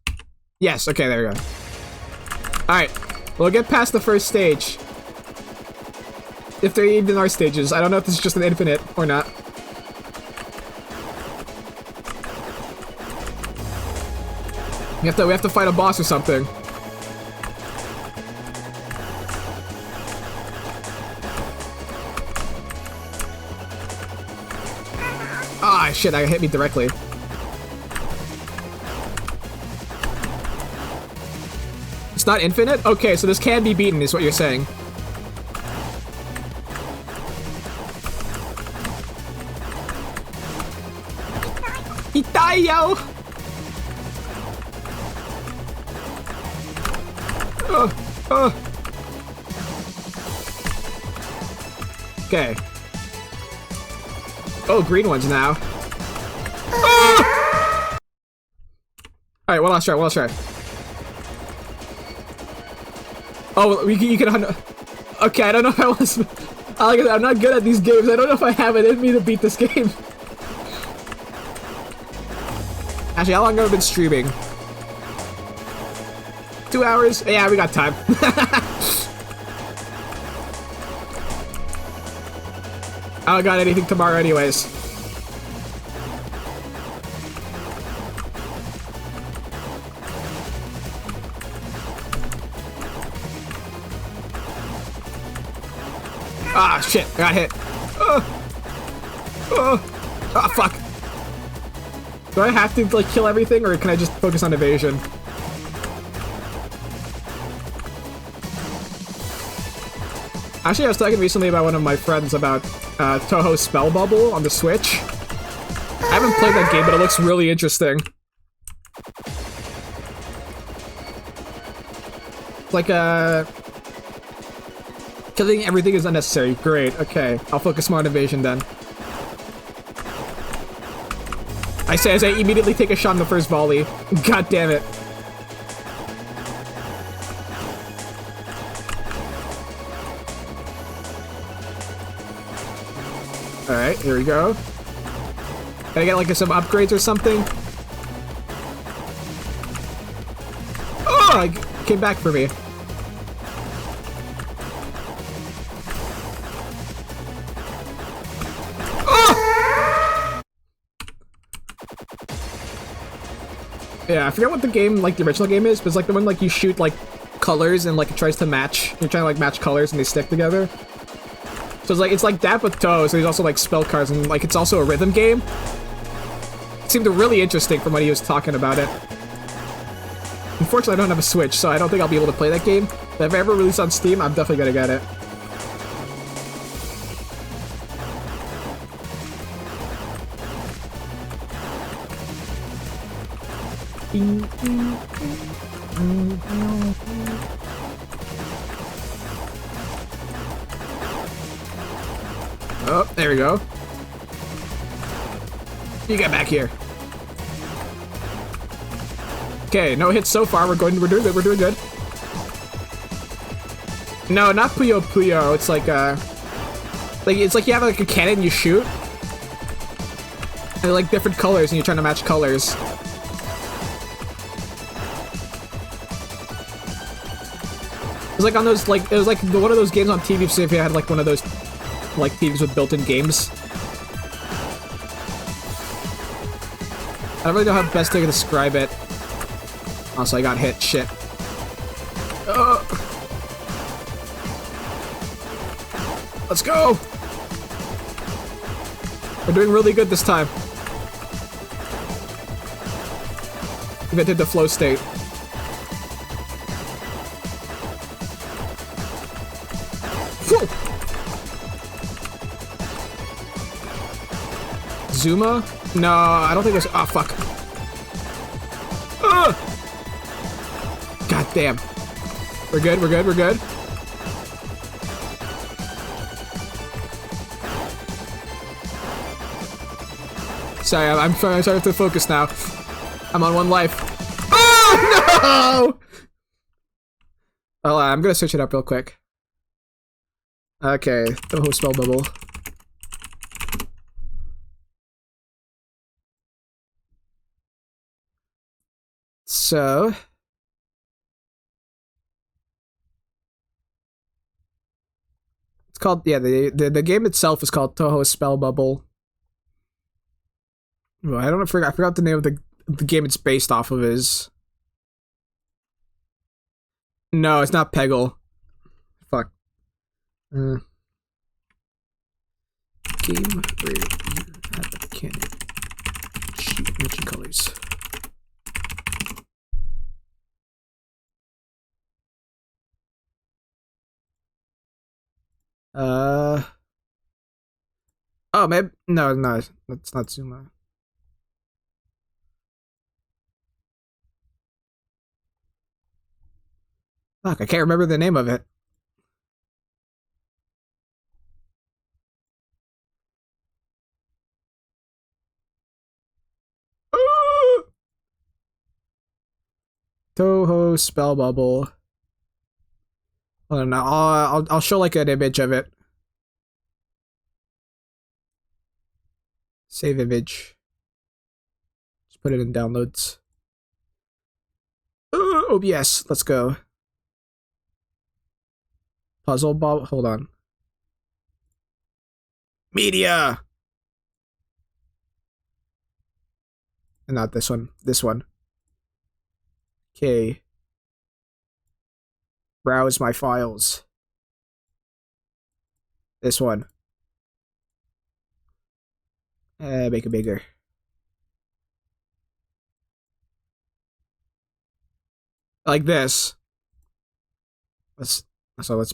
Yes, okay, there we go. Alright, we'll get past the first stage. If there even are stages. I don't know if this is just an infinite or not. We have to fight a boss or something. Ah, shit, that hit me directly. It's not infinite? Okay, so this can be beaten, is what you're saying. Itayo! Okay. Oh, green ones now. Oh! Alright, one last try. Oh, you can... Okay, I don't know if I was... Like I said, I'm not good at these games. I don't know if I have it in me to beat this game. Actually, how long have I been streaming? 2 hours? Yeah, we got time. I don't got anything tomorrow anyways. Ah, shit. I got hit. Ah, fuck. Do I have to, like, kill everything, or can I just focus on evasion? Actually, I was talking recently about one of my friends about Touhou's Spell Bubble on the Switch. I haven't played that game, but it looks really interesting. It's like, killing everything is unnecessary. Great, okay. I'll focus more on evasion then. I say as I immediately take a shot in the first volley. God damn it. Alright, here we go. Can I get like some upgrades or something? Oh, it came back for me. Yeah, I forget what the game, like, the original game is, but it's like the one, like, you shoot, like, colors and, like, it tries to match. You're trying to, like, match colors and they stick together. So it's like that with Toe, so there's also, like, spell cards and, like, it's also a rhythm game. It seemed really interesting from when he was talking about it. Unfortunately, I don't have a Switch, so I don't think I'll be able to play that game. But if it ever released on Steam, I'm definitely gonna get it. Oh, there we go. You get back here. Okay, no hits so far. We're doing good. We're doing good. No, not Puyo Puyo. It's like it's like you have like a cannon you shoot, and they're like different colors, and you're trying to match colors. It was like on those, like, it was like one of those games on TV, so if you had like one of those, like, TVs with built-in games. I don't really know how best to describe it. Also, I got hit. Shit. Let's go! We're doing really good this time. We've entered the flow state. Zuma? No, I don't think there's... Oh, fuck. God damn. We're good, we're good, we're good. Sorry, I'm sorry to focus now. I'm on one life. Oh, no! Well, I'm gonna search it up real quick. Okay, the whole spell bubble. So... It's called, yeah, the game itself is called Touhou Spell Bubble. Well, I forgot the name of the game it's based off of is... No, it's not Peggle. Fuck. Game where you have a cannon. Shoot matching colors. Oh, maybe... No, that's not Zuma. Fuck, I can't remember the name of it. Touhou Spell Bubble. Hold on, I'll show like an image of it. Save image. Just put it in downloads. OBS, let's go. Puzzle Bob, hold on. Media! And not this one, this one. Okay. Browse my files. This one. Make it bigger. Like this. Let's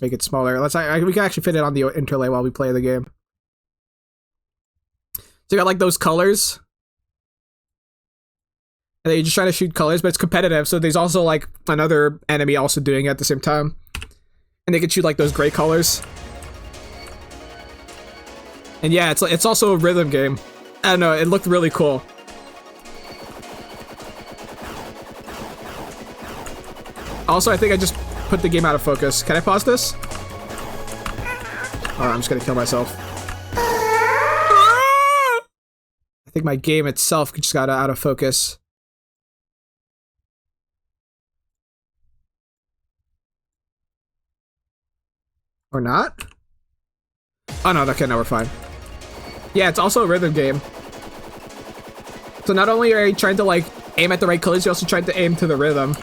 make it smaller. We can actually fit it on the interlay while we play the game. So you got like those colors. And then you're just trying to shoot colors, but it's competitive, so there's also like another enemy also doing it at the same time. And they can shoot like those gray colors. And yeah, it's also a rhythm game. I don't know, it looked really cool. Also, I think I just put the game out of focus. Can I pause this? Oh, I'm just gonna kill myself. I think my game itself just got out of focus. Or not? Oh no, okay, no, we're fine. Yeah, it's also a rhythm game. So not only are you trying to like aim at the right colors, you also try to aim to the rhythm.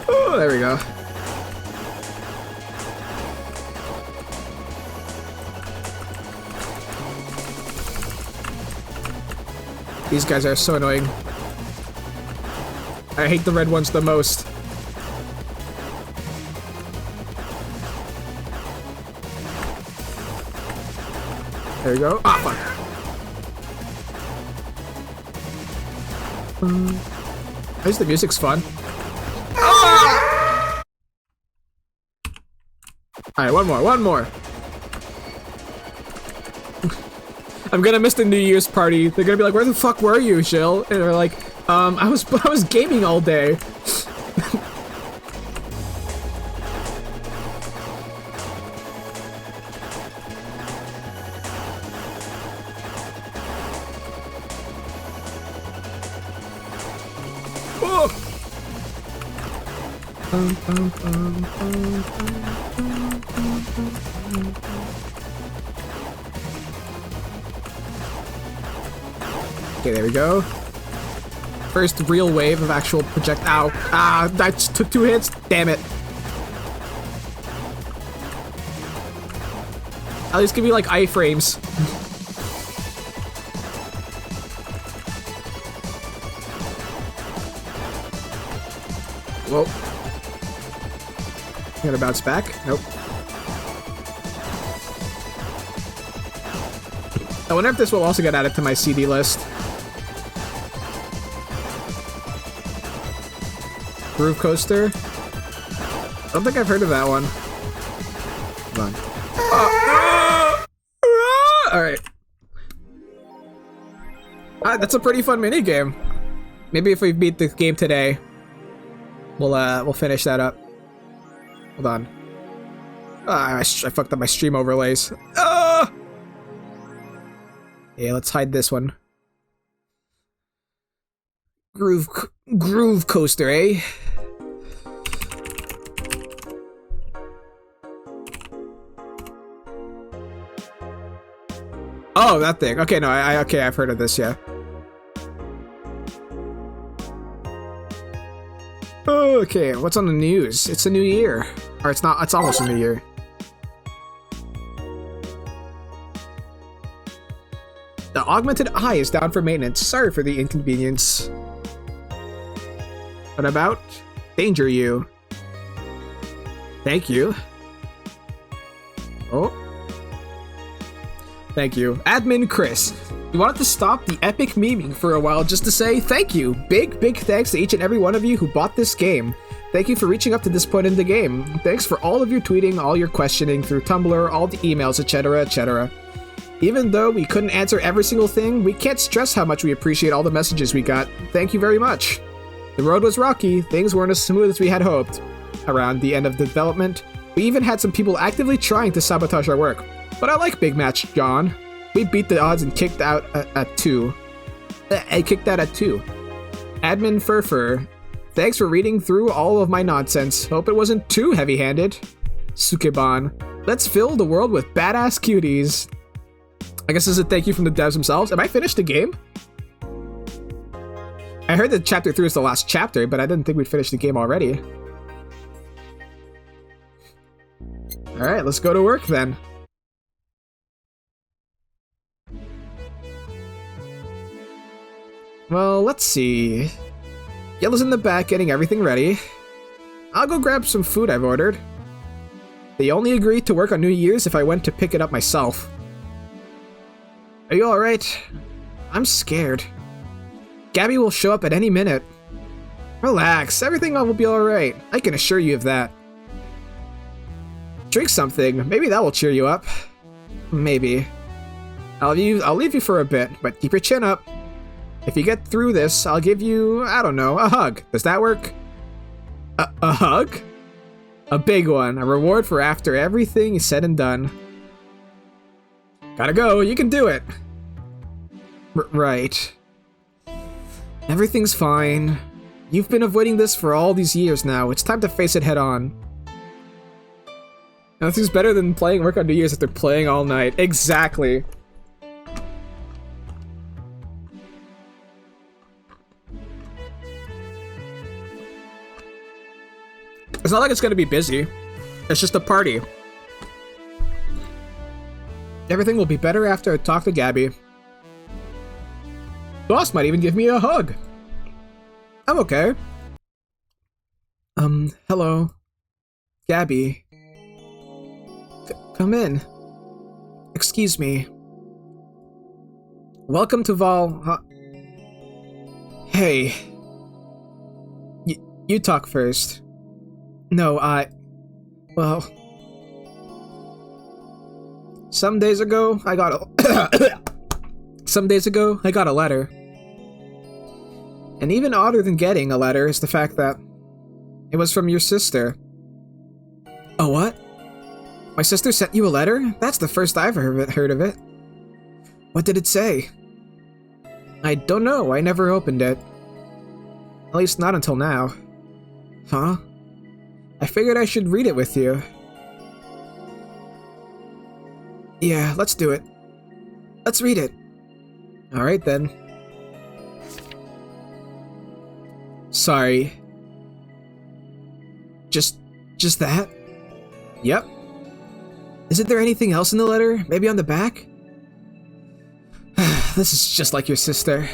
Oh, there we go. These guys are so annoying. I hate the red ones the most. There you go. Ah, fuck. At least the music's fun. Ah! Alright, one more. I'm gonna miss the New Year's party. They're gonna be like, where the fuck were you, Jill? And they're like, I was gaming all day. Okay, there we go. First real wave of actual projectile. Ah, that just took 2 hits. Damn it. At least give me like iframes. Whoa. You gotta bounce back? Nope. I wonder if this will also get added to my CD list. Groove Coaster? I don't think I've heard of that one. Hold on. Alright. That's a pretty fun minigame. Maybe if we beat the game today, we'll finish that up. Hold on. I fucked up my stream overlays. Yeah, let's hide this one. Groove Coaster, eh? Oh, that thing. Okay, no, okay, I've heard of this, yeah. Okay, what's on the news? It's a new year. Or it's not, it's almost a new year. The augmented eye is down for maintenance. Sorry for the inconvenience. What about Danger You? Thank you. Oh. Thank you. Admin Chris. We wanted to stop the epic memeing for a while just to say thank you. Big thanks to each and every one of you who bought this game. Thank you for reaching up to this point in the game. Thanks for all of your tweeting, all your questioning through Tumblr, all the emails, etc, etc. Even though we couldn't answer every single thing, we can't stress how much we appreciate all the messages we got. Thank you very much. The road was rocky, things weren't as smooth as we had hoped. Around the end of the development, we even had some people actively trying to sabotage our work. But I like Big Match John. We beat the odds and kicked out at 2. Admin Furfur, thanks for reading through all of my nonsense. Hope it wasn't too heavy-handed. Sukeban, let's fill the world with badass cuties. I guess this is a thank you from the devs themselves. Am I finished the game? I heard that chapter 3 is the last chapter, but I didn't think we'd finish the game already. Alright, let's go to work then. Well, let's see. Yellow's in the back getting everything ready. I'll go grab some food I've ordered. They only agreed to work on New Year's if I went to pick it up myself. Are you alright? I'm scared. Gabby will show up at any minute. Relax, everything will be alright. I can assure you of that. Drink something, maybe that will cheer you up. Maybe. I'll leave you for a bit, but keep your chin up. If you get through this, I'll give you, I don't know, a hug. Does that work? A hug? A big one, a reward for after everything is said and done. Gotta go, you can do it. Right. Everything's fine. You've been avoiding this for all these years now. It's time to face it head on. Nothing's better than playing work on New Year's after playing all night. Exactly. It's not like it's gonna be busy. It's just a party. Everything will be better after I talk to Gabby. Boss might even give me a hug. I'm okay. Hello. Gabby. Come in. Excuse me. Welcome to Hey. You talk first. No, well... Some days ago, I got a letter. And even odder than getting a letter is the fact that it was from your sister. Oh, what? My sister sent you a letter? That's the first I've heard of it. What did it say? I don't know, I never opened it. At least not until now. Huh? I figured I should read it with you. Yeah, let's do it. Let's read it. Alright then. Sorry. Just that? Yep. Isn't there anything else in the letter? Maybe on the back? This is just like your sister.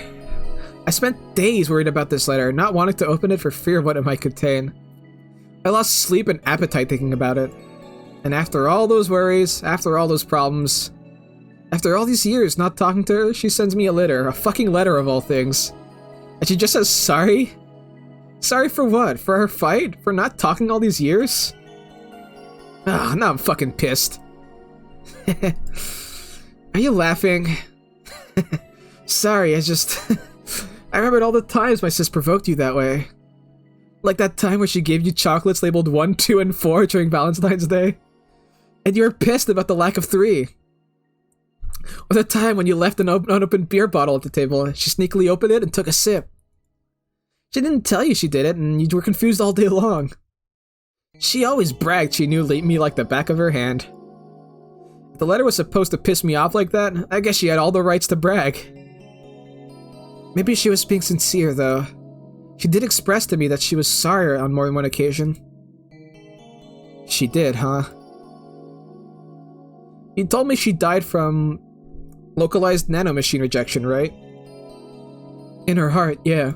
I spent days worried about this letter, not wanting to open it for fear of what it might contain. I lost sleep and appetite thinking about it. And after all those worries, after all those problems, after all these years not talking to her, she sends me a letter, a fucking letter of all things. And she just says sorry? Sorry for what? For our fight? For not talking all these years? Ah, now I'm fucking pissed. Are you laughing? Sorry, I remembered all the times my sis provoked you that way. Like that time where she gave you chocolates labeled 1, 2, and 4 during Valentine's Day. And you were pissed about the lack of 3. Or the time when you left an unopened beer bottle at the table and she sneakily opened it and took a sip. She didn't tell you she did it and you were confused all day long. She always bragged she knew me like the back of her hand. If the letter was supposed to piss me off like that, I guess she had all the rights to brag. Maybe she was being sincere though. She did express to me that she was sorry on more than one occasion. She did, huh? You told me she died from localized nanomachine rejection, right? In her heart, yeah.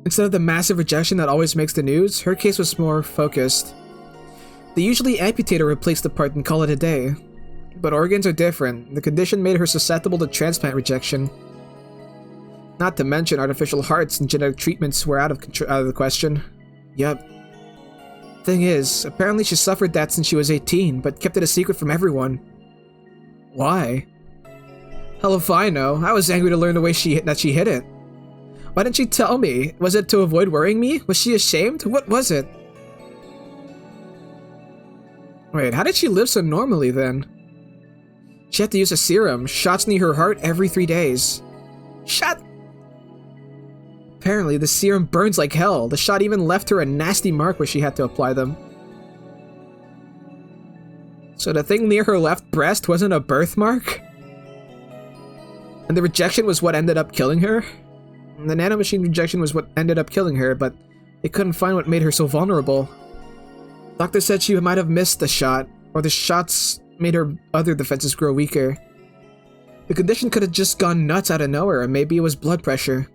Instead of the massive rejection that always makes the news, her case was more focused. They usually amputate or replace the part and call it a day. But organs are different. The condition made her susceptible to transplant rejection. Not to mention artificial hearts and genetic treatments were out of the question. Yup. Thing is, apparently she suffered that since she was 18, but kept it a secret from everyone. Why? Hell if I know. I was angry to learn the way that she hid it. Why didn't she tell me? Was it to avoid worrying me? Was she ashamed? What was it? Wait, how did she live so normally then? She had to use a serum, shots near her heart every 3 days. Shot! Apparently, the serum burns like hell. The shot even left her a nasty mark where she had to apply them. So the thing near her left breast wasn't a birthmark? And the rejection was what ended up killing her? The nanomachine rejection was what ended up killing her, but they couldn't find what made her so vulnerable. Doctor said she might have missed the shot, or the shots made her other defenses grow weaker. The condition could have just gone nuts out of nowhere, and maybe it was blood pressure.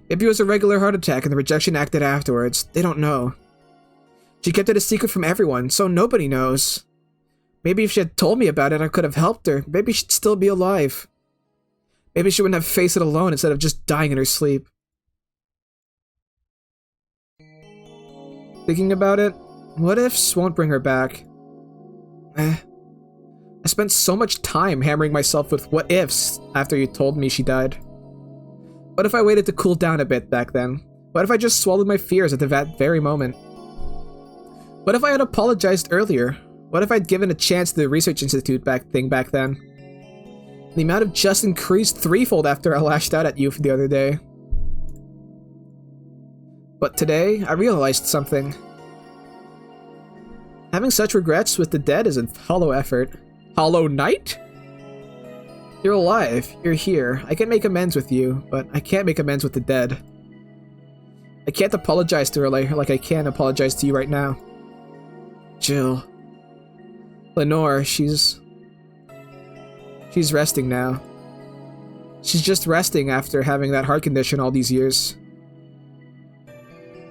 Maybe it was a regular heart attack and the rejection acted afterwards. They don't know. She kept it a secret from everyone, so nobody knows. Maybe if she had told me about it, I could have helped her. Maybe she'd still be alive. Maybe she wouldn't have faced it alone instead of just dying in her sleep. Thinking about it, what ifs won't bring her back? I spent so much time hammering myself with what ifs after you told me she died. What if I waited to cool down a bit back then? What if I just swallowed my fears at that very moment? What if I had apologized earlier? What if I'd given a chance to the research institute back then? The amount of just increased threefold after I lashed out at you the other day. But today, I realized something. Having such regrets with the dead is a hollow effort. Hollow Knight? You're alive. You're here. I can make amends with you, but I can't make amends with the dead. I can't apologize to her like I can apologize to you right now. Jill. Lenore, she's resting now. She's just resting after having that heart condition all these years.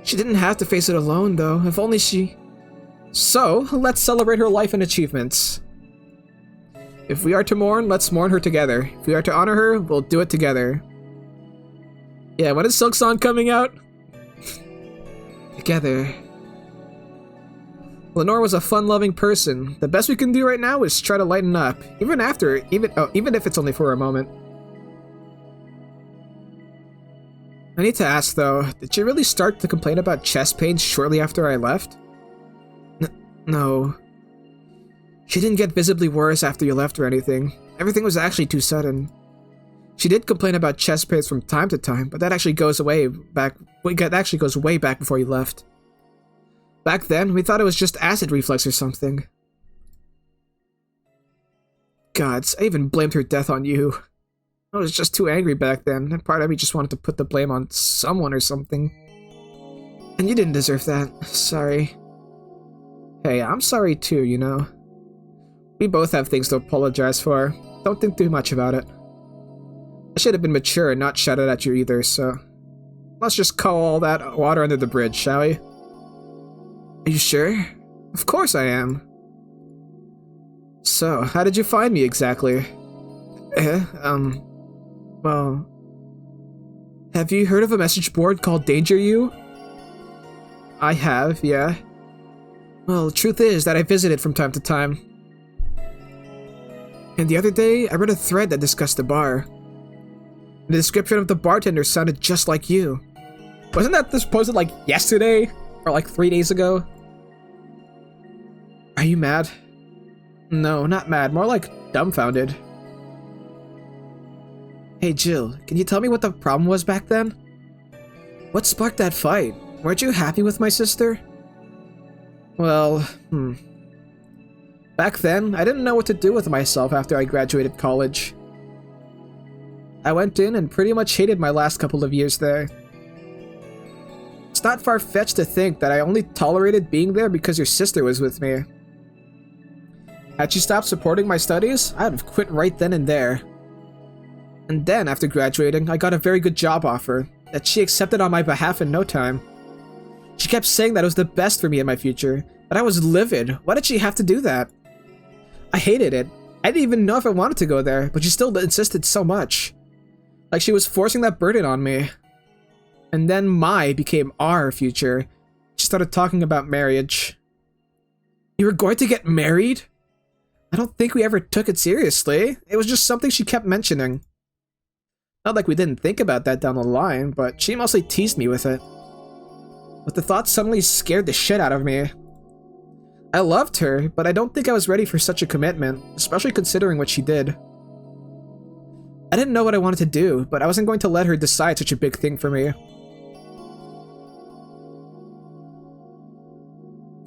She didn't have to face it alone, though. If only she... So, let's celebrate her life and achievements. If we are to mourn, let's mourn her together. If we are to honor her, we'll do it together. Yeah, when is Silk Song coming out? Together. Lenore was a fun-loving person. The best we can do right now is try to lighten up, even if it's only for a moment. I need to ask though, did she really start to complain about chest pains shortly after I left? No. She didn't get visibly worse after you left or anything. Everything was actually too sudden. She did complain about chest pains from time to time, but that actually goes way back before you left. Back then, we thought it was just acid reflux or something. Gods, I even blamed her death on you. I was just too angry back then, and part of me just wanted to put the blame on someone or something. And you didn't deserve that. Sorry. Hey, I'm sorry too, you know. We both have things to apologize for. Don't think too much about it. I should have been mature and not shouted at you either, so... Let's just call all that water under the bridge, shall we? Are you sure? Of course I am. So, how did you find me exactly? Well... Have you heard of a message board called Danger You? I have, yeah. Well, truth is that I visit it from time to time. And the other day, I read a thread that discussed the bar. The description of the bartender sounded just like you. Wasn't that posted like yesterday? Or like 3 days ago? Are you mad? No, not mad. More like dumbfounded. Hey Jill, can you tell me what the problem was back then? What sparked that fight? Weren't you happy with my sister? Well, Back then, I didn't know what to do with myself after I graduated college. I went in and pretty much hated my last couple of years there. It's not far-fetched to think that I only tolerated being there because your sister was with me. Had she stopped supporting my studies, I'd have quit right then and there. And then, after graduating, I got a very good job offer that she accepted on my behalf in no time. She kept saying that it was the best for me in my future, but I was livid. Why did she have to do that? I hated it. I didn't even know if I wanted to go there, but she still insisted so much. Like she was forcing that burden on me. And then my became our future. She started talking about marriage. You were going to get married? I don't think we ever took it seriously. It was just something she kept mentioning. Not like we didn't think about that down the line, but she mostly teased me with it. But the thought suddenly scared the shit out of me. I loved her, but I don't think I was ready for such a commitment, especially considering what she did. I didn't know what I wanted to do, but I wasn't going to let her decide such a big thing for me.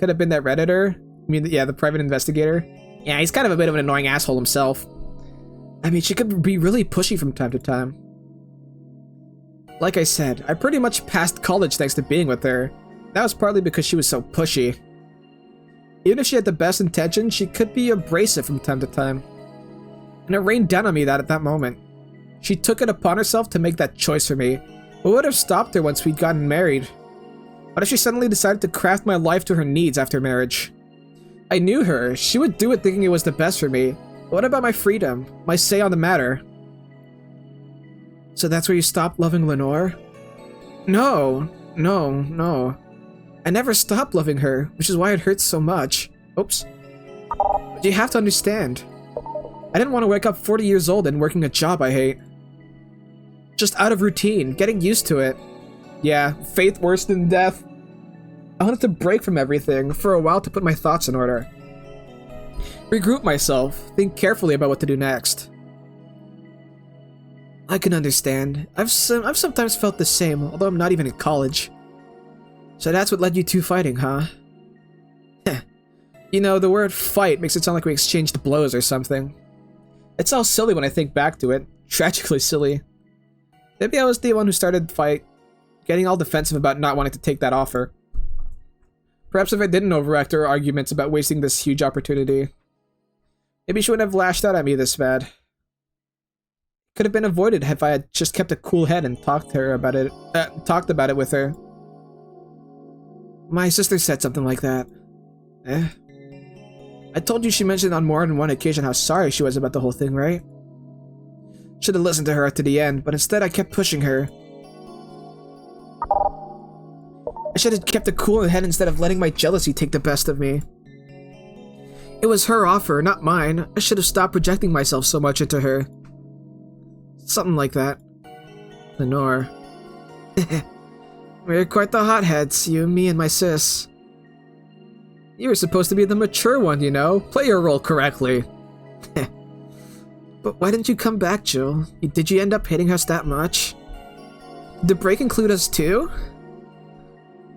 Could have been that Redditor. I mean, yeah, the private investigator. Yeah, he's kind of a bit of an annoying asshole himself. I mean, she could be really pushy from time to time. Like I said, I pretty much passed college thanks to being with her. That was partly because she was so pushy. Even if she had the best intentions, she could be abrasive from time to time. And it rained down on me that at that moment. She took it upon herself to make that choice for me. What would have stopped her once we'd gotten married? What if she suddenly decided to craft my life to her needs after marriage? I knew her. She would do it thinking it was the best for me. But what about my freedom? My say on the matter? So that's where you stopped loving Lenore? No. I never stopped loving her, which is why it hurts so much. Oops. But you have to understand. I didn't want to wake up 40 years old and working a job I hate. Just out of routine, getting used to it. Yeah, faith worse than death. I wanted to break from everything for a while to put my thoughts in order. Regroup myself, think carefully about what to do next. I can understand. I've sometimes felt the same, although I'm not even in college. So that's what led you two fighting, huh? You know, the word fight makes it sound like we exchanged blows or something. It's all silly when I think back to it. Tragically silly. Maybe I was the one who started the fight, getting all defensive about not wanting to take that offer. Perhaps if I didn't overact our arguments about wasting this huge opportunity, maybe she wouldn't have lashed out at me this bad. Could have been avoided if I had just kept a cool head and talked about it with her. My sister said something like that. I told you she mentioned on more than one occasion how sorry she was about the whole thing, right? Should have listened to her to the end, but instead I kept pushing her. I should have kept a cool head instead of letting my jealousy take the best of me. It was her offer, not mine. I should have stopped projecting myself so much into her. Something like that. Lenore. We're quite the hotheads, you, me, and my sis. You were supposed to be the mature one, you know? Play your role correctly. But why didn't you come back, Jill? Did you end up hating us that much? Did the break include us too?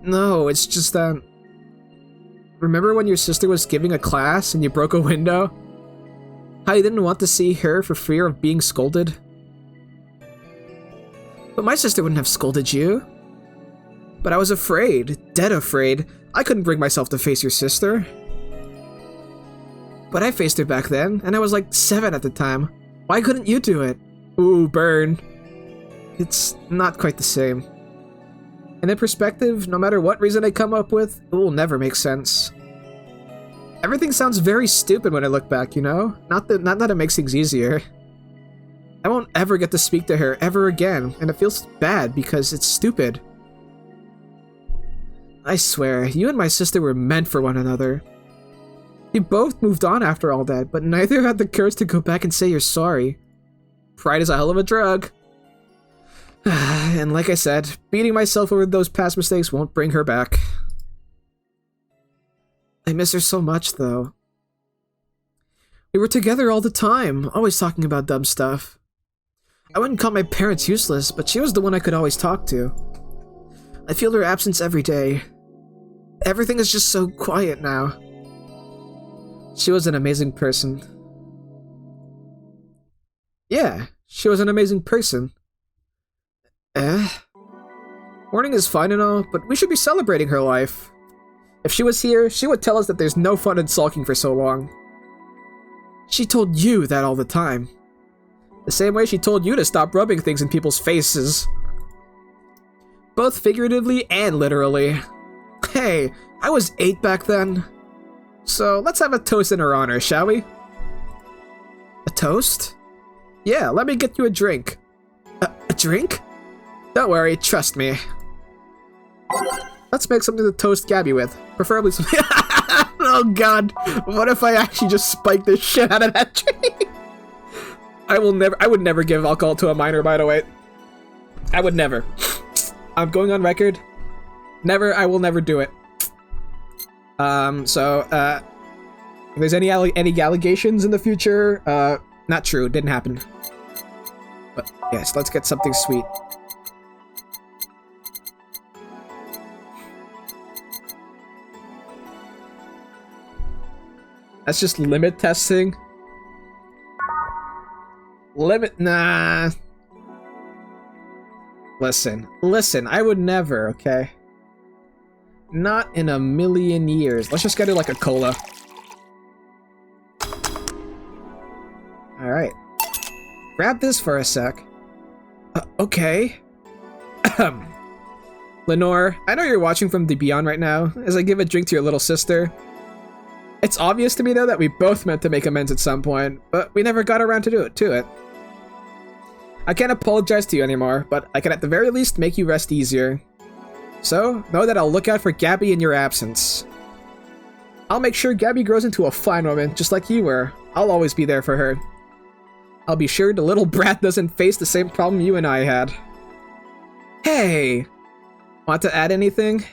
No, it's just that... Remember when your sister was giving a class and you broke a window? How you didn't want to see her for fear of being scolded? But my sister wouldn't have scolded you. But I was afraid, dead afraid. I couldn't bring myself to face your sister. But I faced her back then, and I was like 7 at the time. Why couldn't you do it? Ooh, burn. It's not quite the same. And in perspective, no matter what reason I come up with, it will never make sense. Everything sounds very stupid when I look back, you know? Not that it makes things easier. I won't ever get to speak to her ever again, and it feels bad because it's stupid. I swear, you and my sister were meant for one another. You both moved on after all that, but neither had the courage to go back and say you're sorry. Pride is a hell of a drug. And like I said, beating myself over those past mistakes won't bring her back. I miss her so much, though. We were together all the time, always talking about dumb stuff. I wouldn't call my parents useless, but she was the one I could always talk to. I feel her absence every day. Everything is just so quiet now. She was an amazing person. Yeah, she was an amazing person. Mourning is fine and all, but we should be celebrating her life. If she was here, she would tell us that there's no fun in sulking for so long. She told you that all the time. The same way she told you to stop rubbing things in people's faces. Both figuratively and literally. Hey, I was 8 back then. So let's have a toast in her honor, shall we? A toast? Yeah, let me get you a drink. A drink? Don't worry, trust me. Let's make something to toast Gabby with. Preferably something... Oh god, what if I actually just spike the shit out of that tree? I would never give alcohol to a minor, by the way. I would never. I'm going on record. Never, I will never do it. If there's any allegations in the future, not true, didn't happen. But yes, let's get something sweet. That's just limit testing. Nah. Listen, I would never, okay? Not in a million years. Let's just get it like a cola. Alright. Grab this for a sec. Okay. Lenore, I know you're watching from the beyond right now, as I give a drink to your little sister. It's obvious to me, though, that we both meant to make amends at some point, but we never got around to it. I can't apologize to you anymore, but I can at the very least make you rest easier. So, know that I'll look out for Gabby in your absence. I'll make sure Gabby grows into a fine woman, just like you were. I'll always be there for her. I'll be sure the little brat doesn't face the same problem you and I had. Hey! Want to add anything?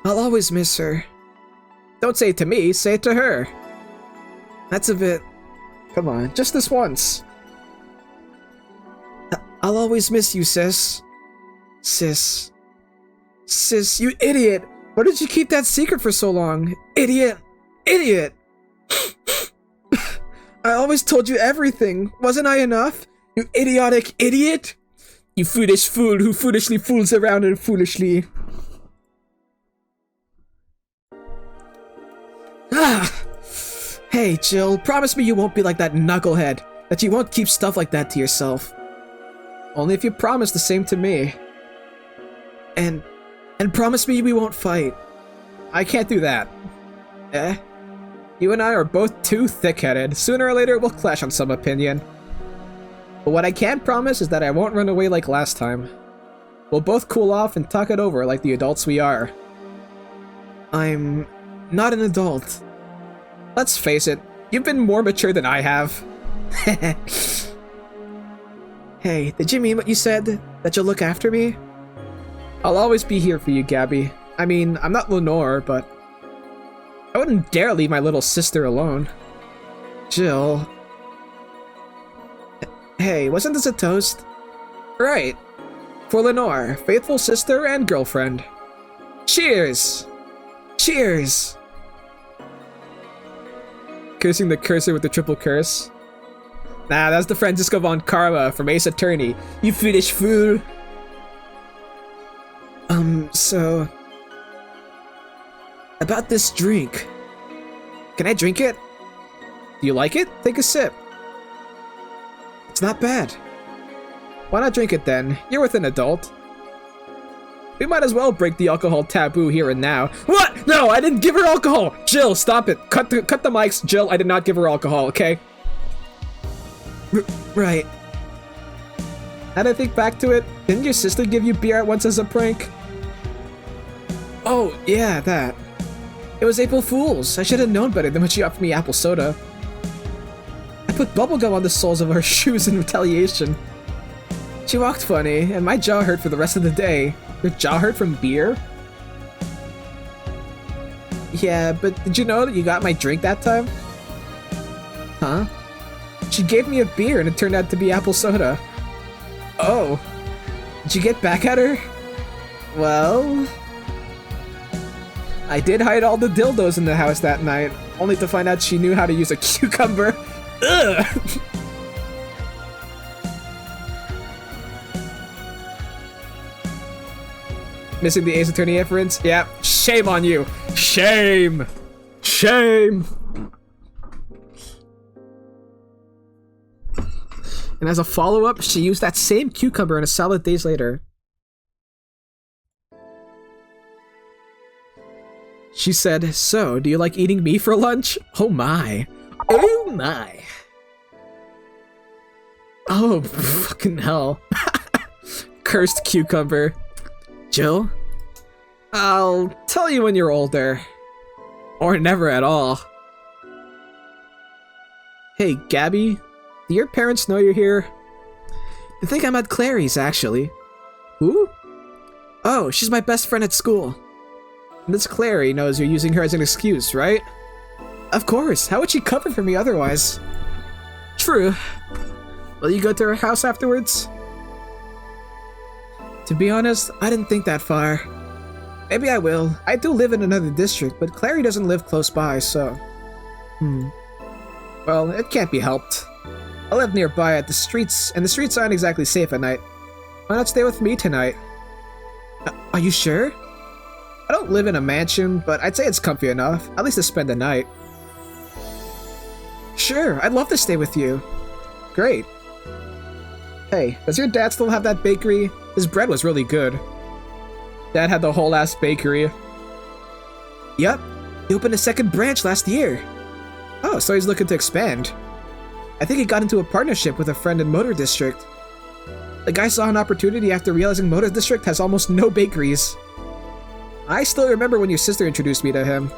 I'll always miss her. Don't say it to me, say it to her. That's a bit... Come on, just this once. I'll always miss you, sis. Sis, you idiot! Why did you keep that secret for so long? Idiot! I always told you everything. Wasn't I enough? You idiotic idiot! You foolish fool who foolishly fools around and foolishly... Hey, Jill, promise me you won't be like that knucklehead, that you won't keep stuff like that to yourself. Only if you promise the same to me. And promise me we won't fight. I can't do that. You and I are both too thick-headed. Sooner or later, we'll clash on some opinion. But what I can promise is that I won't run away like last time. We'll both cool off and talk it over like the adults we are. I'm not an adult. Let's face it, you've been more mature than I have. Hey, did you mean what you said? That you'll look after me? I'll always be here for you, Gabby. I mean, I'm not Lenore, but... I wouldn't dare leave my little sister alone. Jill... Hey, wasn't this a toast? Right. For Lenore, faithful sister and girlfriend. Cheers! Cheers! Cursing the cursor with the triple curse. Nah, that's the Francisco von Karma from Ace Attorney. You foolish fool! So... About this drink. Can I drink it? Do you like it? Take a sip. It's not bad. Why not drink it then? You're with an adult. We might as well break the alcohol taboo here and now. What? No, I didn't give her alcohol! Jill, stop it. Cut the mics. Jill, I did not give her alcohol, okay? Right. Now that I think back to it, didn't your sister give you beer at once as a prank? Oh, yeah, that. It was April Fool's. I should have known better than when she offered me apple soda. I put bubblegum on the soles of her shoes in retaliation. She walked funny, and my jaw hurt for the rest of the day. Your jaw hurt from beer? Yeah, but did you know that you got my drink that time? Huh? She gave me a beer and it turned out to be apple soda. Oh. Did you get back at her? Well... I did hide all the dildos in the house that night, only to find out she knew how to use a cucumber. Ugh! Missing the Ace Attorney reference? Yeah, shame on you. Shame! Shame! And as a follow-up, she used that same cucumber in a salad days later. She said, so, do you like eating me for lunch? Oh my. Oh my. Oh, fucking hell. Cursed cucumber. Jill? I'll tell you when you're older. Or never at all. Hey, Gabby, do your parents know you're here? I think I'm at Clary's, actually. Who? Oh, she's my best friend at school. Miss Clary knows you're using her as an excuse, right? Of course, how would she cover for me otherwise? True. Will you go to her house afterwards? To be honest, I didn't think that far. Maybe I will. I do live in another district, but Clary doesn't live close by, so... Well, it can't be helped. I live nearby at the streets, and the streets aren't exactly safe at night. Why not stay with me tonight? Are you sure? I don't live in a mansion, but I'd say it's comfy enough, at least to spend the night. Sure, I'd love to stay with you. Great. Hey, does your dad still have that bakery? His bread was really good. Dad had the whole ass bakery. Yep, he opened a second branch last year. Oh, so he's looking to expand. I think he got into a partnership with a friend in Motor District. The guy saw an opportunity after realizing Motor District has almost no bakeries. I still remember when your sister introduced me to him.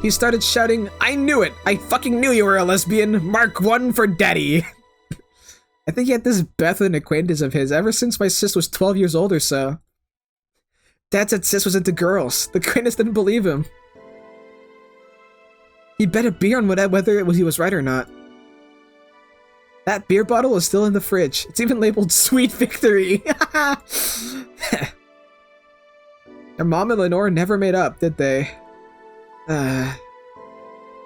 He started shouting, "I knew it! I fucking knew you were a lesbian! Mark 1 for daddy!" I think he had this Beth an acquaintance of his ever since my sis was 12 years old or so. Dad said sis was into girls. The acquaintance didn't believe him. He bet a beer on whether he was right or not. That beer bottle is still in the fridge. It's even labeled Sweet Victory. Their mom and Lenore never made up, did they? I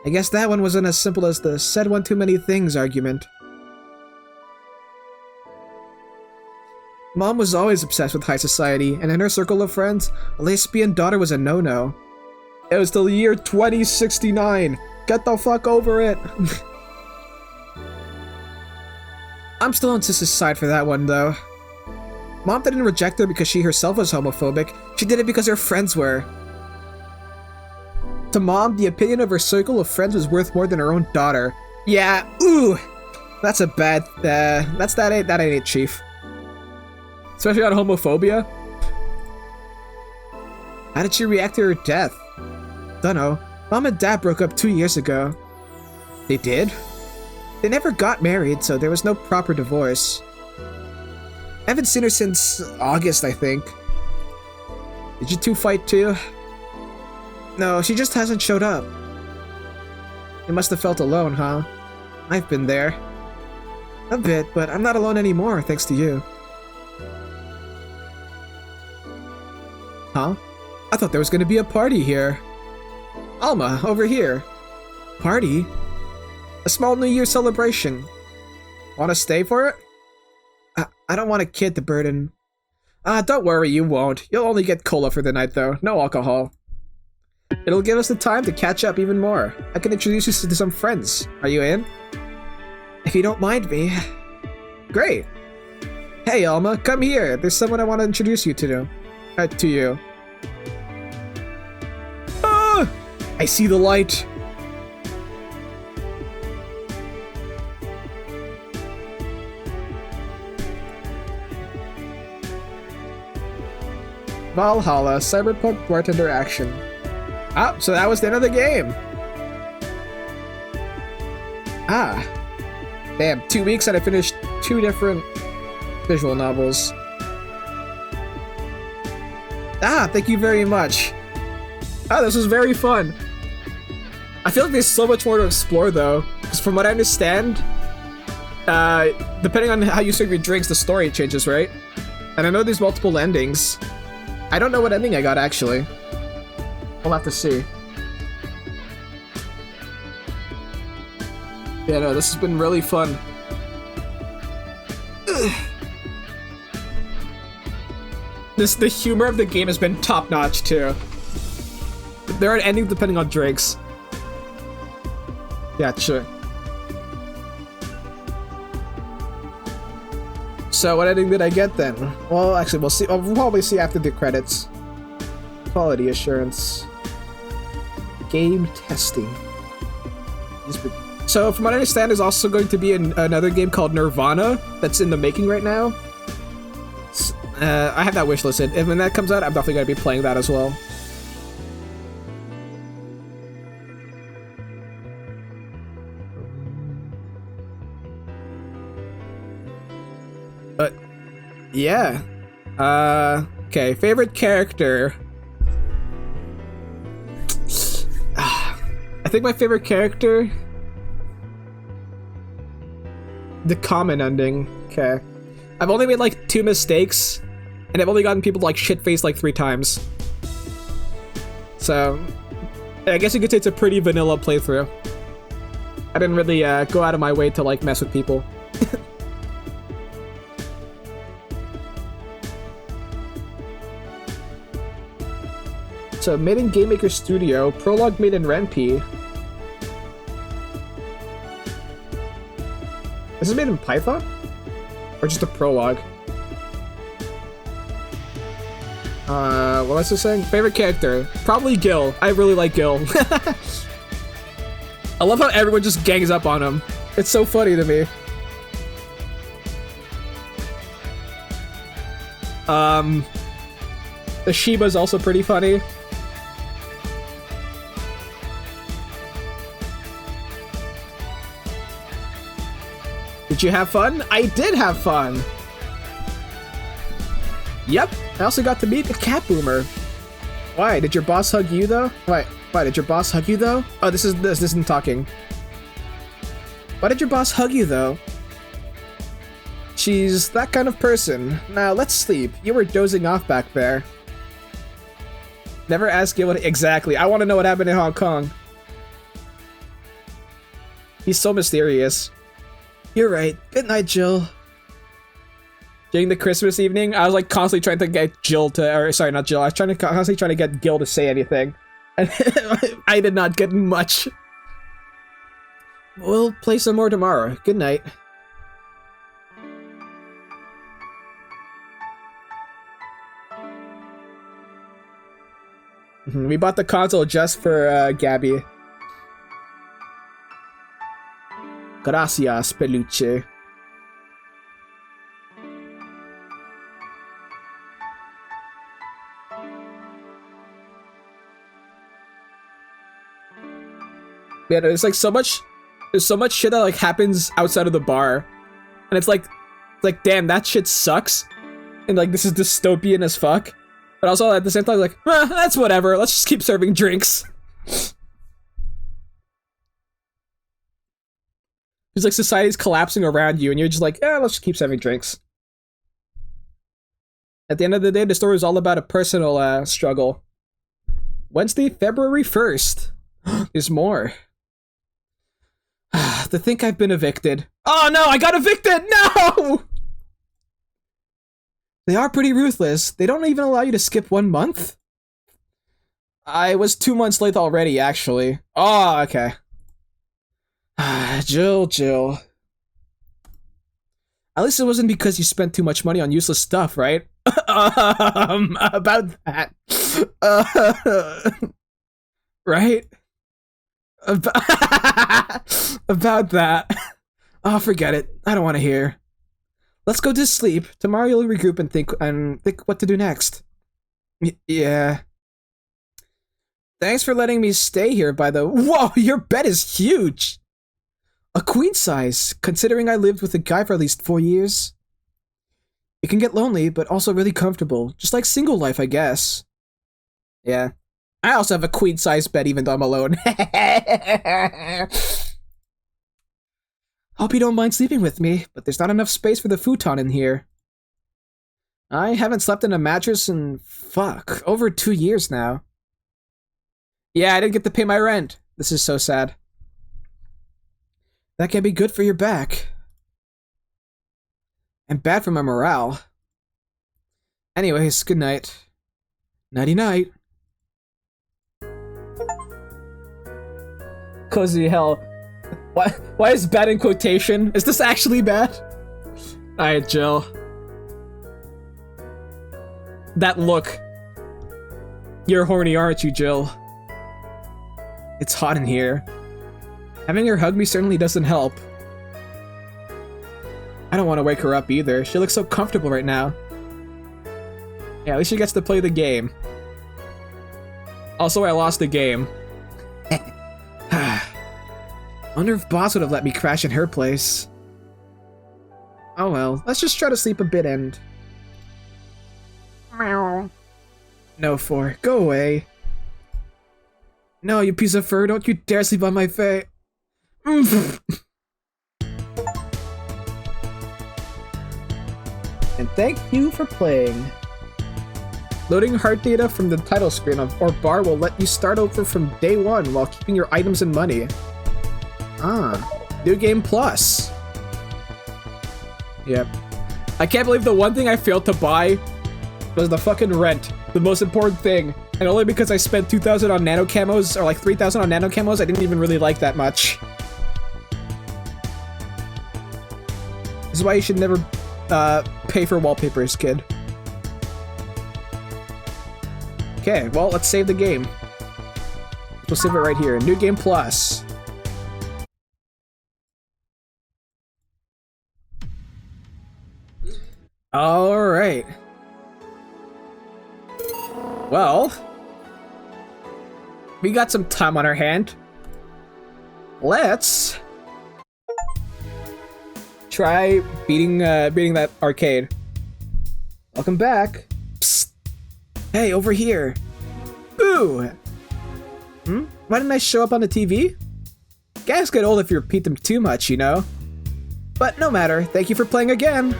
guess that one wasn't as simple as the said one too many things argument. Mom was always obsessed with high society, and in her circle of friends, a lesbian daughter was a no-no. It was till the year 2069. Get the fuck over it. I'm still on Sis's side for that one, though. Mom didn't reject her because she herself was homophobic. She did it because her friends were. To Mom, the opinion of her circle of friends was worth more than her own daughter. Yeah, ooh! That's a bad, that ain't it, Chief. Especially on homophobia. How did she react to her death? Dunno. Mom and Dad broke up 2 years ago. They did? They never got married, so there was no proper divorce. I haven't seen her since August, I think. Did you two fight too? No, she just hasn't showed up. You must have felt alone, huh? I've been there. A bit, but I'm not alone anymore, thanks to you. Huh? I thought there was gonna be a party here. Alma, over here. Party? A small New Year celebration. Wanna stay for it? I don't want a kid to burden. Don't worry, you won't. You'll only get cola for the night, though. No alcohol. It'll give us the time to catch up even more. I can introduce you to some friends. Are you in? If you don't mind me. Great. Hey, Alma, come here. There's someone I want to introduce you to you. Ah! I see the light. Valhalla, Cyberpunk Bartender Action. Ah, so that was the end of the game. Ah. Damn, 2 weeks and I finished 2 different visual novels. Ah, thank you very much. Ah, this was very fun. I feel like there's so much more to explore though, because from what I understand, depending on how you serve your drinks, the story changes, right? And I know there's multiple endings. I don't know what ending I got, actually. We'll have to see. Yeah, no, this has been really fun. The humor of the game has been top-notch, too. There are endings depending on drinks. Yeah, sure. So what ending did I get then? Well, actually, we'll see. We'll probably see after the credits. Quality assurance. Game testing. So from what I understand, there's also going to be another game called Nirvana that's in the making right now. I have that wish listed. If when that comes out, I'm definitely gonna be playing that as well. But yeah. Okay, favorite character. I think my favorite character, the common ending. Okay. I've only made like 2 mistakes, and I've only gotten people to like shit-faced like 3 times. So, I guess you could say it's a pretty vanilla playthrough. I didn't really go out of my way to like mess with people. So, made in Game Maker Studio, prologue made in Ren'Py. Is this made in Python? Or just a prologue? What was I saying? Favorite character? Probably Gil. I really like Gil. I love how everyone just gangs up on him. It's so funny to me. The Shiba's also pretty funny. Did you have fun? I did have fun! Yep, I also got to meet a cat boomer. Why? Did your boss hug you though? Why did your boss hug you though? Oh, this isn't talking. Why did your boss hug you though? She's that kind of person. Now let's sleep. You were dozing off back there. Never ask you what exactly. I want to know what happened in Hong Kong. He's so mysterious. You're right. Good night, Jill. During the Christmas evening, I was like constantly trying to get Jill to, or sorry, not Jill. I was constantly trying to get Gil to say anything, and I did not get much. We'll play some more tomorrow. Good night. We bought the console just for Gabby. Gracias, peluche. Yeah, there's like so much shit that like happens outside of the bar, and it's like damn, that shit sucks, and like this is dystopian as fuck, but also at the same time like that's whatever. Let's just keep serving drinks. It's like society's collapsing around you, and you're just like, let's just keep serving drinks. At the end of the day, the story is all about a personal struggle. Wednesday, February 1st. There's more. To think I've been evicted. Oh no, I got evicted! No! They are pretty ruthless. They don't even allow you to skip 1 month? I was 2 months late already, actually. Oh, okay. Jill. At least it wasn't because you spent too much money on useless stuff, right? About that. Right? About that. Oh, forget it. I don't want to hear. Let's go to sleep. Tomorrow you'll regroup and think what to do next. Yeah. Thanks for letting me stay here, by the... Whoa, your bed is huge! A queen size, considering I lived with a guy for at least 4 years. It can get lonely, but also really comfortable. Just like single life, I guess. Yeah. I also have a queen size bed even though I'm alone. Hope you don't mind sleeping with me, but there's not enough space for the futon in here. I haven't slept in a mattress in, over 2 years now. Yeah, I didn't get to pay my rent. This is so sad. That can be good for your back. And bad for my morale. Anyways, good night. Nighty-night. Cozy hell. Why is bad in quotation? Is this actually bad? Alright, Jill. That look. You're horny, aren't you, Jill? It's hot in here. Having her hug me certainly doesn't help. I don't want to wake her up either. She looks so comfortable right now. Yeah, at least she gets to play the game. Also, I lost the game. Wonder if Boss would have let me crash in her place. Oh well, let's just try to sleep a bit and... Meow. No, 4. Go away. No, you piece of fur, don't you dare sleep on my face. And thank you for playing. Loading heart data from the title screen or bar will let you start over from day 1 while keeping your items and money. New game plus. Yep. I can't believe the one thing I failed to buy was the fucking rent. The most important thing. And only because I spent 2,000 on nano camos, or like 3,000 on nano camos, I didn't even really like that much. This is why you should never pay for wallpapers, kid. Okay, well, let's save the game. We'll save it right here. New game plus. Alright. Well, we got some time on our hand. Let's try beating that arcade. Welcome back. Psst. Hey, over here. Boo! Why didn't I show up on the TV? Gags get old if you repeat them too much, you know? But no matter, thank you for playing again.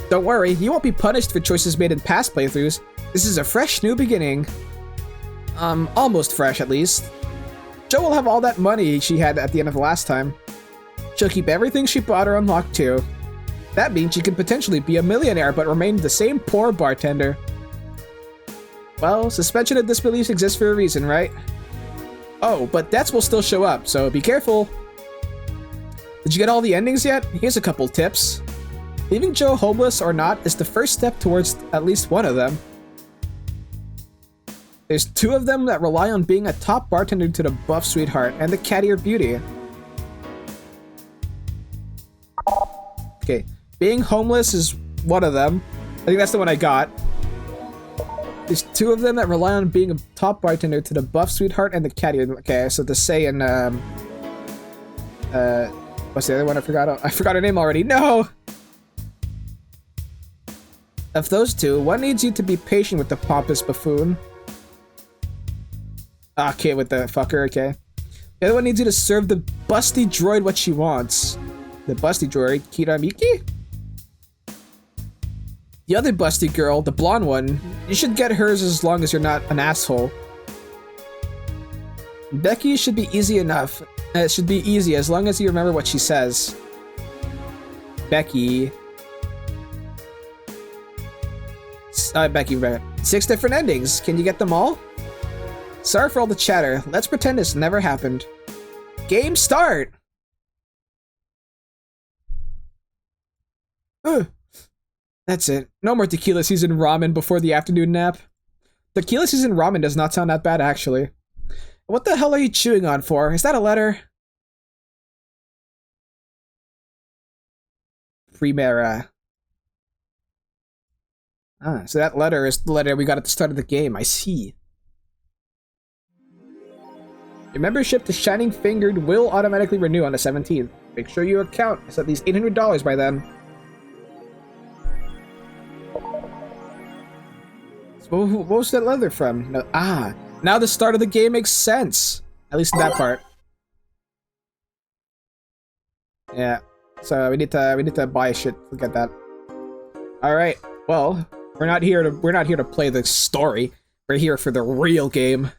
Don't worry, you won't be punished for choices made in past playthroughs. This is a fresh new beginning. Almost fresh at least. Jo will have all that money she had at the end of the last time. She'll keep everything she bought or unlocked too. That means she could potentially be a millionaire but remain the same poor bartender. Well, suspension of disbelief exists for a reason, right? Oh, but debts will still show up, so be careful. Did you get all the endings yet? Here's a couple tips. Leaving Jo homeless or not is the first step towards at least one of them. There's 2 of them that rely on being a top bartender to the buff sweetheart and the cattier beauty. Okay, being homeless is one of them. I think that's the one I got. There's 2 of them that rely on being a top bartender to the buff sweetheart and the cattier. Okay, so to say in what's the other one? I forgot her name already. No. Of those 2, one needs you to be patient with the pompous buffoon. Okay, with the fucker, okay. The other one needs you to serve the busty droid what she wants. The busty droid, Kiramiki? The other busty girl, the blonde one, you should get hers as long as you're not an asshole. Becky should be easy enough. It should be easy as long as you remember what she says. Becky. Becky, right. 6 different endings. Can you get them all? Sorry for all the chatter. Let's pretend this never happened. Game start! Ugh. That's it. No more tequila seasoned ramen before the afternoon nap. Tequila seasoned ramen does not sound that bad, actually. What the hell are you chewing on for? Is that a letter? Primera. So that letter is the letter we got at the start of the game. I see. Your membership to Shining Fingered will automatically renew on the 17th. Make sure your account is at least $800 by then. So what was that letter from? No, now the start of the game makes sense. At least in that part. Yeah. So we need to buy shit. Forget that. All right. Well, we're not here to play the story. We're here for the real game.